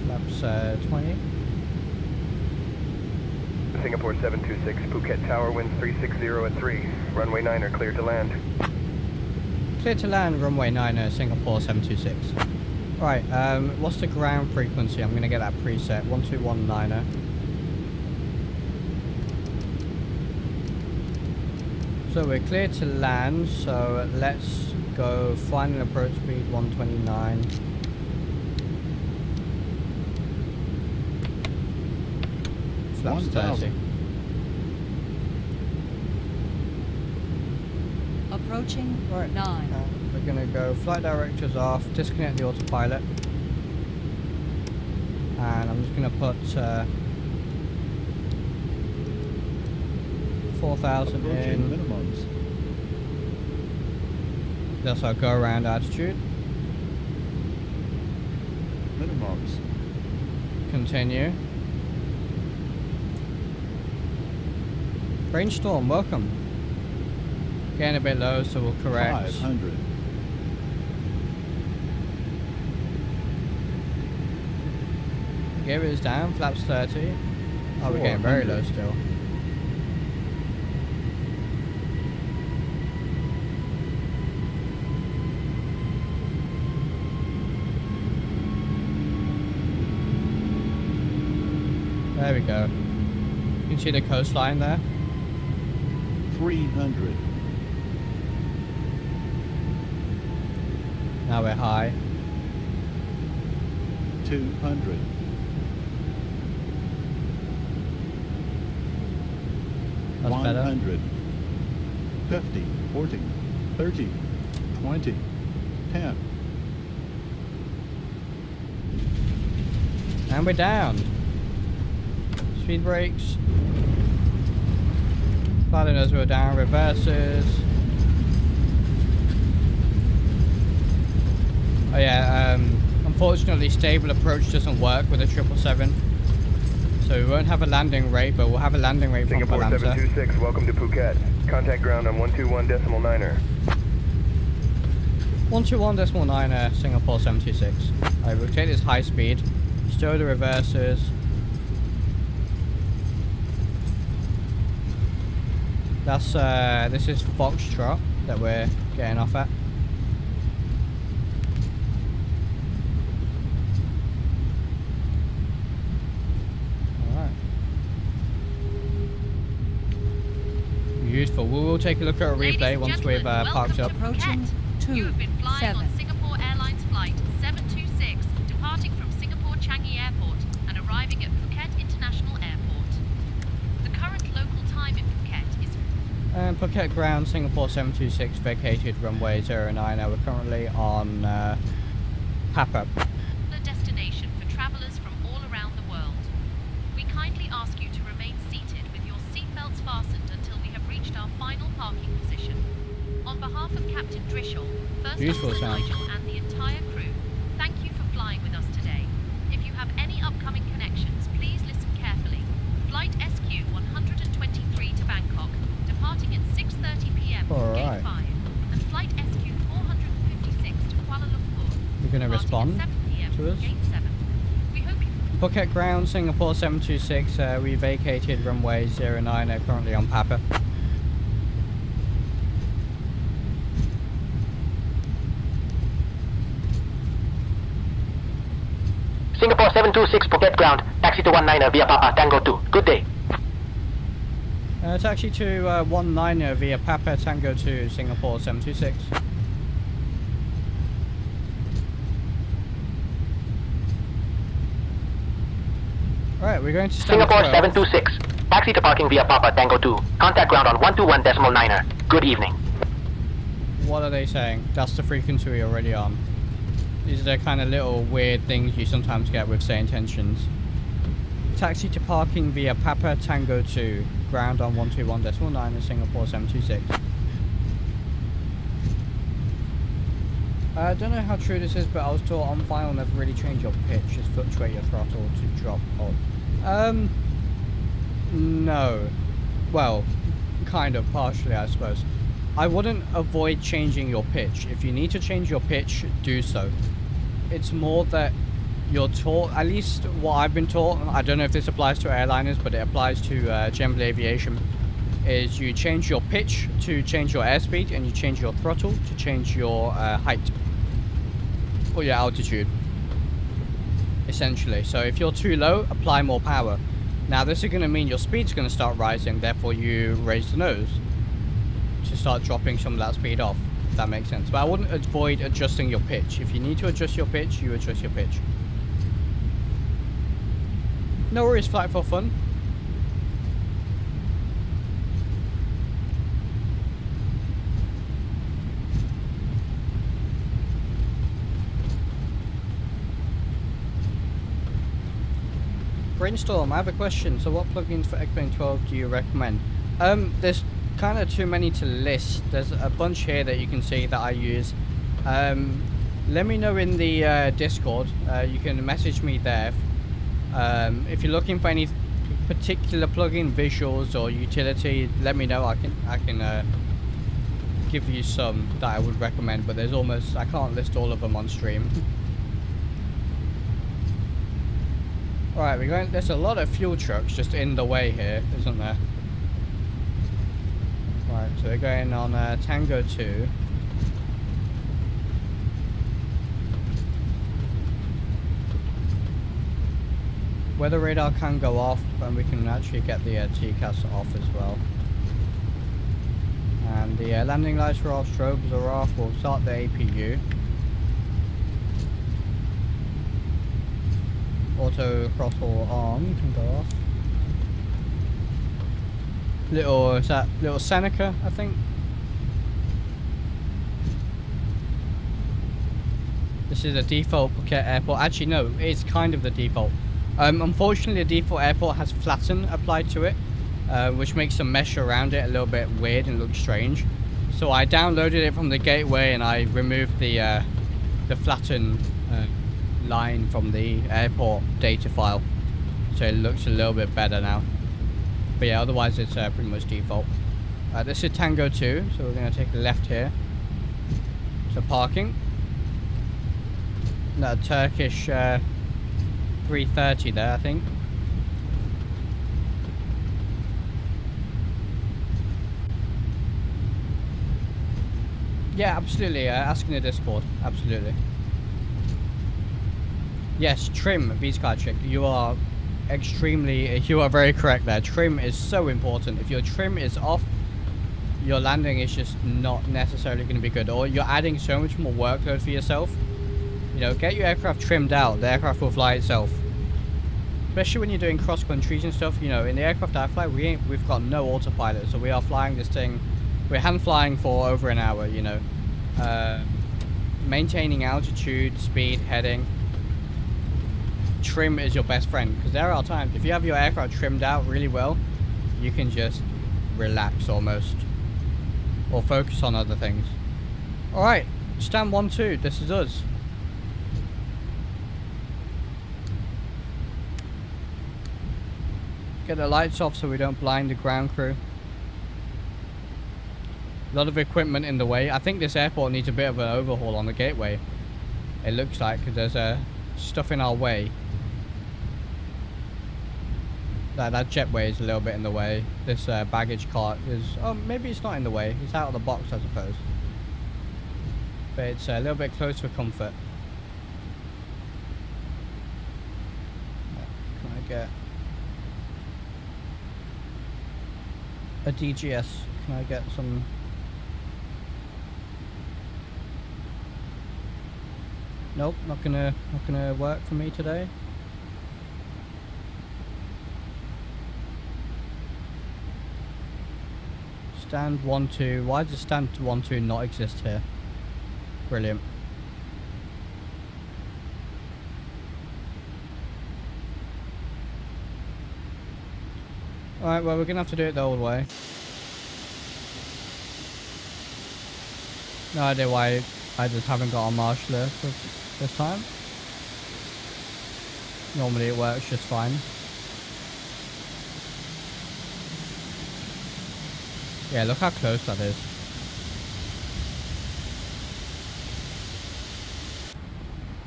Flaps 20. Singapore 726, Phuket Tower, winds 360 at 3. Runway 9 clear to land. Clear to land, runway 9, Singapore 726. Right, what's the ground frequency? I'm going to get that preset, 1219er. So we're clear to land, so let's go final approach speed 129. Flaps 30. Approaching Right. 9. We're going to go flight directors off, disconnect the autopilot. And I'm just going to put 4,000 in. Minimums. That's our go around altitude. Minimums. Continue. Brainstorm, welcome. Getting a bit low, so we'll correct. 500. Gear is down, flaps 30. Oh, we're getting very low still. There we go. You can see the coastline there. 300. Now we're high. 200. That's 100. better. 50. 40. 30. 20. 10. And we're down. Speed brakes. Pilot knows we're down. Reverses. Oh yeah, unfortunately stable approach doesn't work with a 777. So we won't have a landing rate, but we'll have a landing rate from Singapore Palamsa. 726, welcome to Phuket. Contact ground on 121.9er. 121.9er, Singapore 726. Alright, we'll take this high speed. Stow the reverses. That's this is Foxtrot that we're getting off at. Alright. Beautiful. We will take a look at a replay once we've parked up. Approaching You have been flying 27. on Singapore Airlines Flight 726, departing from Singapore Changi Airport and arriving at Phuket International Airport. The current local time in Phuket is... Phuket ground, Singapore 726, vacated runway 09. Now we're currently on Papa. the destination for travellers from all around the world. We kindly ask you to remain seated with your seatbelts fastened until we have reached our final parking position. On behalf of Captain Drishal, First Beautiful Officer sound. Nigel and the entire crew, thank you for flying with us today. If you have any upcoming connections, please listen carefully. Flight SQ 123 to Bangkok, departing at 6 6:30 p.m. All Gate right. 5 and flight SQ 456 to Kuala Lumpur. You're going to respond Departing at 7 p.m. to us? Gate 7. We hope you Phuket ground, Singapore 726. We vacated runway 09. Currently on Papa. Singapore 726 Phuket ground. Taxi to 19er via Papa Tango 2. Good day. Taxi to 19er via Papa Tango 2, Singapore 726. Alright, we're going to Singapore 726. Taxi to parking via Papa Tango 2. Contact ground on 121.9er. Good evening. What are they saying? That's the frequency we're already on. These are the kind of little weird things you sometimes get with say intentions. Taxi to parking via Papa Tango 2. Ground on 121.9 Singapore 726. I don't know how true this is, but I was taught on final never really change your pitch, just fluctuate your throttle to drop off. No. Well, kind of, partially I suppose. I wouldn't avoid changing your pitch. If you need to change your pitch, do so. It's more that you're taught, at least what I've been taught, I don't know if this applies to airliners, but it applies to general aviation, is you change your pitch to change your airspeed, and you change your throttle to change your height or your altitude, essentially. So if you're too low, apply more power. Now this is going to mean your speed's going to start rising, therefore you raise the nose to start dropping some of that speed off, if that makes sense. But I wouldn't avoid adjusting your pitch. If you need to adjust your pitch, you adjust your pitch. No worries, flight for fun. Brainstorm, I have a question. So what plugins for XP12 do you recommend? There's kind of too many to list. There's a bunch here that you can see that I use. Let me know in the Discord. You can message me there. If you're looking for any particular plugin, visuals or utility, let me know. I can give you some that I would recommend, but there's almost, I can't list all of them on stream. Alright, we're going, there's a lot of fuel trucks just in the way here, isn't there? Right, so we're going on Tango 2. Weather radar can go off, and we can actually get the TCAS off as well. And the landing lights are off, strobes are off. We'll start the APU. Auto throttle on can go off. Is that little Seneca, I think? This is a default Phuket airport. Actually, no, it's kind of the default. Unfortunately, the default airport has flatten applied to it, which makes the mesh around it a little bit weird and looks strange. So I downloaded it from the gateway and I removed the flatten line from the airport data file, so it looks a little bit better now. But yeah, otherwise it's pretty much default. This is Tango 2, so we're going to take a left here. So parking. That Turkish 330 there, I think. Yeah, absolutely. Asking the Discord, absolutely. Yes, trim, V-Sky Chick. You are very correct there. Trim is so important. If your trim is off, your landing is just not necessarily going to be good, or you're adding so much more workload for yourself. You know, get your aircraft trimmed out. The aircraft will fly itself. Especially when you're doing cross countries and stuff. You know, in the aircraft I fly, we've got no autopilot, so we are flying this thing. We're hand flying for over an hour. You know, maintaining altitude, speed, heading. Trim is your best friend, because there are times if you have your aircraft trimmed out really well, you can just relax almost, or focus on other things. Alright, stand 1-2, this is us. Get the lights off so we don't blind the ground crew. A lot of equipment in the way. I think this airport needs a bit of an overhaul on the gateway. It looks like there's stuff in our way. That jetway is a little bit in the way. This baggage cart is... Oh, maybe it's not in the way. It's out of the box, I suppose. But it's a little bit close for comfort. Can I get a DGS? Can I get some... Nope, not gonna work for me today. Stand 1-2. Why does stand 1-2 not exist here? Brilliant. Alright, well, we're gonna have to do it the old way. No idea why I just haven't got a marshaller for this time. Normally it works just fine. Yeah, look how close that is.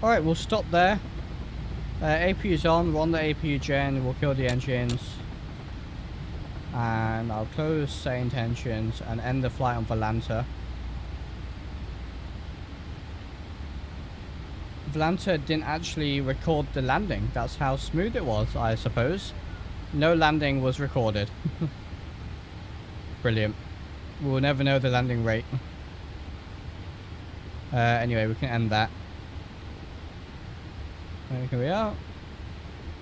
Alright, we'll stop there. APU's on. We're on the APU gen. We'll kill the engines. And I'll close setting tensions and end the flight on Volanta. Volanta didn't actually record the landing. That's how smooth it was, I suppose. No landing was recorded. Brilliant. We'll never know the landing rate. Anyway, we can end that. Here we are.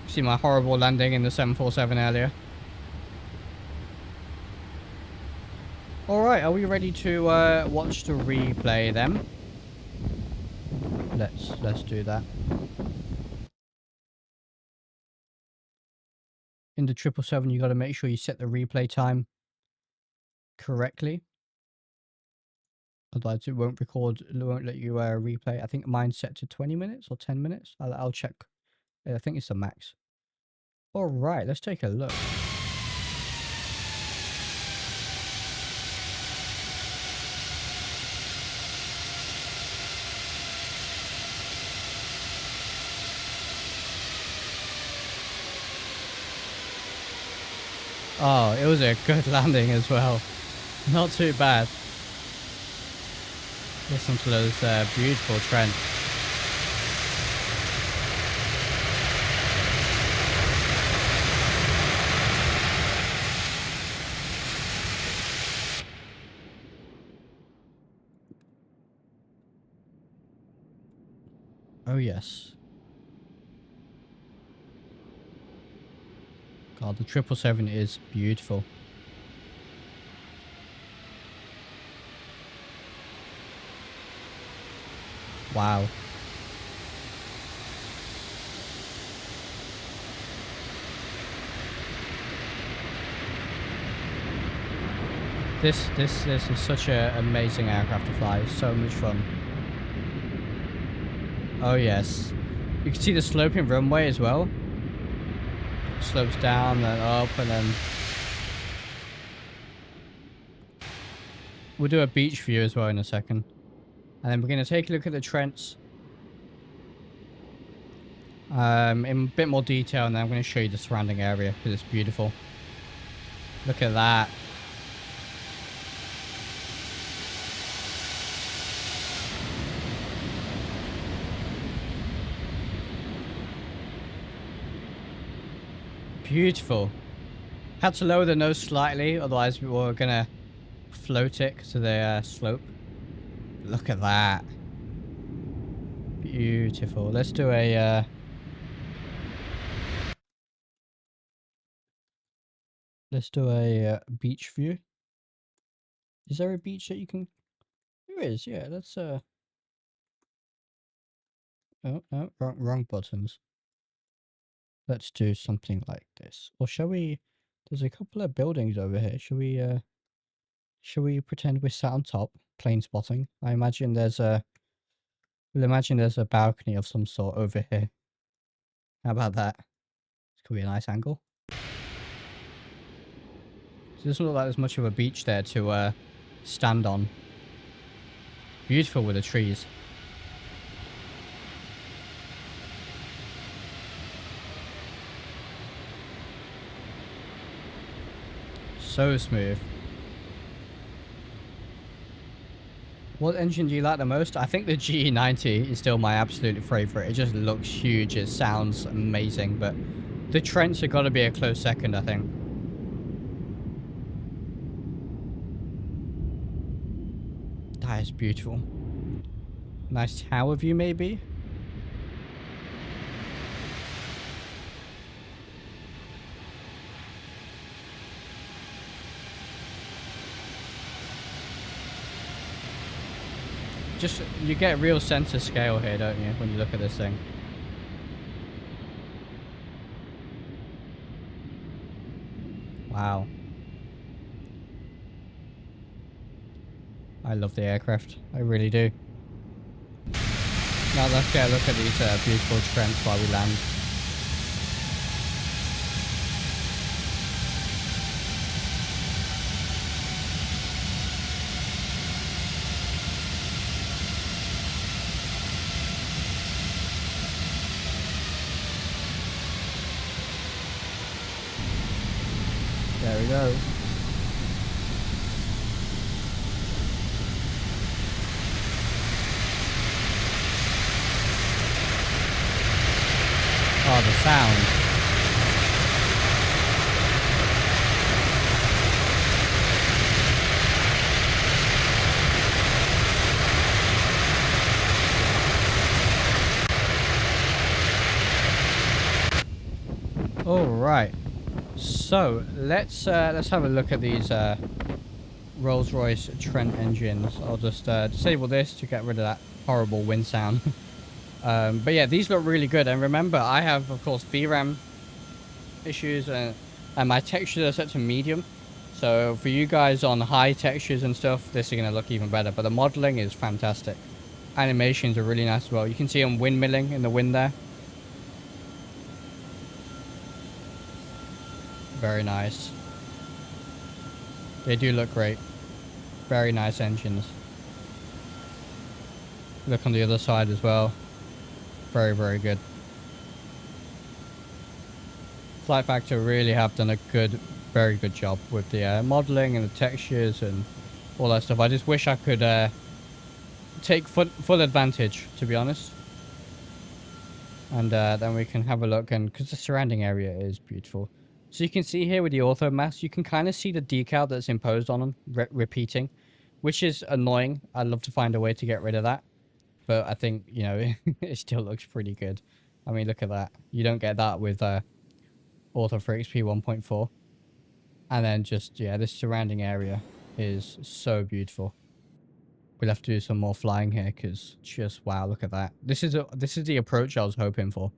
See my horrible landing in the 747 earlier. Alright, are we ready to watch the replay then? Let's do that. In the 777, you got to make sure you set the replay time correctly. Otherwise it won't record, it won't let you replay. I think mine's set to 20 minutes or 10 minutes. I'll check. I think it's the max. Alright, let's take a look. Oh, it was a good landing as well. Not too bad. Listen to those beautiful Trent. Oh yes. God, the 777 is beautiful. Wow. This is such an amazing aircraft to fly. So much fun. Oh yes. You can see the sloping runway as well. Slopes down and up and then... We'll do a beach view as well in a second. And then we're going to take a look at the Trents. In a bit more detail, and then I'm going to show you the surrounding area because it's beautiful. Look at that. Beautiful. Had to lower the nose slightly, otherwise we were going to float it to the slope. Look at that. Beautiful. Let's do a... Let's do a beach view. Is there a beach that you can... There is, yeah. Let's... Oh, no. Wrong buttons. Let's do something like this. Or shall we... There's a couple of buildings over here. Shall we pretend we're sat on top? Plane spotting. I imagine there's a... We'll imagine there's a balcony of some sort over here. How about that? This could be a nice angle. So it doesn't look like there's much of a beach there to stand on. Beautiful with the trees. So smooth. What engine do you like the most? I think the GE90 is still my absolute favorite. It just looks huge. It sounds amazing, but the Trents have got to be a close second, I think. That is beautiful. Nice tower view, maybe? Just, you get a real sense of scale here, don't you, when you look at this thing? Wow. I love the aircraft. I really do. Now let's get a look at these beautiful Trents while we land. There we go. Oh, the sound. All right. So let's have a look at these Rolls-Royce Trent engines. I'll just disable this to get rid of that horrible wind sound. But yeah, these look really good. And remember, I have, of course, VRAM issues, and my textures are set to medium. So for you guys on high textures and stuff, this is going to look even better. But the modeling is fantastic. Animations are really nice as well. You can see them windmilling in the wind there. Very nice. They do look great. Very nice engines. Look on the other side as well. Very, very good. FlightFactor really have done a very good job with the modeling and the textures and all that stuff. I just wish I could take full advantage, to be honest. And then we can have a look, and because the surrounding area is beautiful. So you can see here with the ortho mass, you can kind of see the decal that's imposed on them repeating, which is annoying. I'd love to find a way to get rid of that. But I think, you know, it still looks pretty good. I mean, look at that. You don't get that with ortho for XP 1.4. And then just, yeah, this surrounding area is so beautiful. We'll have to do some more flying here because just, wow, look at that. This is the approach I was hoping for.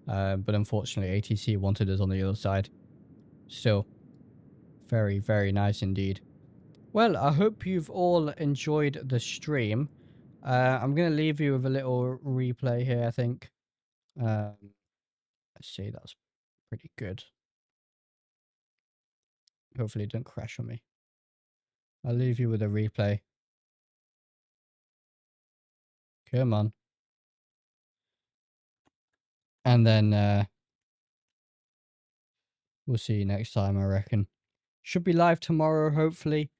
But unfortunately, ATC wanted us on the other side. Still, very, very nice indeed. Well, I hope you've all enjoyed the stream. I'm going to leave you with a little replay here, I think. Let's see, that's pretty good. Hopefully it don't crash on me. I'll leave you with a replay. Come on. And then we'll see you next time, I reckon. Should be live tomorrow, hopefully.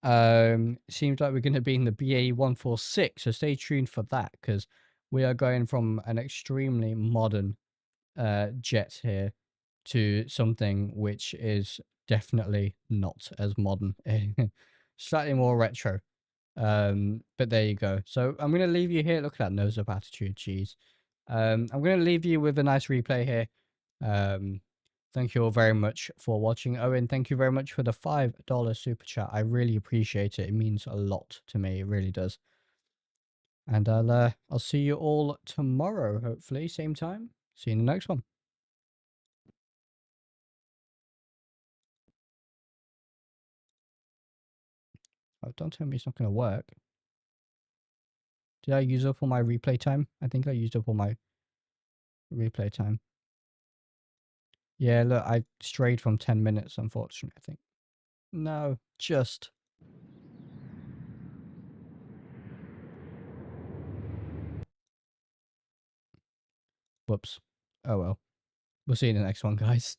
Seems like we're going to be in the BA 146, so stay tuned for that, because we are going from an extremely modern jet here to something which is definitely not as modern. Slightly more retro. But there you go. So I'm going to leave you here. Look at that nose up attitude, jeez. I'm going to leave you with a nice replay here. Thank you all very much for watching. Owen, thank you very much for the $5 super chat. I really appreciate it. It means a lot to me. It really does. And I'll see you all tomorrow, hopefully, same time. See you in the next one. Oh, don't tell me it's not going to work. Did I use up all my replay time? I think I used up all my replay time. Yeah, look, I strayed from 10 minutes, unfortunately, I think. No, just... Whoops. Oh well. We'll see you in the next one, guys.